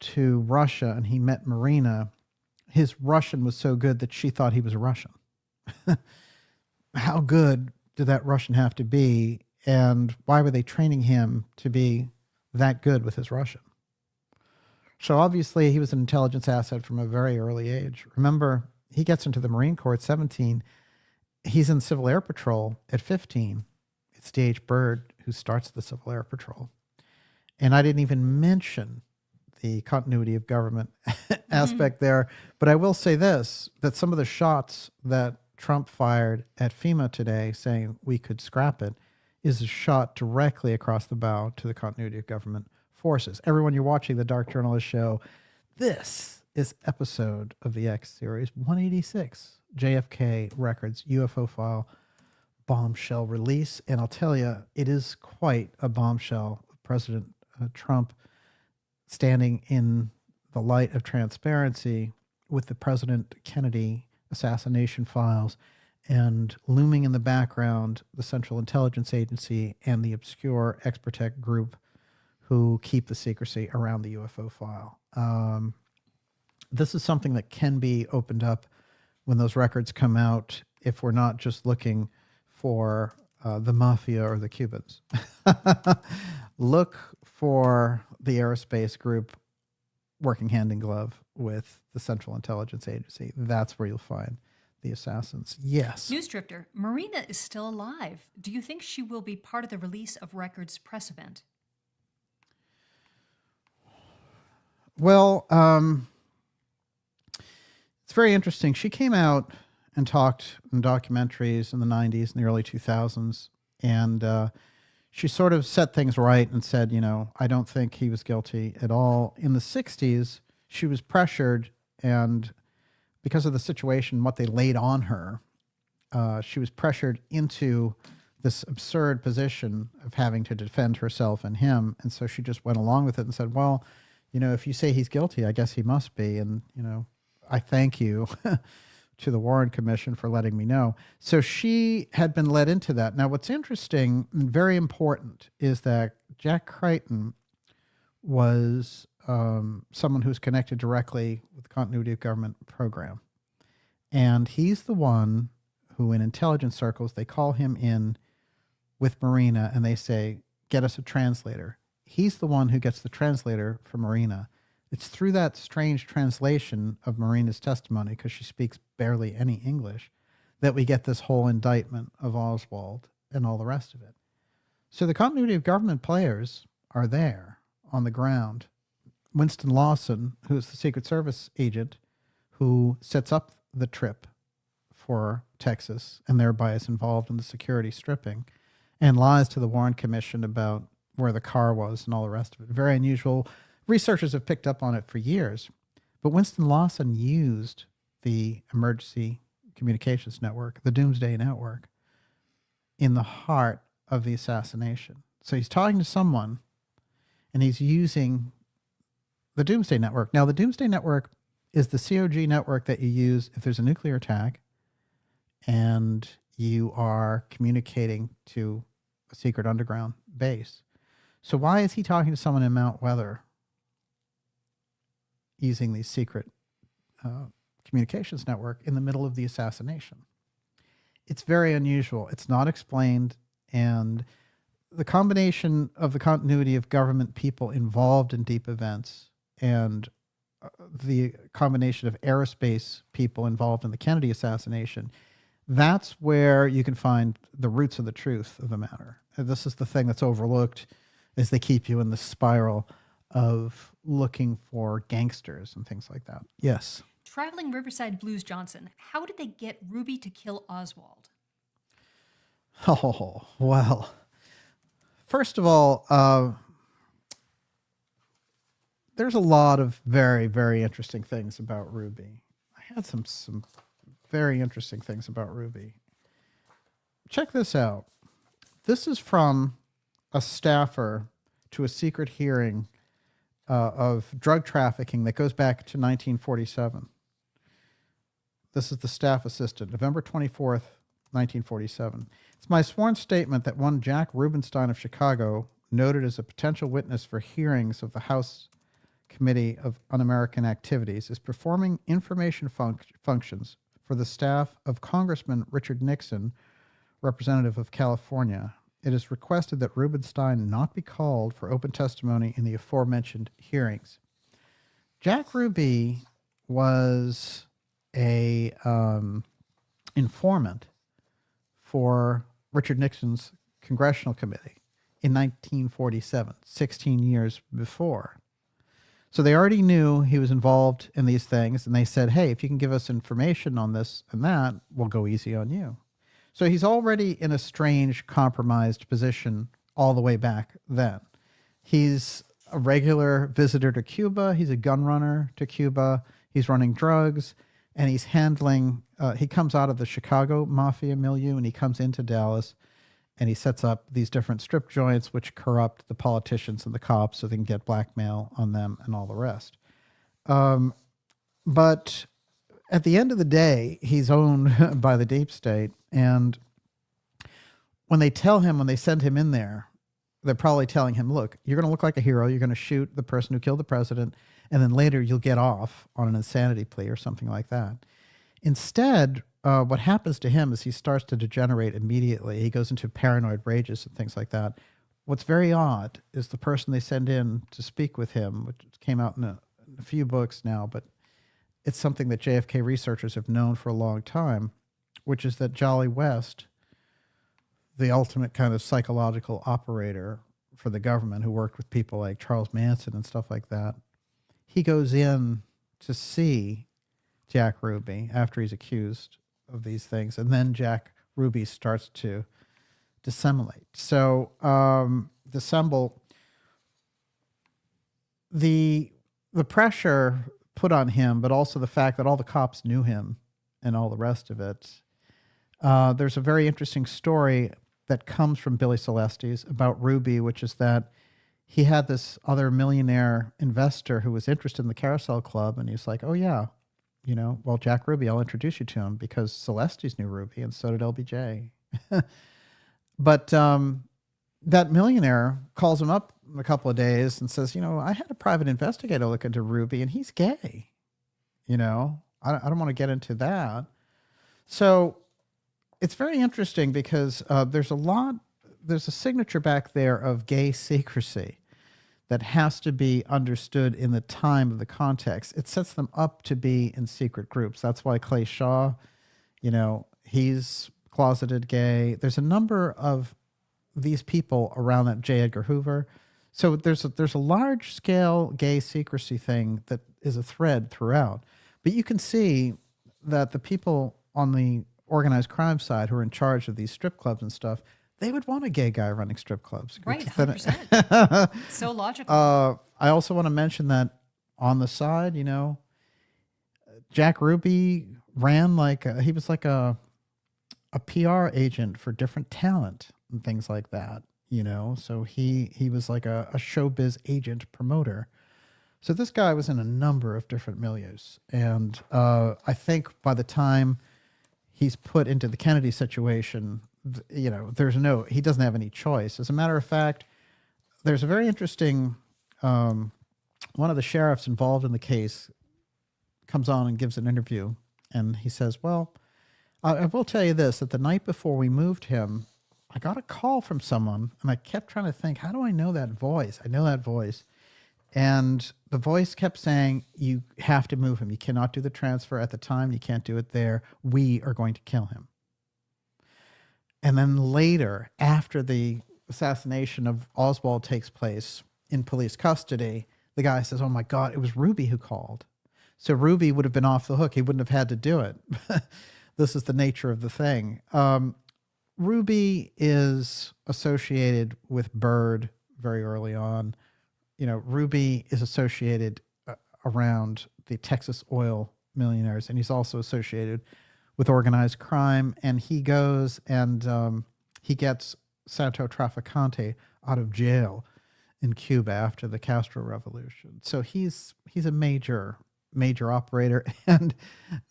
to Russia and he met Marina, his Russian was so good that she thought he was a Russian. How good did that Russian have to be? And why were they training him to be that good with his Russian? So obviously he was an intelligence asset from a very early age. Remember, he gets into the Marine Corps at 17. He's in Civil Air Patrol at 15. It's D.H. Byrd who starts the Civil Air Patrol. And I didn't even mention the continuity of government aspect there. But I will say this, that some of the shots that Trump fired at FEMA today saying we could scrap it is a shot directly across the bow to the continuity of government forces. Everyone, you're watching the Dark Journalist Show. This is episode of the X series 186, JFK Records UFO file bombshell release. And I'll tell you, it is quite a bombshell. President Trump standing in the light of transparency with the President Kennedy assassination files, and looming in the background, the Central Intelligence Agency and the obscure Expertech group who keep the secrecy around the UFO file. This is something that can be opened up when those records come out, if we're not just looking for the mafia or the Cubans. Look for the aerospace group working hand in glove with the Central Intelligence Agency. That's where you'll find the assassins. Yes. News Drifter, Marina is still alive. Do you think she will be part of the release of records press event? Well, it's very interesting. She came out and talked in documentaries in the 90s and the early 2000s, and she sort of set things right and said, I don't think he was guilty at all. In the 60s, she was pressured, and because of the situation, what they laid on her, she was pressured into this absurd position of having to defend herself and him. And so she just went along with it and said, well, if you say he's guilty, I guess he must be. And, I thank you to the Warren Commission for letting me know. So she had been led into that. Now, what's interesting and very important is that Jack Crichton was someone who's connected directly with the Continuity of Government program. And he's the one who, in intelligence circles, they call him in with Marina and they say, get us a translator. He's the one who gets the translator for Marina. It's through that strange translation of Marina's testimony, because she speaks barely any English, that we get this whole indictment of Oswald and all the rest of it. So the Continuity of Government players are there on the ground. Winston Lawson, who's the Secret Service agent who sets up the trip for Texas and thereby is involved in the security stripping and lies to the Warren Commission about where the car was and all the rest of it. Very unusual. Researchers have picked up on it for years. But Winston Lawson used the emergency communications network, the Doomsday Network, in the heart of the assassination. So he's talking to someone and he's using the Doomsday Network. Now, the Doomsday Network is the COG network that you use if there's a nuclear attack and you are communicating to a secret underground base. So why is he talking to someone in Mount Weather using the secret communications network in the middle of the assassination? It's very unusual. It's not explained. And the combination of the continuity of government people involved in deep events and the combination of aerospace people involved in the Kennedy assassination, that's where you can find the roots of the truth of the matter. And this is the thing that's overlooked as they keep you in the spiral of looking for gangsters and things like that. Yes. Traveling Riverside Blues Johnson, how did they get Ruby to kill Oswald? Oh, well, first of all, there's a lot of very, very interesting things about Ruby. I had some very interesting things about Ruby. Check this out. This is from a staffer to a secret hearing of drug trafficking that goes back to 1947. This is the staff assistant, November 24th, 1947. It's my sworn statement that one Jack Rubenstein of Chicago, noted as a potential witness for hearings of the House Committee of Un-American Activities, is performing information functions for the staff of Congressman Richard Nixon, representative of California. It is requested that Rubenstein not be called for open testimony in the aforementioned hearings. Jack Ruby was a informant for Richard Nixon's Congressional Committee in 1947, 16 years before. So they already knew he was involved in these things, and they said, hey, if you can give us information on this and that, we'll go easy on you. So he's already in a strange, compromised position all the way back then. He's a regular visitor to Cuba. He's a gun runner to Cuba. He's running drugs, and he's handling, he comes out of the Chicago mafia milieu, and he comes into Dallas, and he sets up these different strip joints which corrupt the politicians and the cops so they can get blackmail on them and all the rest. But at the end of the day, he's owned by the deep state. And when they tell him, when they send him in there, they're probably telling him, look, you're going to look like a hero. You're going to shoot the person who killed the president. And then later you'll get off on an insanity plea or something like that. Instead, what happens to him is he starts to degenerate immediately. He goes into paranoid rages and things like that. What's very odd is the person they send in to speak with him, which came out in a few books now, but it's something that JFK researchers have known for a long time, which is that Jolly West, the ultimate kind of psychological operator for the government who worked with people like Charles Manson and stuff like that, he goes in to see Jack Ruby after he's accused of these things, and then Jack Ruby starts to dissemblate. So the pressure put on him, but also the fact that all the cops knew him and all the rest of it. There's a very interesting story that comes from Billy Celestes about Ruby, which is that he had this other millionaire investor who was interested in the Carousel Club, and he's like, oh yeah, well, Jack Ruby, I'll introduce you to him, because Celestes knew Ruby, and so did LBJ. But that millionaire calls him up in a couple of days and says, I had a private investigator look into Ruby, and he's gay. I don't want to get into that. So it's very interesting because there's a signature back there of gay secrecy that has to be understood in the time of the context. It sets them up to be in secret groups. That's why Clay Shaw, he's closeted gay. There's a number of these people around that, J. Edgar Hoover. So there's a large scale gay secrecy thing that is a thread throughout. But you can see that the people on the organized crime side who are in charge of these strip clubs and stuff, they would want a gay guy running strip clubs. Right, 100%. So logical. I also want to mention that on the side, Jack Ruby ran he was like a PR agent for different talent and things like that, so he was like a showbiz agent promoter. So this guy was in a number of different milieus. And I think by the time he's put into the Kennedy situation, he doesn't have any choice. As a matter of fact, there's a very interesting, one of the sheriffs involved in the case comes on and gives an interview. And he says, well, I will tell you this, that the night before we moved him, I got a call from someone, and I kept trying to think, how do I know that voice? I know that voice. And the voice kept saying, you have to move him. You cannot do the transfer at the time. You can't do it there. We are going to kill him. And then later, after the assassination of Oswald takes place in police custody, the guy says, oh my God, it was Ruby who called. So Ruby would have been off the hook. He wouldn't have had to do it. This is the nature of the thing. Ruby is associated with Byrd very early on. Ruby is associated around the Texas oil millionaires, and he's also associated with organized crime. And he goes and he gets Santo Traficante out of jail in Cuba after the Castro Revolution. So he's a major operator, and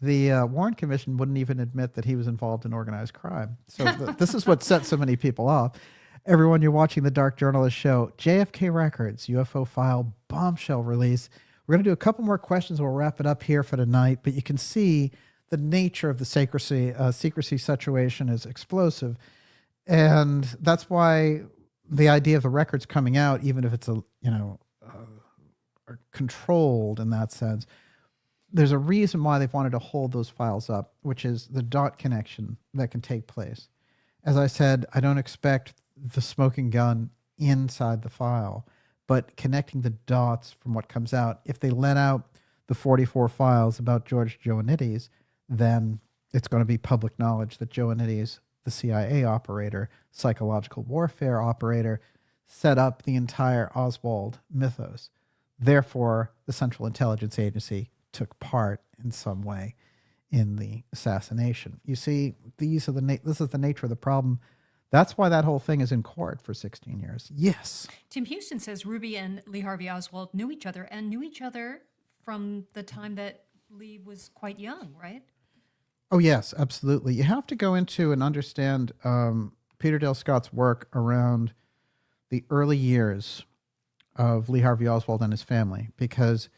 the Warren Commission wouldn't even admit that he was involved in organized crime. So this is what set so many people off. Everyone, you're watching the Dark Journalist Show. JFK Records, UFO file, Bombshell release. We're going to do a couple more questions. We'll wrap it up here for tonight. But you can see the nature of the secrecy situation is explosive. And that's why the idea of the records coming out, even if it's controlled in that sense, there's a reason why they've wanted to hold those files up, which is the dot connection that can take place. As I said, I don't expect the smoking gun inside the file, but connecting the dots from what comes out. If they let out the 44 files about George Joannides, then it's going to be public knowledge that Joannides, the CIA operator, psychological warfare operator, set up the entire Oswald mythos. Therefore, the Central Intelligence Agency took part in some way in the assassination. You see, this is the nature of the problem. That's why that whole thing is in court for 16 years. Yes. Tim Houston says Ruby and Lee Harvey Oswald knew each other from the time that Lee was quite young, right? Oh, yes, absolutely. You have to go into and understand Peter Dale Scott's work around the early years of Lee Harvey Oswald and his family, because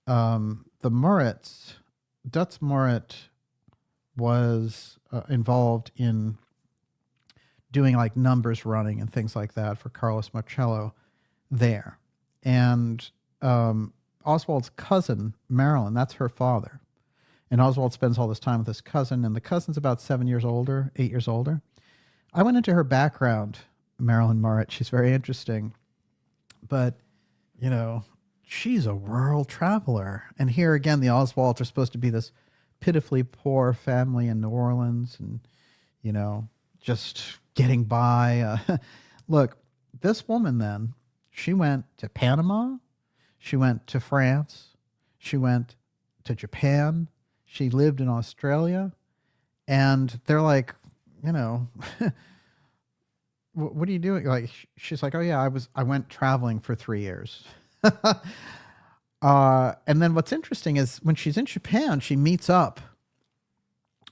the Moritz, Dutz Moritz, was involved in doing like numbers running and things like that for Carlos Marcello there. And Oswald's cousin, Marilyn, that's her father. And Oswald spends all this time with his cousin, and the cousin's about 8 years older. I went into her background, Marilyn Moritz. She's very interesting. But, she's a rural traveler. And here again, the Oswalds are supposed to be this pitifully poor family in New Orleans and, just getting by. Look, this woman then, she went to Panama, she went to France, she went to Japan. She lived in Australia. And they're like, you know, what are you doing? Like, she's like, oh yeah, I went traveling for 3 years. And then what's interesting is when she's in Japan, she meets up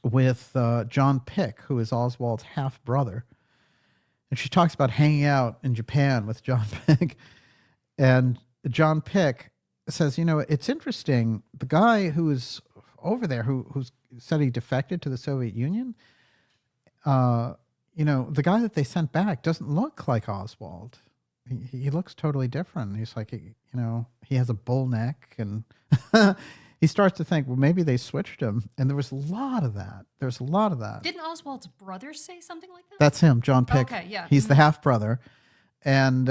with John Pick, who is Oswald's half brother. And she talks about hanging out in Japan with John Pick. And John Pick says, you know, it's interesting. The guy who is over there, who's said he defected to the Soviet Union, you know, the guy that they sent back doesn't look like Oswald. He looks totally different. He's like, you know, he has a bull neck, and he starts to think, well, maybe they switched him. And there was a lot of that. There's a lot of that. Didn't Oswald's brother say something like that? That's him, John Pick. Okay, yeah. He's the half brother. And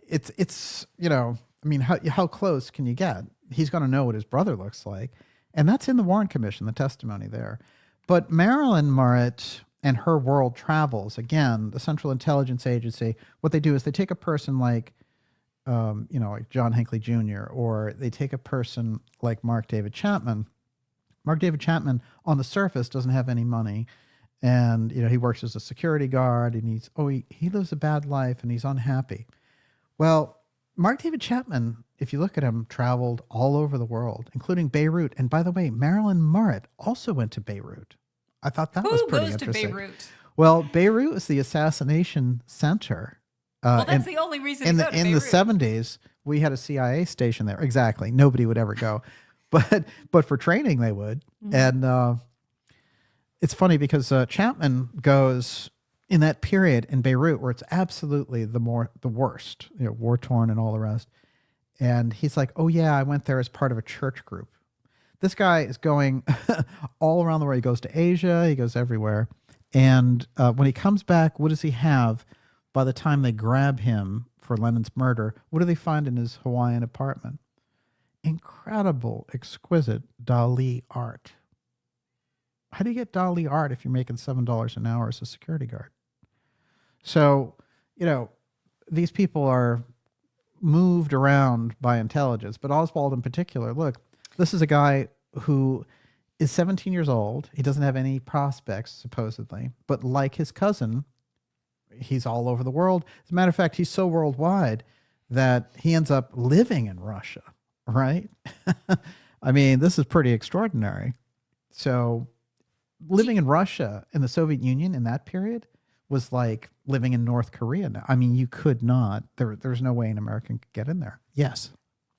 it's you know, I mean, how close can you get? He's going to know what his brother looks like. And that's in the Warren Commission, the testimony there. But Marilyn Murrett and her world travels, again, the Central Intelligence Agency, what they do is they take a person like, you know, like John Hinckley Jr., or they take a person like Mark David Chapman. Mark David Chapman, on the surface, doesn't have any money. And, you know, he works as a security guard, and he lives a bad life, and he's unhappy. Well, Mark David Chapman, if you look at him, traveled all over the world, including Beirut. And by the way, Marilyn Murrett also went to Beirut. I thought that was pretty interesting. Who goes to Beirut? Well, Beirut is the assassination center. Well, that's the only reason to go to in the Beirut. 70s, we had a CIA station there. Exactly. Nobody would ever go. But for training, they would. Mm-hmm. And it's funny because Chapman goes in that period in Beirut where it's absolutely the worst, you know, war-torn and all the rest. And he's like, oh, yeah, I went there as part of a church group. This guy is going all around the world. He goes to Asia. He goes everywhere. And when he comes back, what does he have by the time they grab him for Lennon's murder? What do they find in his Hawaiian apartment? Incredible, exquisite Dali art. How do you get Dali art if you're making $7 an hour as a security guard? So, you know, these people are moved around by intelligence, but Oswald in particular, look, this is a guy who is 17 years old. He doesn't have any prospects, supposedly, but like his cousin, he's all over the world. As a matter of fact, he's so worldwide that he ends up living in Russia, right? I mean, this is pretty extraordinary. So living in Russia and the Soviet Union in that period was like living in North Korea now. I mean, you could not, there's no way an American could get in there. Yes.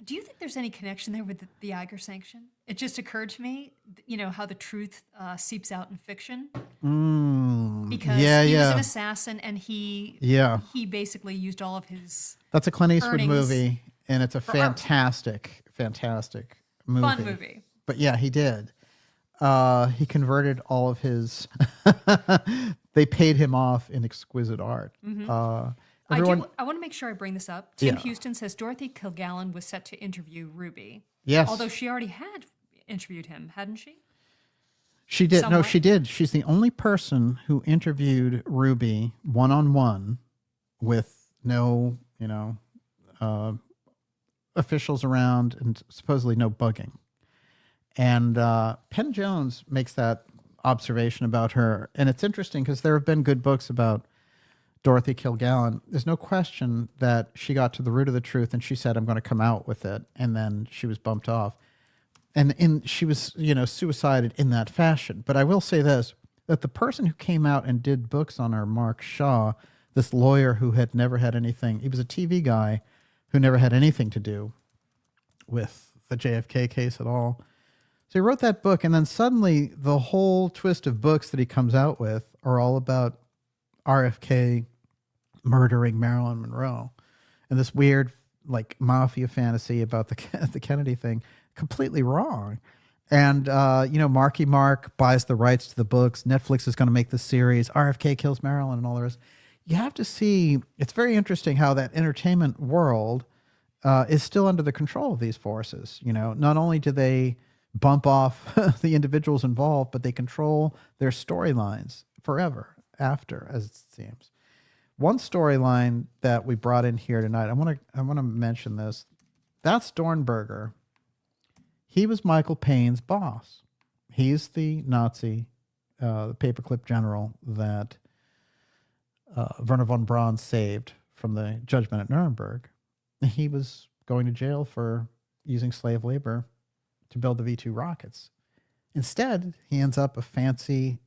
Do you think there's any connection there with the Iger sanction? It just occurred to me, you know, how the truth seeps out in fiction. Because he was an assassin, and he basically used all of his That's a Clint Eastwood movie, and it's a fantastic movie. Fun movie. But yeah, he did. He converted all of his... They paid him off in exquisite art. Mm-hmm. I want to make sure I bring this up. Tim Houston says Dorothy Kilgallen was set to interview Ruby. Yes. Although she already had interviewed him, hadn't she? She did. Somewhat? No, she did. She's the only person who interviewed Ruby one-on-one with no, you know, officials around and supposedly no bugging. And Penn Jones makes that observation about her. And it's interesting because there have been good books about Dorothy Kilgallen. There's no question that she got to the root of the truth, and she said, I'm going to come out with it. And then she was bumped off. And she was, you know, suicided in that fashion. But I will say this, that the person who came out and did books on her, Mark Shaw, this lawyer who had never had anything, he was a TV guy who never had anything to do with the JFK case at all. So he wrote that book, and then suddenly the whole twist of books that he comes out with are all about RFK murdering Marilyn Monroe, and this weird like mafia fantasy about the Kennedy thing, completely wrong. And you know, Marky Mark buys the rights to the books. Netflix is going to make the series. RFK kills Marilyn and all the rest. You have to see. It's very interesting how that entertainment world is still under the control of these forces. You know, not only do they bump off the individuals involved, but they control their storylines forever after, as it seems. One storyline that we brought in here tonight, I want to mention this. That's Dornberger. He was Michael Payne's boss. He's the Nazi, the paperclip general that Werner von Braun saved from the judgment at Nuremberg. He was going to jail for using slave labor to build the V-2 rockets. Instead, he ends up a fancy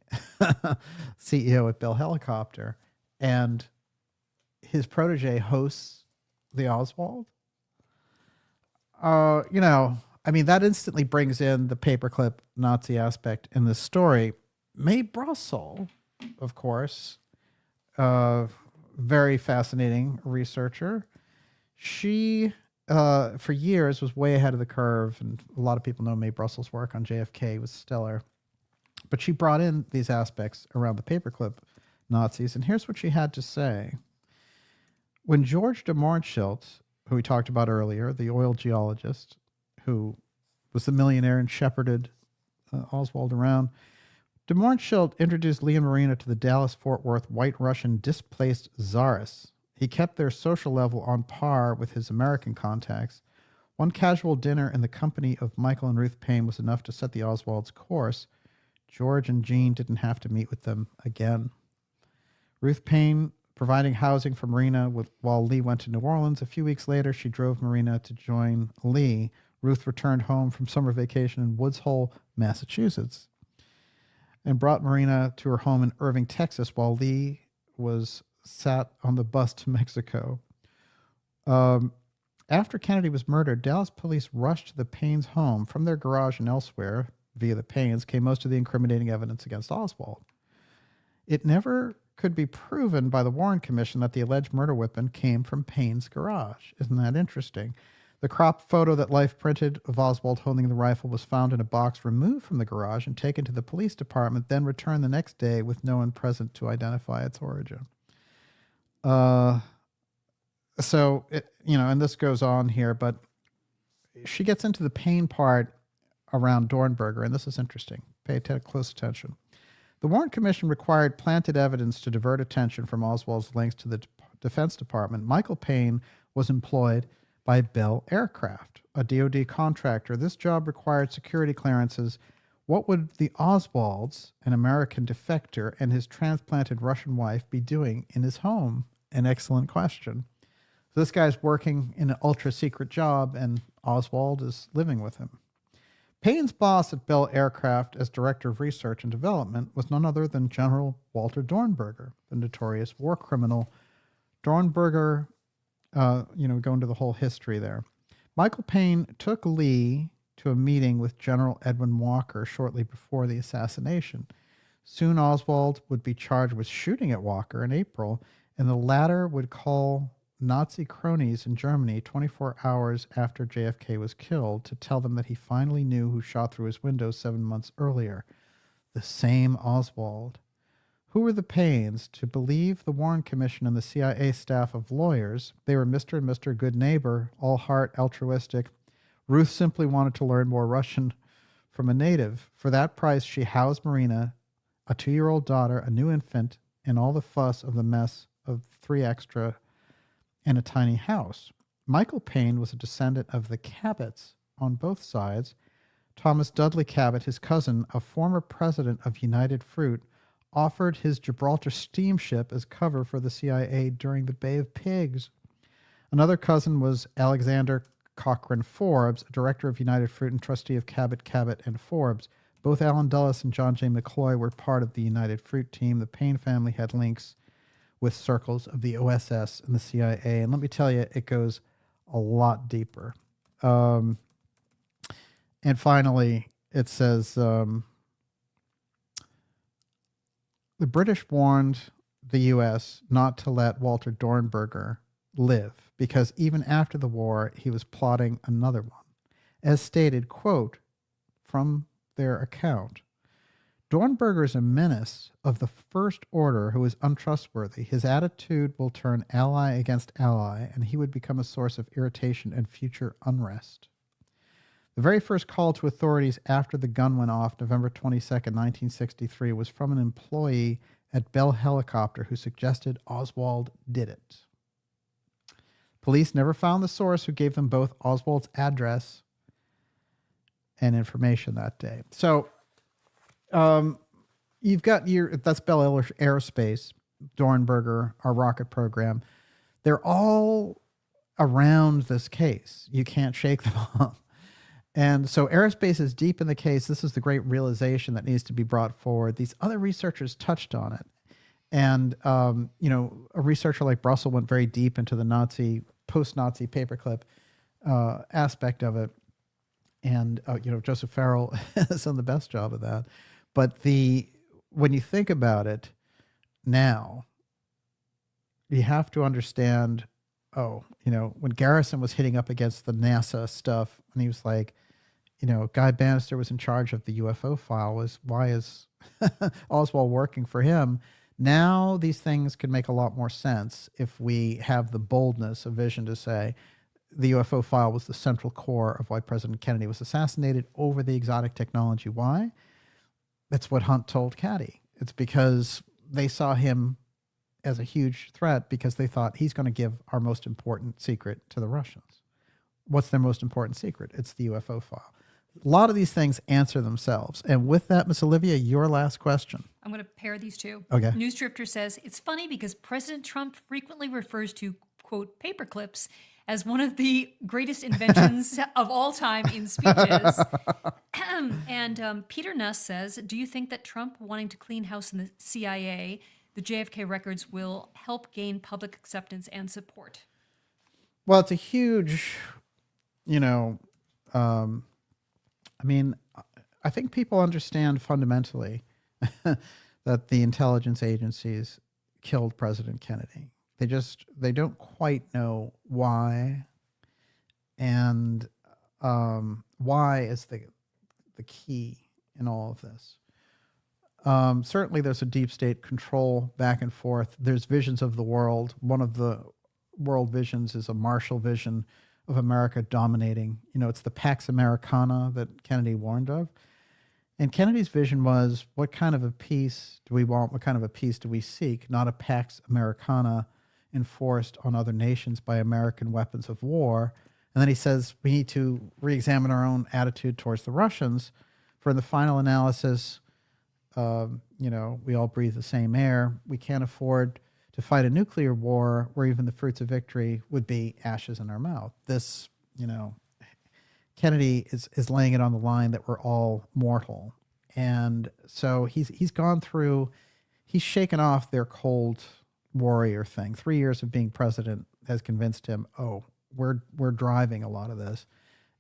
CEO at Bell Helicopter, and his protege hosts the Oswald. That instantly brings in the paperclip Nazi aspect in this story. Mae Brussel, of course, very fascinating researcher. She, for years, was way ahead of the curve, and a lot of people know Mae Brussel's work on JFK was stellar. But she brought in these aspects around the paperclip Nazis, and here's what she had to say. When George de Mohrenschildt, who we talked about earlier, the oil geologist, who was the millionaire and shepherded Oswald around, de Mohrenschildt introduced Lee and Marina to the Dallas-Fort Worth White Russian displaced czars. He kept their social level on par with his American contacts. One casual dinner in the company of Michael and Ruth Payne was enough to set the Oswalds' course. George and Jean didn't have to meet with them again. Ruth Payne providing housing for Marina while Lee went to New Orleans. A few weeks later, she drove Marina to join Lee. Ruth returned home from summer vacation in Woods Hole, Massachusetts, and brought Marina to her home in Irving, Texas, while Lee was sat on the bus to Mexico. After Kennedy was murdered, Dallas police rushed to the Paynes' home. From their garage and elsewhere, via the Paynes, came most of the incriminating evidence against Oswald. It never could be proven by the Warren Commission that the alleged murder weapon came from Payne's garage. Isn't that interesting? The crop photo that Life printed of Oswald holding the rifle was found in a box removed from the garage and taken to the police department, then returned the next day with no one present to identify its origin. And this goes on here, but she gets into the Payne part around Dornberger, and this is interesting. Pay close attention. The Warren Commission required planted evidence to divert attention from Oswald's links to the Defense Department. Michael Payne was employed by Bell Aircraft, a DoD contractor. This job required security clearances. What would the Oswalds, an American defector, and his transplanted Russian wife be doing in his home? An excellent question. So this guy's working in an ultra-secret job, and Oswald is living with him. Payne's boss at Bell Aircraft as Director of Research and Development was none other than General Walter Dornberger, the notorious war criminal. Dornberger, go into the whole history there. Michael Payne took Lee to a meeting with General Edwin Walker shortly before the assassination. Soon Oswald would be charged with shooting at Walker in April, and the latter would call Nazi cronies in Germany 24 hours after JFK was killed to tell them that he finally knew who shot through his window 7 months earlier. The same Oswald. Who were the Paynes? To believe the Warren Commission and the CIA staff of lawyers, they were Mr. and Mr. Good Neighbor, all heart, altruistic. Ruth simply wanted to learn more Russian from a native. For that price, she housed Marina, a 2-year-old daughter, a new infant, and all the fuss of the mess of 3 extra in a tiny house. Michael Payne was a descendant of the Cabots on both sides. Thomas Dudley Cabot, his cousin, a former president of United Fruit, offered his Gibraltar steamship as cover for the CIA during the Bay of Pigs. Another cousin was Alexander Cochran Forbes, a director of United Fruit and trustee of Cabot, and Forbes. Both Allen Dulles and John J. McCloy were part of the United Fruit team. The Payne family had links with circles of the OSS and the CIA. And let me tell you, it goes a lot deeper. And finally, it says, the British warned the U.S. not to let Walter Dornberger live because even after the war, he was plotting another one. As stated, quote, from their account, Dornberger is a menace of the first order who is untrustworthy. His attitude will turn ally against ally, and he would become a source of irritation and future unrest. The very first call to authorities after the gun went off November 22nd, 1963, was from an employee at Bell Helicopter who suggested Oswald did it. Police never found the source who gave them both Oswald's address and information that day. So you've got that's Bell Aerospace, Dornberger, our rocket program. They're all around this case. You can't shake them off. And so aerospace is deep in the case. This is the great realization that needs to be brought forward. These other researchers touched on it. And, you know, a researcher like Brussel went very deep into the post-Nazi paperclip aspect of it. And, you know, Joseph Farrell has done the best job of that. But when you think about it now, you have to understand, you know, when Garrison was hitting up against the NASA stuff, and he was like, you know, Guy Bannister was in charge of the UFO file, why is Oswald working for him? Now these things could make a lot more sense if we have the boldness of vision to say the UFO file was the central core of why President Kennedy was assassinated over the exotic technology. Why? That's what Hunt told Caddy. It's because they saw him as a huge threat because they thought he's going to give our most important secret to the Russians. What's their most important secret? It's the UFO file. A lot of these things answer themselves. And with that, Miss Olivia, your last question. I'm going to pair these two. Okay. News Drifter says, it's funny because President Trump frequently refers to, quote, paperclips as one of the greatest inventions of all time in speeches. And Peter Nuss says, do you think that Trump wanting to clean house in the CIA, the JFK records, will help gain public acceptance and support? Well, it's a huge, you know, I mean, I think people understand fundamentally that the intelligence agencies killed President Kennedy. They don't quite know why, and why is the key in all of this. Certainly there's a deep state control back and forth. There's visions of the world. One of the world visions is a Marshall vision of America dominating. You know, it's the Pax Americana that Kennedy warned of. And Kennedy's vision was, what kind of a peace do we want? What kind of a peace do we seek? Not a Pax Americana enforced on other nations by American weapons of war. And then he says, we need to re-examine our own attitude towards the Russians. For in the final analysis, you know, we all breathe the same air. We can't afford to fight a nuclear war where even the fruits of victory would be ashes in our mouth. This, you know, Kennedy is laying it on the line that we're all mortal. And so he's gone through, he's shaken off their cold warrior thing. 3 years of being president has convinced him, oh, we're driving a lot of this.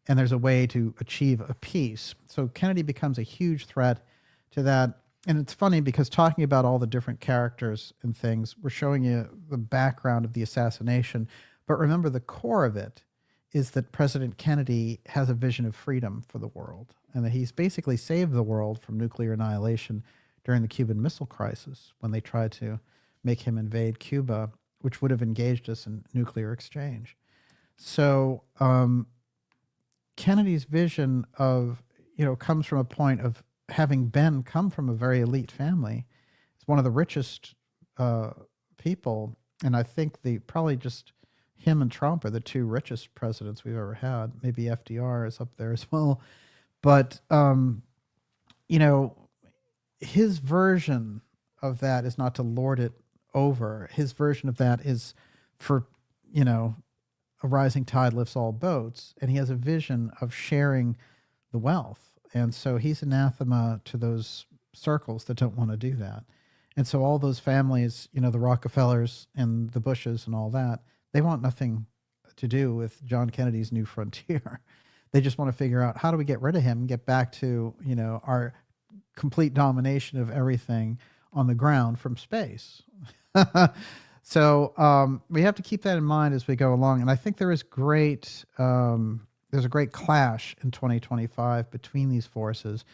And there's a way to achieve a peace. So Kennedy becomes a huge threat to that. And it's funny because talking about all the different characters and things, we're showing you the background of the assassination. But remember, the core of it is that President Kennedy has a vision of freedom for the world, and that he's basically saved the world from nuclear annihilation during the Cuban Missile Crisis when they tried to make him invade Cuba, which would have engaged us in nuclear exchange. So Kennedy's vision of, you know, comes from a point of having come from a very elite family. He's one of the richest people, and I think probably just him and Trump are the two richest presidents we've ever had. Maybe FDR is up there as well. But, you know, his version of that is not to lord it over. His version of that is for, you know, a rising tide lifts all boats, and he has a vision of sharing the wealth. And so he's anathema to those circles that don't want to do that. And so all those families, you know, the Rockefellers and the Bushes and all that, they want nothing to do with John Kennedy's new frontier. They just want to figure out, how do we get rid of him and get back to, you know, our complete domination of everything on the ground from space. So we have to keep that in mind as we go along. And I think there is there's a great clash in 2025 between these forces.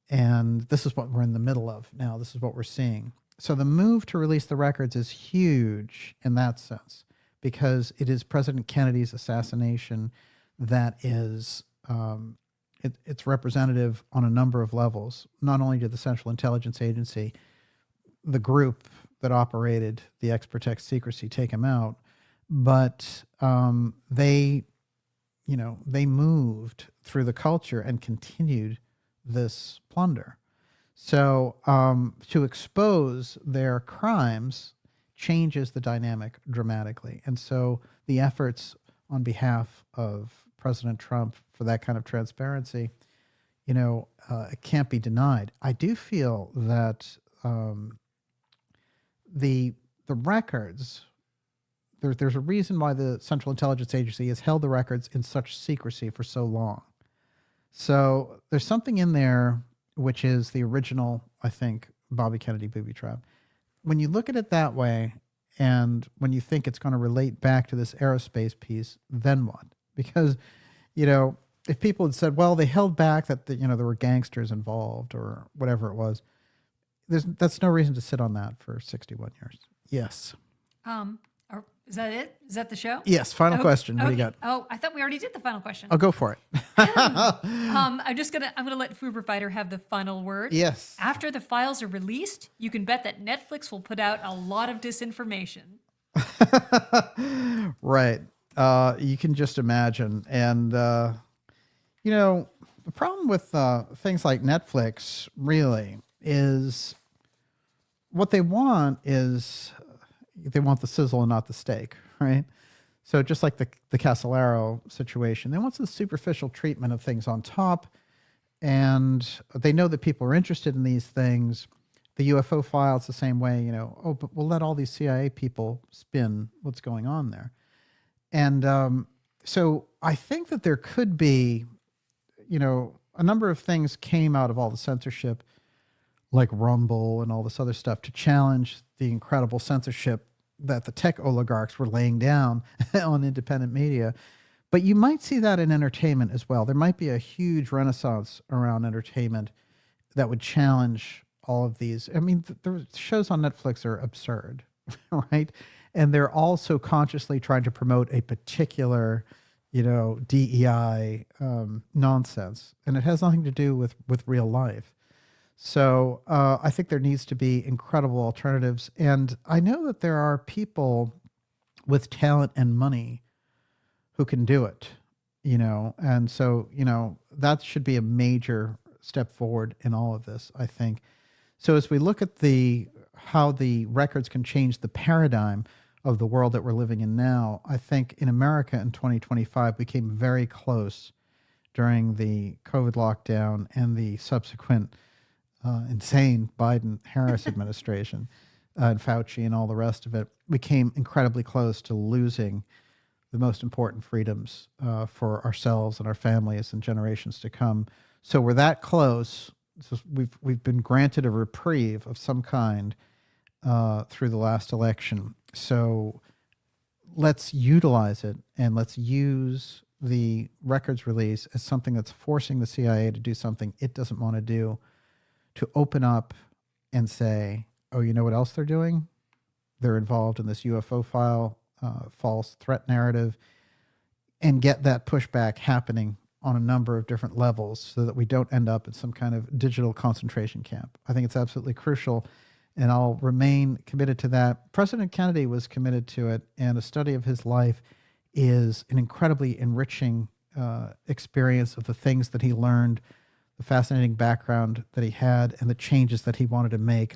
And this is what we're in the middle of now. This is what we're seeing. So the move to release the records is huge in that sense, because it is President Kennedy's assassination that is, it's representative on a number of levels, not only to the Central Intelligence Agency, the group that operated the Ex Protect secrecy, take him out, but they, they moved through the culture and continued this plunder. So to expose their crimes changes the dynamic dramatically. And so the efforts on behalf of President Trump for that kind of transparency, it can't be denied. I do feel that the records, there's a reason why the Central Intelligence Agency has held the records in such secrecy for so long. So there's something in there which is the original, I think, Bobby Kennedy booby trap. When you look at it that way, and when you think it's going to relate back to this aerospace piece, then what? Because, if people had said, well, they held back that there were gangsters involved or whatever it was, that's no reason to sit on that for 61 years. Yes. Is that it? Is that the show? Yes. Final question. What do you got? Oh, I thought we already did the final question. I'll go for it. I'm gonna let Fuber Fighter have the final word. Yes. After the files are released, you can bet that Netflix will put out a lot of disinformation. Right. You can just imagine. And, the problem with things like Netflix really is what they want is they want the sizzle and not the steak, right? So just like the Casolaro situation, they want the superficial treatment of things on top, and they know that people are interested in these things. The UFO file, it's the same way, but we'll let all these CIA people spin what's going on there. And so I think that there could be, a number of things came out of all the censorship, like Rumble and all this other stuff, to challenge the incredible censorship that the tech oligarchs were laying down on independent media. But you might see that in entertainment as well. There might be a huge renaissance around entertainment that would challenge all of these. I mean, the shows on Netflix are absurd, right? And they're also consciously trying to promote a particular, DEI nonsense. And it has nothing to do with real life. So I think there needs to be incredible alternatives. And I know that there are people with talent and money who can do it, and so, that should be a major step forward in all of this, I think. So as we look at how the records can change the paradigm of the world that we're living in now, I think in America in 2025, we came very close during the COVID lockdown and the subsequent insane Biden-Harris administration and Fauci and all the rest of it. We came incredibly close to losing the most important freedoms for ourselves and our families and generations to come. So we're that close. So we've been granted a reprieve of some kind through the last election. So let's utilize it, and let's use the records release as something that's forcing the CIA to do something it doesn't want to do, to open up and say, oh, you know what else they're doing? They're involved in this UFO file, false threat narrative, and get that pushback happening on a number of different levels so that we don't end up in some kind of digital concentration camp. I think it's absolutely crucial, and I'll remain committed to that. President Kennedy was committed to it, and a study of his life is an incredibly enriching experience of the things that he learned, the fascinating background that he had, and the changes that he wanted to make,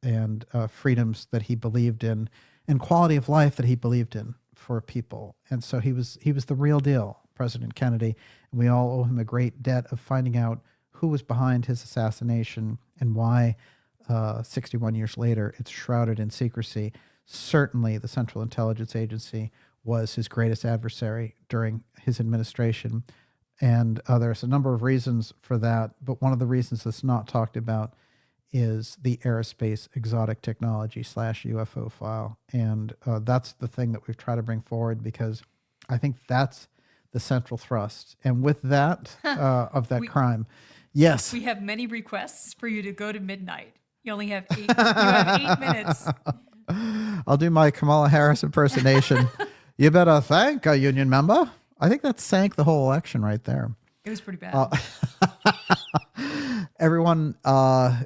and freedoms that he believed in, and quality of life that he believed in for people. And so he was the real deal, President Kennedy. And we all owe him a great debt of finding out who was behind his assassination and why 61 years later it's shrouded in secrecy. Certainly the Central Intelligence Agency was his greatest adversary during his administration. And there's a number of reasons for that, but one of the reasons that's not talked about is the aerospace exotic technology / UFO file. And that's the thing that we've tried to bring forward, because I think that's the central thrust. And with that, of that crime, yes. We have many requests for you to go to midnight. You only have 8 minutes. I'll do my Kamala Harris impersonation. You better thank a union member. I think that sank the whole election right there. It was pretty bad. Everyone,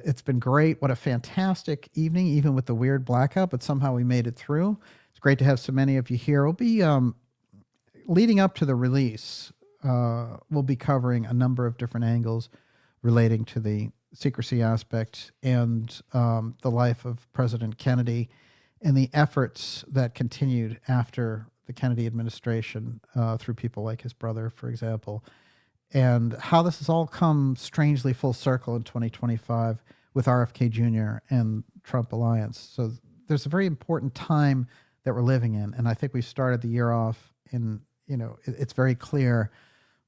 it's been great. What a fantastic evening, even with the weird blackout, but somehow we made it through. It's great to have so many of you here. We'll be leading up to the release, we'll be covering a number of different angles relating to the secrecy aspect and the life of President Kennedy and the efforts that continued after the Kennedy administration through people like his brother, for example, and how this has all come strangely full circle in 2025 with RFK Jr. and Trump alliance. So there's a very important time that we're living in, and I think we started the year off in, it's very clear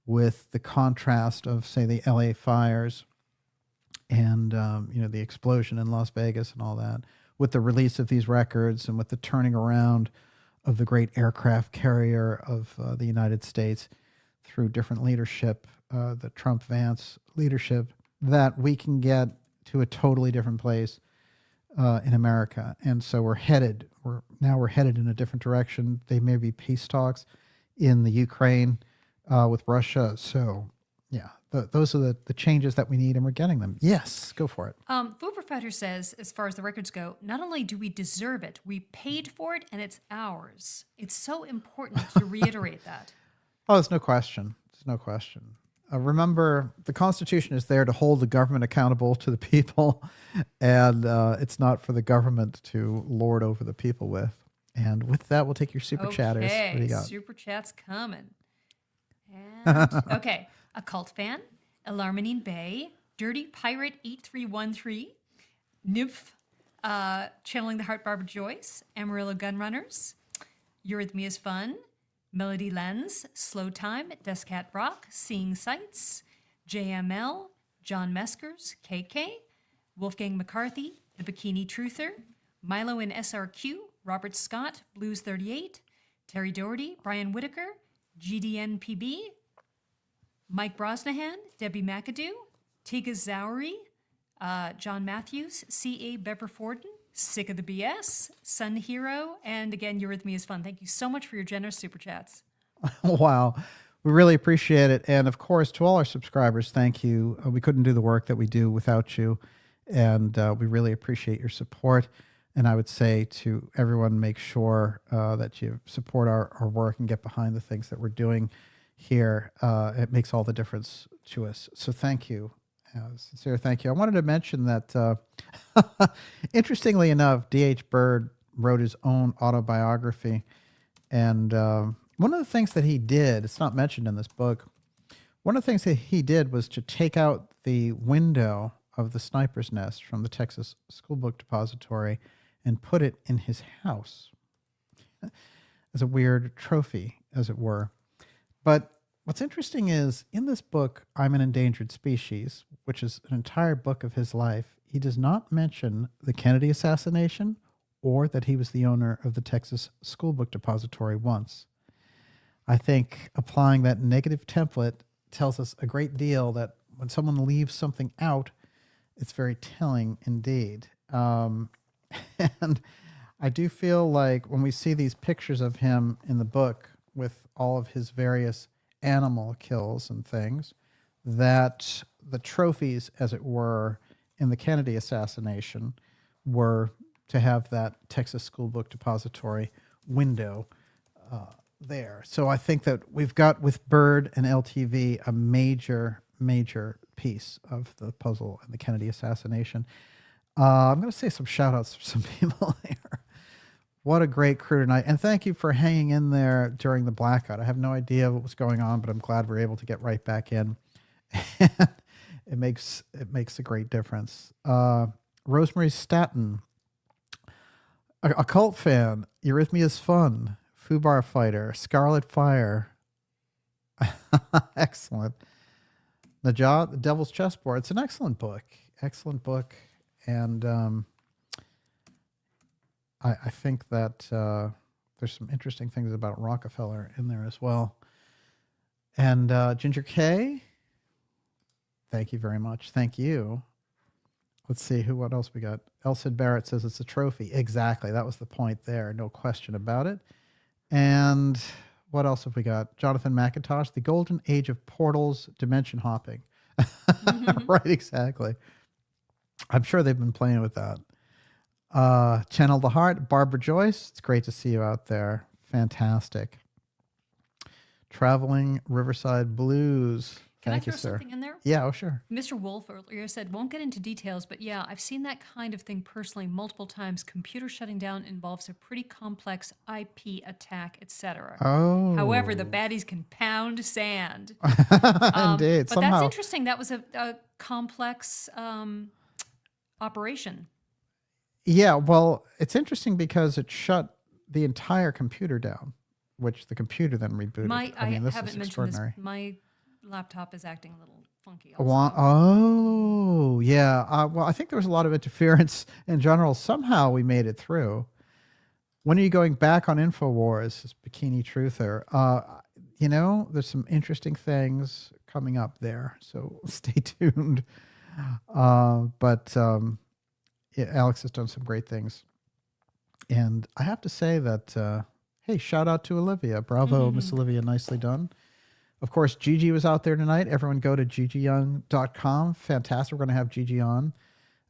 with the contrast of, say, the LA fires and, the explosion in Las Vegas and all that, with the release of these records and with the turning around of the great aircraft carrier of the United States through different leadership, the Trump-Vance leadership, that we can get to a totally different place in America. And so we're headed in a different direction. They may be peace talks in the Ukraine with Russia. So yeah, those are the changes that we need, and we're getting them. Yes, go for it. Food Fighter says, as far as the records go, not only do we deserve it, we paid for it, and it's ours. It's so important to reiterate that. Oh, there's no question. There's no question. Remember, the Constitution is there to hold the government accountable to the people, and it's not for the government to lord over the people with. And with that, we'll take your super chatters. What do you got? Super chats coming. And, okay. A Cult Fan, Alarmanine Bay, Dirty Pirate 8313, Nymph, Channeling the Heart Barbara Joyce, Amarillo Gunrunners, Eurythmia's Fun, Melody Lens, Slow Time, Descat Rock, Seeing Sights, JML, John Meskers, KK, Wolfgang McCarthy, The Bikini Truther, Milo in SRQ, Robert Scott, Blues 38, Terry Doherty, Brian Whitaker, GDNPB, Mike Brosnahan, Debbie McAdoo, Tiga Zowry, John Matthews, C.A. Beverforden, Sick of the BS, Sun Hero, and again, Eurythmia's Fun. Thank you so much for your generous super chats. Wow. We really appreciate it. And of course, to all our subscribers, thank you. We couldn't do the work that we do without you. And we really appreciate your support. And I would say to everyone, make sure that you support our work and get behind the things that we're doing here. It makes all the difference to us. So thank you. Sincere thank you. I wanted to mention that, interestingly enough, D.H. Byrd wrote his own autobiography. And one of the things that he did, it's not mentioned in this book, one of the things that he did was to take out the window of the sniper's nest from the Texas School Book Depository and put it in his house as a weird trophy, as it were. But what's interesting is, in this book, I'm an Endangered Species, which is an entire book of his life, he does not mention the Kennedy assassination or that he was the owner of the Texas School Book Depository once. I think applying that negative template tells us a great deal, that when someone leaves something out, it's very telling indeed. And I do feel like when we see these pictures of him in the book with all of his various animal kills and things, that the trophies, as it were, in the Kennedy assassination were to have that Texas School Book Depository window there. So I think that we've got, with Byrd and LTV, a major, major piece of the puzzle in the Kennedy assassination. I'm going to say some shout outs for some people here. What a great crew tonight. And thank you for hanging in there during the blackout. I have no idea what was going on, but I'm glad we're able to get right back in. It makes a great difference. Rosemary Staton, a Cult Fan, Eurythmia's Fun, Fubar Fighter, Scarlet Fire. Excellent. The Devil's Chessboard. It's an excellent book. Excellent book. And I think that there's some interesting things about Rockefeller in there as well. And Ginger K, thank you very much. Thank you. Let's see what else we got. Elsid Barrett says it's a trophy. Exactly. That was the point there. No question about it. And what else have we got? Jonathan McIntosh, the golden age of portals, dimension hopping. Mm-hmm. Right, exactly. I'm sure they've been playing with that. Channel the Heart, Barbara Joyce. It's great to see you out there. Fantastic. Traveling Riverside Blues. Can I Thank you, throw sir. something in there? Yeah, oh, sure. Mr. Wolf earlier said, won't get into details, but yeah, I've seen that kind of thing personally multiple times. Computer shutting down involves a pretty complex IP attack, etc. Oh. However, the baddies can pound sand. Indeed. But Somehow. that's interesting. That was a complex operation. Yeah, well, it's interesting because it shut the entire computer down, which the computer then rebooted. I this haven't is mentioned extraordinary. this. My laptop is acting a little funky also. Oh, yeah. Well, I think there was a lot of interference in general. Somehow we made it through. When are you going back on InfoWars, this Bikini Truther? There's some interesting things coming up there, so stay tuned. Yeah, Alex has done some great things. And I have to say that, hey, shout out to Olivia. Bravo, Miss Olivia, nicely done. Of course, Gigi was out there tonight. Everyone go to gigiyoung.com. Fantastic. We're going to have Gigi on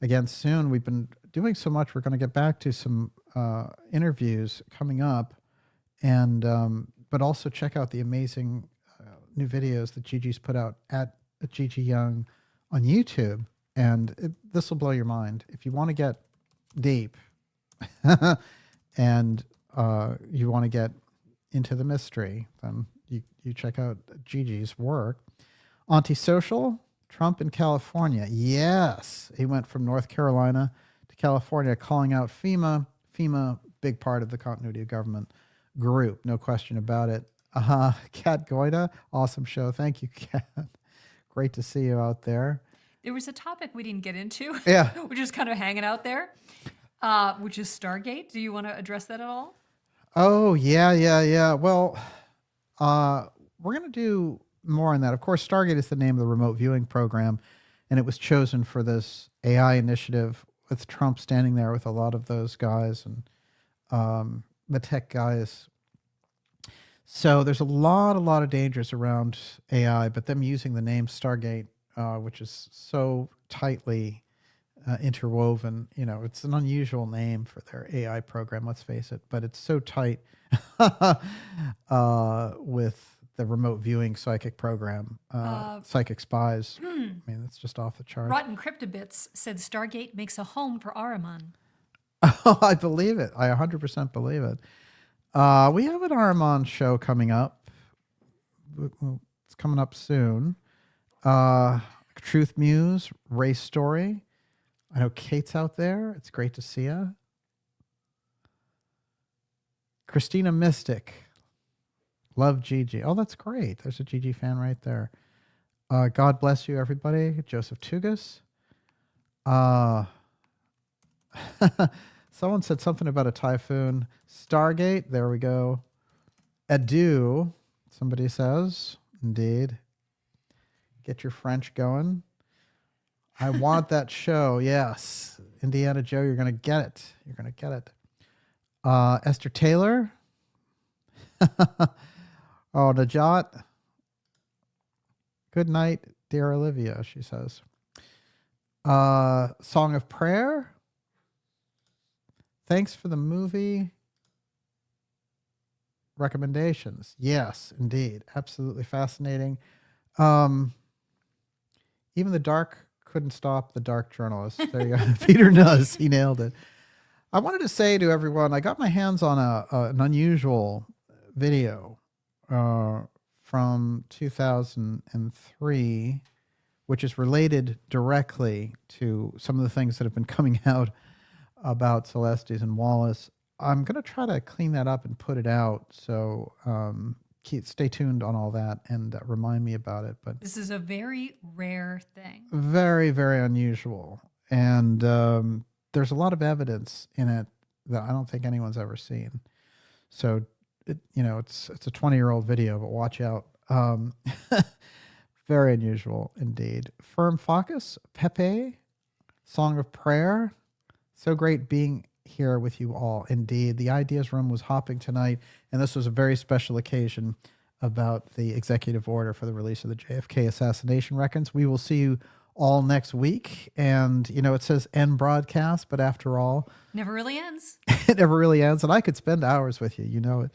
again soon. We've been doing so much. We're going to get back to some interviews coming up. And but also check out the amazing new videos that Gigi's put out at Gigi Young on YouTube. And this will blow your mind. If you want to get deep and you want to get into the mystery, then you check out Gigi's work. Antisocial, Trump in California. Yes, he went from North Carolina to California, calling out FEMA. FEMA, big part of the continuity of government group, no question about it. Kat Goida, awesome show. Thank you, Kat. Great to see you out there. There was a topic we didn't get into. Yeah. We're just kind of hanging out there, which is Stargate. Do you want to address that at all? Oh, yeah. Well, we're going to do more on that. Of course, Stargate is the name of the remote viewing program, and it was chosen for this AI initiative with Trump standing there with a lot of those guys and the tech guys. So there's a lot of dangers around AI, but them using the name Stargate, which is so tightly interwoven, it's an unusual name for their AI program, let's face it, but it's so tight with the remote viewing psychic program, Psychic Spies. I mean, it's just off the charts. Rotten Cryptobits said Stargate makes a home for Ahriman. Oh, I believe it. I 100% believe it. We have an Ahriman show coming up. It's coming up soon. Truth Muse, Race Story. I know Kate's out there. It's great to see you. Christina Mystic. Love Gigi. Oh, that's great. There's a Gigi fan right there. God bless you, everybody. Joseph Tugas. Someone said something about a typhoon. Stargate. There we go. Adieu, somebody says. Indeed. Get your French going. I want that show. Yes. Indiana Joe, you're going to get it. You're going to get it. Esther Taylor. Oh, Najat. Good night, dear Olivia, she says. Song of Prayer. Thanks for the movie recommendations. Yes, indeed. Absolutely fascinating. Even the dark couldn't stop the dark journalist. There you go. Peter Nuss, he nailed it. I wanted to say to everyone, I got my hands on an unusual video from 2003, which is related directly to some of the things that have been coming out about Celestes and Wallace. I'm going to try to clean that up and put it out. So stay tuned on all that and remind me about it. But this is a very rare thing. Very, very unusual. And there's a lot of evidence in it that I don't think anyone's ever seen. So, it's a 20-year-old video, but watch out. Very unusual indeed. Firm Focus, Pepe, Song of Prayer. So great being here with you all. Indeed. The Ideas Room was hopping tonight, and this was a very special occasion about the executive order for the release of the JFK assassination records. We will see you all next week. And, it says end broadcast, but after all, never really ends. It never really ends. And I could spend hours with you, it.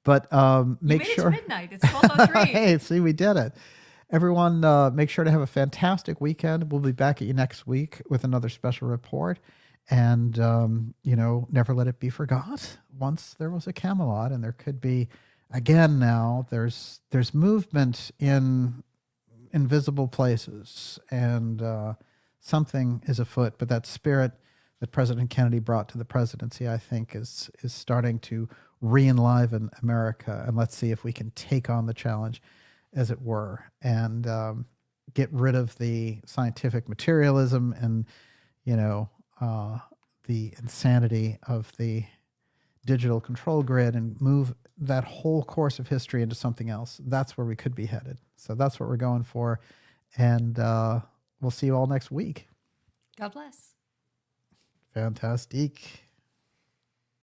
But You make made it sure. to midnight. It's 12:03. Hey, see, we did it. Everyone, make sure to have a fantastic weekend. We'll be back at you next week with another special report. And, never let it be forgot. Once there was a Camelot, and there could be again now. There's movement in invisible places, and something is afoot. But that spirit that President Kennedy brought to the presidency, I think, is starting to re-enliven America. And let's see if we can take on the challenge, as it were, and get rid of the scientific materialism and, the insanity of the digital control grid, and move that whole course of history into something else. That's where we could be headed. So that's what we're going for. And we'll see you all next week. God bless. Fantastique.